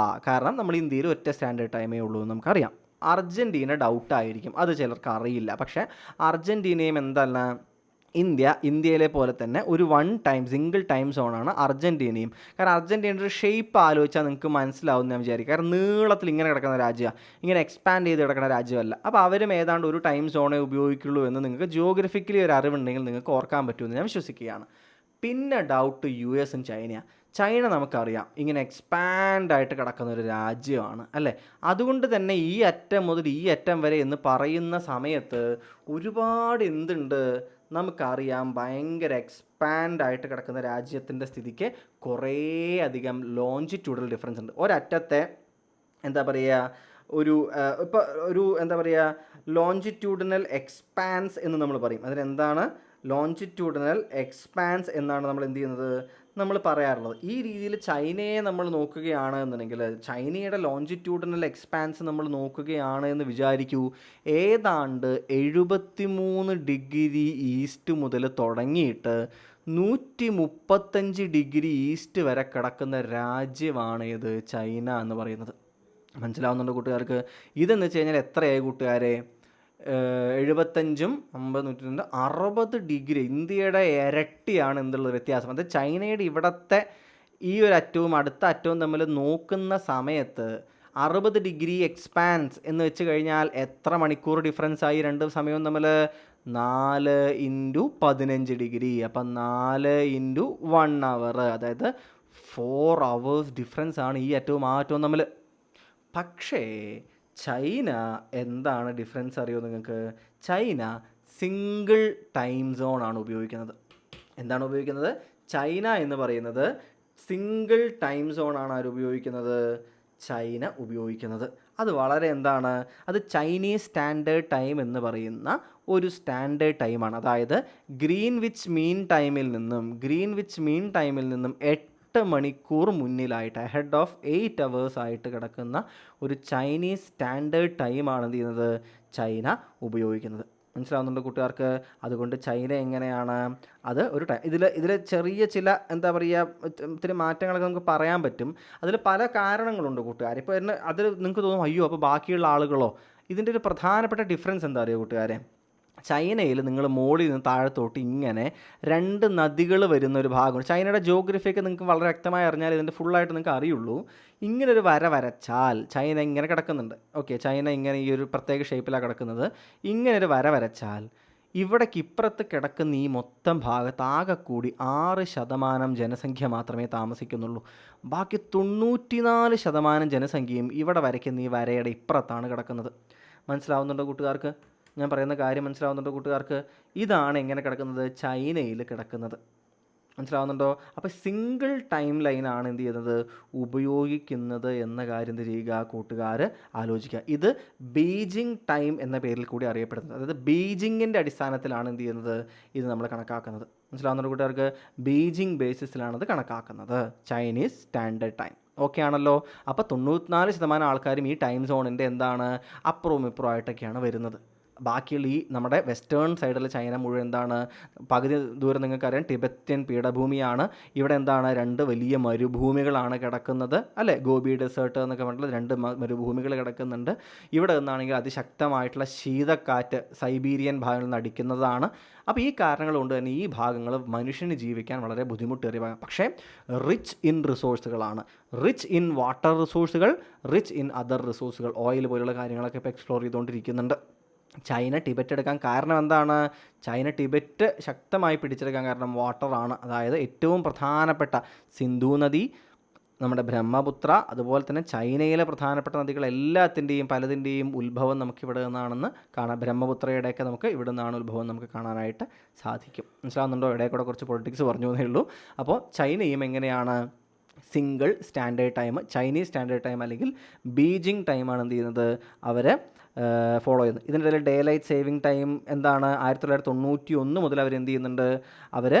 കാരണം നമ്മൾ ഇന്ത്യയിൽ ഒറ്റ സ്റ്റാൻഡേർഡ് ടൈമേ ഉള്ളൂ എന്ന് നമുക്കറിയാം. അർജൻറ്റീന ഡൗട്ടായിരിക്കും, അത് ചിലർക്ക് അറിയില്ല. പക്ഷേ അർജൻറ്റീനയും എന്തല്ല, ഇന്ത്യയിലെ പോലെ തന്നെ ഒരു സിംഗിൾ ടൈം സോണാണ് അർജൻറ്റീനയും. കാരണം അർജൻറ്റീനയുടെ ഒരു ഷേപ്പ് ആലോചിച്ചാൽ നിങ്ങൾക്ക് മനസ്സിലാവും ഞാൻ വിചാരിക്കും. കാരണം നീളത്തിൽ ഇങ്ങനെ കിടക്കുന്ന രാജ്യമാണ്, ഇങ്ങനെ എക്സ്പാൻഡ് ചെയ്ത് കിടക്കുന്ന രാജ്യമല്ല. അപ്പോൾ അവരും ഏതാണ്ട് ഒരു ടൈം സോണേ ഉപയോഗിക്കുള്ളൂ എന്ന് നിങ്ങൾക്ക് ജിയോഗ്രഫിക്കലി ഒരു അറിവുണ്ടെങ്കിൽ നിങ്ങൾക്ക് ഓർക്കാൻ പറ്റുമെന്ന് ഞാൻ വിശ്വസിക്കുകയാണ്. പിന്നെ ഡൗട്ട് US ഉം ചൈനയാണ്. ചൈന നമുക്കറിയാം ഇങ്ങനെ എക്സ്പാൻഡായിട്ട് കിടക്കുന്ന ഒരു രാജ്യമാണ് അല്ലേ. അതുകൊണ്ട് തന്നെ ഈ അറ്റം മുതൽ ഈ അറ്റം വരെ എന്ന് പറയുന്ന സമയത്ത് ഒരുപാട് എന്തുണ്ട് നമുക്കറിയാം. ഭയങ്കര എക്സ്പാൻഡായിട്ട് കിടക്കുന്ന രാജ്യത്തിൻ്റെ സ്ഥിതിക്ക് കുറേ അധികം ലോഞ്ചിറ്റ്യൂഡൽ ഡിഫറൻസ് ഉണ്ട്. ഒരറ്റത്തെ എന്താ പറയുക, ഇപ്പോൾ ഒരു എന്താ പറയുക, ലോഞ്ചിറ്റ്യൂഡിനൽ എക്സ്പാൻസ് എന്ന് നമ്മൾ പറയും. അതിനെന്താണ് ലോഞ്ചിറ്റ്യൂഡിനൽ എക്സ്പാൻസ് എന്നാണ് നമ്മൾ എന്ത് ചെയ്യുന്നത്, നമ്മൾ പറയാറുള്ളത്. ഈ രീതിയിൽ ചൈനയെ നമ്മൾ നോക്കുകയാണ് എന്നുണ്ടെങ്കിൽ, ചൈനയുടെ ലോഞ്ചിറ്റ്യൂഡിനൽ എക്സ്പാൻസ് നമ്മൾ നോക്കുകയാണ് എന്ന് വിചാരിക്കൂ. ഏതാണ്ട് 73 ഡിഗ്രി ഈസ്റ്റ് മുതൽ തുടങ്ങിയിട്ട് 135 ഡിഗ്രി ഈസ്റ്റ് വരെ കിടക്കുന്ന രാജ്യമാണ് ഇത് ചൈന എന്ന് പറയുന്നത്. മനസ്സിലാവുന്നുണ്ട് കൂട്ടുകാർക്ക്? ഇതെന്ന് വെച്ച് കഴിഞ്ഞാൽ എത്രയായി കൂട്ടുകാരെ? 75, 50, 102, 60 ഡിഗ്രി, ഇന്ത്യയുടെ ഇരട്ടിയാണ് എന്തുള്ളത് വ്യത്യാസം. അത് ചൈനയുടെ ഇവിടുത്തെ ഈ ഒരു അറ്റവും അടുത്ത അറ്റവും തമ്മിൽ നോക്കുന്ന സമയത്ത് 60 ഡിഗ്രി എക്സ്പാൻസ് എന്ന് വെച്ച് കഴിഞ്ഞാൽ എത്ര മണിക്കൂർ ഡിഫറൻസ് ആയി രണ്ട് സമയവും തമ്മിൽ? 4 × 15 ഡിഗ്രി. അപ്പം 4 × 1 അവർ, അതായത് 4 hours ഡിഫറൻസ് ആണ് ഈ അറ്റവും ആ അറ്റവും തമ്മിൽ. പക്ഷേ ചൈന എന്താണ് ഡിഫറൻസ് അറിയോ നിങ്ങൾക്ക്? ചൈന സിംഗിൾ ടൈം സോൺ ആണ് ഉപയോഗിക്കുന്നത്. എന്താണ് ഉപയോഗിക്കുന്നത്? ചൈന എന്ന് പറയുന്നത് സിംഗിൾ ടൈം സോൺ ആണ് ആര് ഉപയോഗിക്കുന്നത്? ചൈന ഉപയോഗിക്കുന്നത്. അത് വളരെ എന്താണ്, അത് ചൈനീസ് സ്റ്റാൻഡേർഡ് ടൈം എന്ന് പറയുന്ന ഒരു സ്റ്റാൻഡേർഡ് ടൈമാണ്. അതായത് ഗ്രീൻവിച്ച് മീൻ ടൈമിൽ നിന്നും 8 മണിക്കൂർ മുന്നിലായിട്ട്, അഹെഡ് ഓഫ് 8 hours ആയിട്ട് കിടക്കുന്ന ഒരു ചൈനീസ് സ്റ്റാൻഡേർഡ് ടൈമാണ് എന്ത് ചെയ്യുന്നത്, ചൈന ഉപയോഗിക്കുന്നത്. മനസ്സിലാവുന്നുണ്ട് കൂട്ടുകാർക്ക്? അതുകൊണ്ട് ചൈന എങ്ങനെയാണ് അത് ഒരു ടൈം, ഇതിൽ ചെറിയ ചില എന്താ പറയുക ഇത്തിരി മാറ്റങ്ങളൊക്കെ നമുക്ക് പറയാൻ പറ്റും. അതിൽ പല കാരണങ്ങളുണ്ട് കൂട്ടുകാർ. ഇപ്പോൾ അതിൽ നിങ്ങൾക്ക് തോന്നും അയ്യോ അപ്പോൾ ബാക്കിയുള്ള ആളുകളോ? ഇതിൻ്റെ ഒരു പ്രധാനപ്പെട്ട ഡിഫറൻസ് എന്താ അറിയോ കൂട്ടുകാരെ? ചൈനയിൽ നിങ്ങൾ മുകളിൽ നിന്ന് താഴത്തോട്ട് ഇങ്ങനെ 2 നദികൾ വരുന്ന ഒരു ഭാഗമുണ്ട്. ചൈനയുടെ ജോഗ്രഫിയൊക്കെ നിങ്ങൾക്ക് വളരെ വ്യക്തമായി അറിഞ്ഞാൽ ഇതിൻ്റെ ഫുള്ളായിട്ട് നിങ്ങൾക്ക് അറിയുള്ളൂ. ഇങ്ങനൊരു വര വരച്ചാൽ ചൈന ഇങ്ങനെ കിടക്കുന്നുണ്ട്. ഓക്കെ, ചൈന ഇങ്ങനെ ഈ ഒരു പ്രത്യേക ഷേപ്പിലാണ് കിടക്കുന്നത്. ഇങ്ങനൊരു വര വരച്ചാൽ ഇവിടേക്ക് ഇപ്പുറത്ത് കിടക്കുന്ന ഈ മൊത്തം ഭാഗത്ത് ആകെ കൂടി 6% ജനസംഖ്യ മാത്രമേ താമസിക്കുന്നുള്ളൂ. ബാക്കി 94% ജനസംഖ്യയും ഇവിടെ വരയ്ക്കുന്ന ഈ വരയുടെ ഇപ്പുറത്താണ് കിടക്കുന്നത്. മനസ്സിലാവുന്നുണ്ടോ കൂട്ടുകാർക്ക്? ഞാൻ പറയുന്ന കാര്യം മനസ്സിലാവുന്നുണ്ടോ കൂട്ടുകാർക്ക്? ഇതാണ് എങ്ങനെ കിടക്കുന്നത്, ചൈനയിൽ കിടക്കുന്നത്. മനസ്സിലാവുന്നുണ്ടോ? അപ്പോൾ സിംഗിൾ ടൈം ലൈനാണ് എന്ത് ചെയ്യുന്നത്, ഉപയോഗിക്കുന്നത് എന്ന കാര്യം എന്ത് ചെയ്യുക കൂട്ടുകാർ ആലോചിക്കുക. ഇത് ബീജിംഗ് ടൈം എന്ന പേരിൽ കൂടി അറിയപ്പെടുന്നത്. അതായത് ബീജിങ്ങിൻ്റെ അടിസ്ഥാനത്തിലാണ് എന്ത് ചെയ്യുന്നത്, ഇത് നമ്മൾ കണക്കാക്കുന്നത്. മനസ്സിലാവുന്നുണ്ടോ കൂട്ടുകാർക്ക്? ബീജിംഗ് ബേസിസിലാണ് ഇത് കണക്കാക്കുന്നത്, ചൈനീസ് സ്റ്റാൻഡേർഡ് ടൈം. ഓക്കെ ആണല്ലോ? അപ്പോൾ 94% ആൾക്കാരും ഈ ടൈം സോണിൻ്റെ എന്താണ് അപ്പുറവും ഇപ്പുറവും ആയിട്ടൊക്കെയാണ് വരുന്നത്. ബാക്കിയുള്ള ഈ നമ്മുടെ വെസ്റ്റേൺ സൈഡിൽ ചൈന മുഴുവൻ എന്താണ്, പകുതി ദൂരം നിങ്ങൾക്കറിയാം ടിബറ്റൻ പീഠഭൂമിയാണ്. ഇവിടെ എന്താണ് 2 വലിയ മരുഭൂമികളാണ് കിടക്കുന്നത് അല്ലേ? ഗോബി ഡെസേർട്ട് എന്നൊക്കെ പറഞ്ഞിട്ടുള്ള 2 മരുഭൂമികൾ കിടക്കുന്നുണ്ട്. ഇവിടെ നിന്നാണെങ്കിൽ അതിശക്തമായിട്ടുള്ള ശീതക്കാറ്റ് സൈബീരിയൻ ഭാഗങ്ങളിൽ നിന്ന് അടിക്കുന്നതാണ്. അപ്പോൾ ഈ കാരണങ്ങൾ കൊണ്ട് തന്നെ ഈ ഭാഗങ്ങൾ മനുഷ്യന് ജീവിക്കാൻ വളരെ ബുദ്ധിമുട്ടേറിയ ഭാഗം. പക്ഷേ റിച്ച് ഇൻ റിസോഴ്സുകളാണ്, റിച്ച് ഇൻ വാട്ടർ റിസോഴ്സുകൾ, റിച്ച് ഇൻ അതർ റിസോഴ്സുകൾ, ഓയിൽ പോലുള്ള കാര്യങ്ങളൊക്കെ ഇപ്പോൾ എക്സ്പ്ലോർ ചെയ്തുകൊണ്ടിരിക്കുന്നുണ്ട്. ചൈന ടിബറ്റ് എടുക്കാൻ കാരണം എന്താണ്? ചൈന ടിബറ്റ് ശക്തമായി പിടിച്ചെടുക്കാൻ കാരണം വാട്ടറാണ്. അതായത് ഏറ്റവും പ്രധാനപ്പെട്ട സിന്ധു നദി, നമ്മുടെ ബ്രഹ്മപുത്ര, അതുപോലെ തന്നെ ചൈനയിലെ പ്രധാനപ്പെട്ട നദികൾ എല്ലാത്തിൻ്റെയും പലതിൻ്റെയും ഉത്ഭവം നമുക്ക് ഇവിടെ നിന്നാണെന്ന് കാണാം. ബ്രഹ്മപുത്രയുടെയൊക്കെ നമുക്ക് ഇവിടെ നിന്നാണ് ഉത്ഭവം നമുക്ക് കാണാനായിട്ട് സാധിക്കും. മനസ്സിലാവുന്നുണ്ടോ? ഇടയിൽ കൂടെ കുറച്ച് പൊളിറ്റിക്സ് പറഞ്ഞു എന്നേ ഉള്ളൂ. അപ്പോൾ ചൈനയും എങ്ങനെയാണ് single standard time, Chinese standard time അല്ലെങ്കിൽ ബീജിംഗ് ടൈമാണ് എന്ത് ചെയ്യുന്നത്, അവർ ഫോളോ ചെയ്യുന്നത്. ഇതിൻ്റെ ഇടയിൽ ഡേ ലൈറ്റ് സേവിങ് ടൈം എന്താണ്, 1991 മുതൽ അവർ എന്ത് ചെയ്യുന്നുണ്ട്, അവർ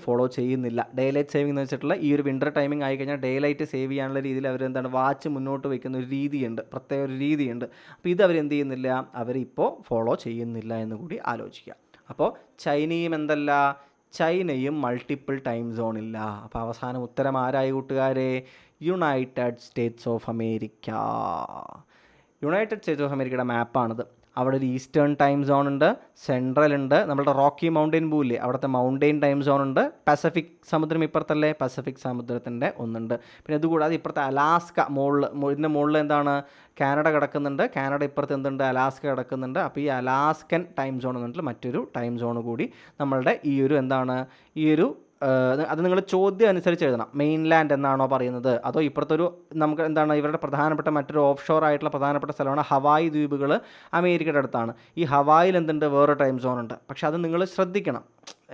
ഫോളോ ചെയ്യുന്നില്ല. ഡേ ലൈറ്റ് സേവിംഗ് എന്ന് വെച്ചിട്ടുള്ള ഈ ഒരു വിൻ്റർ ടൈമിംഗ് ആയിക്കഴിഞ്ഞാൽ ഡേ ലൈറ്റ് സേവ് ചെയ്യാനുള്ള രീതിയിൽ അവരെന്താണ് വാച്ച് മുന്നോട്ട് വയ്ക്കുന്ന ഒരു രീതിയുണ്ട്, പ്രത്യേക ഒരു രീതിയുണ്ട്. അപ്പോൾ ഇത് അവരെന്ത് ചെയ്യുന്നില്ല, അവരിപ്പോൾ ഫോളോ ചെയ്യുന്നില്ല എന്ന് കൂടി ആലോചിക്കുക. അപ്പോൾ ചൈനയും എന്തല്ല, ചൈനയും മൾട്ടിപ്പിൾ ടൈം സോണില്ല. അപ്പോൾ അവസാനം ഉത്തരം ആരായി കൂട്ടുകാരെ? United States of America. United States of അമേരിക്കയുടെ മാപ്പാണിത്. അവിടെ ഒരു ഈസ്റ്റേൺ ടൈം സോൺ ഉണ്ട്, സെൻട്രൽ ഉണ്ട്, നമ്മളുടെ റോക്കി മൗണ്ടെയിൻ പൂല്ലേ അവിടുത്തെ മൗണ്ടെയിൻ ടൈം സോൺ ഉണ്ട്, പസഫിക് സമുദ്രം ഇപ്പുറത്തല്ലേ, പസഫിക് സമുദ്രത്തിൻ്റെ ഒന്നുണ്ട്. പിന്നെ ഇതുകൂടാതെ ഇപ്പുറത്തെ അലാസ്ക ഇതിൻ്റെ മുകളിൽ എന്താണ് കാനഡ കിടക്കുന്നുണ്ട്, കാനഡ ഇപ്പുറത്ത് എന്തുണ്ട്, അലാസ്ക കിടക്കുന്നുണ്ട്. അപ്പോൾ ഈ അലാസ്കൻ ടൈം സോൺ എന്ന് പറഞ്ഞിട്ട് മറ്റൊരു ടൈം സോൺ കൂടി നമ്മളുടെ ഈ ഒരു എന്താണ് ഈ ഒരു അത് നിങ്ങൾ ചോദ്യം അനുസരിച്ച് എഴുതണം. മെയിൻലാൻഡ് എന്നാണോ പറയുന്നത്, അതോ ഇപ്പുറത്തൊരു നമുക്ക് എന്താണ് ഇവരുടെ പ്രധാനപ്പെട്ട മറ്റൊരു ഓഫ് ഷോർ ആയിട്ടുള്ള പ്രധാനപ്പെട്ട സ്ഥലമാണ് ഹവായ് ദ്വീപുകൾ, അമേരിക്കയുടെ അടുത്താണ്. ഈ ഹവായിൽ എന്തുണ്ട്, വേറെ ടൈം സോൺ ഉണ്ട്. പക്ഷെ അത് നിങ്ങൾ ശ്രദ്ധിക്കണം,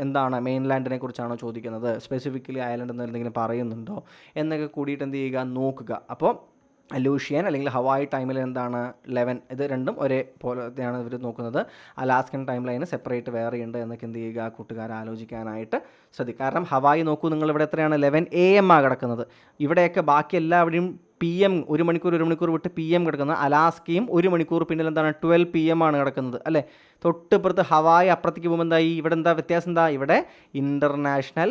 എന്താണ് മെയിൻലാൻഡിനെ കുറിച്ചാണോ ചോദിക്കുന്നത്, സ്പെസിഫിക്കലി ഐലൻഡ് എന്ന് എന്തെങ്കിലും പറയുന്നുണ്ടോ എന്നൊക്കെ കൂടിയിട്ട് എന്ത് ചെയ്യുക, നോക്കുക. അപ്പോൾ ലൂഷ്യൻ അല്ലെങ്കിൽ ഹവായി ടൈമിൽ എന്താണ് 11, ഇത് രണ്ടും ഒരേ പോലെയാണ് ഇവർ നോക്കുന്നത്. അലാസ്കൻ ടൈം ലൈന് സെപ്പറേറ്റ് വേറെ ഉണ്ട് എന്നൊക്കെ എന്ത് ചെയ്യുക കൂട്ടുകാർ ആലോചിക്കാനായിട്ട് ശ്രദ്ധിക്കുക. കാരണം ഹവായി നോക്കൂ, നിങ്ങൾ ഇവിടെ എത്രയാണ് 11 AM കിടക്കുന്നത്. ഇവിടെയൊക്കെ ബാക്കി എല്ലാവരുടെയും PM 1 മണിക്കൂർ വിട്ട് PM കിടക്കുന്നത്. അലാസ്കയും 1 മണിക്കൂർ പിന്നിൽ എന്താണ് 12 PM ആണ് കിടക്കുന്നത് അല്ലേ. തൊട്ടിപ്പുറത്ത് ഹവായി അപ്പുറത്തേക്ക് പോകുമ്പോൾ എന്തായി, ഇവിടെ എന്താ വ്യത്യാസം, എന്താ ഇവിടെ ഇൻ്റർനാഷണൽ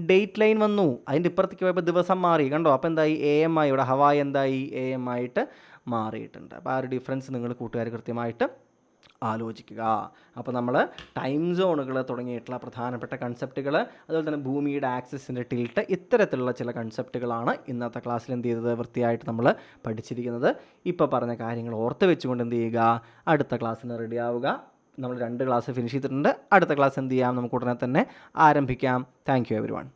ഡേറ്റ് ലൈൻ വന്നു. അതിൻ്റെ ഇപ്പുറത്തേക്ക് പോയപ്പോൾ ദിവസം മാറി കണ്ടോ. അപ്പോൾ എന്തായി AM ആയി, ഇവിടെ ഹവായി എന്തായി AM ആയിട്ട് മാറിയിട്ടുണ്ട്. അപ്പോൾ ആ ഒരു ഡിഫറൻസ് നിങ്ങൾ കൂട്ടുകാർ കൃത്യമായിട്ട് ആലോചിക്കുക. അപ്പോൾ നമ്മൾ ടൈം സോണുകൾ തുടങ്ങിയിട്ടുള്ള പ്രധാനപ്പെട്ട കൺസെപ്റ്റുകൾ, അതുപോലെ തന്നെ ഭൂമിയുടെ ആക്സിസിൻ്റെ ടിൽട്ട്, ഇത്തരത്തിലുള്ള ചില കൺസെപ്റ്റുകളാണ് ഇന്നത്തെ ക്ലാസ്സിൽ എന്ത് ചെയ്തത് വൃത്തിയായിട്ട് നമ്മൾ പഠിച്ചിരിക്കുന്നത്. ഇപ്പോൾ പറഞ്ഞ കാര്യങ്ങൾ ഓർത്ത് വെച്ചുകൊണ്ട് എന്ത് ചെയ്യുക, അടുത്ത ക്ലാസ്സിന് റെഡി ആവുക. നമ്മൾ 2 ക്ലാസ് ഫിനിഷ് ചെയ്തിട്ടുണ്ട്. അടുത്ത ക്ലാസ് എന്ത് ചെയ്യാം, നമുക്ക് ഉടനെ തന്നെ ആരംഭിക്കാം. Thank you everyone.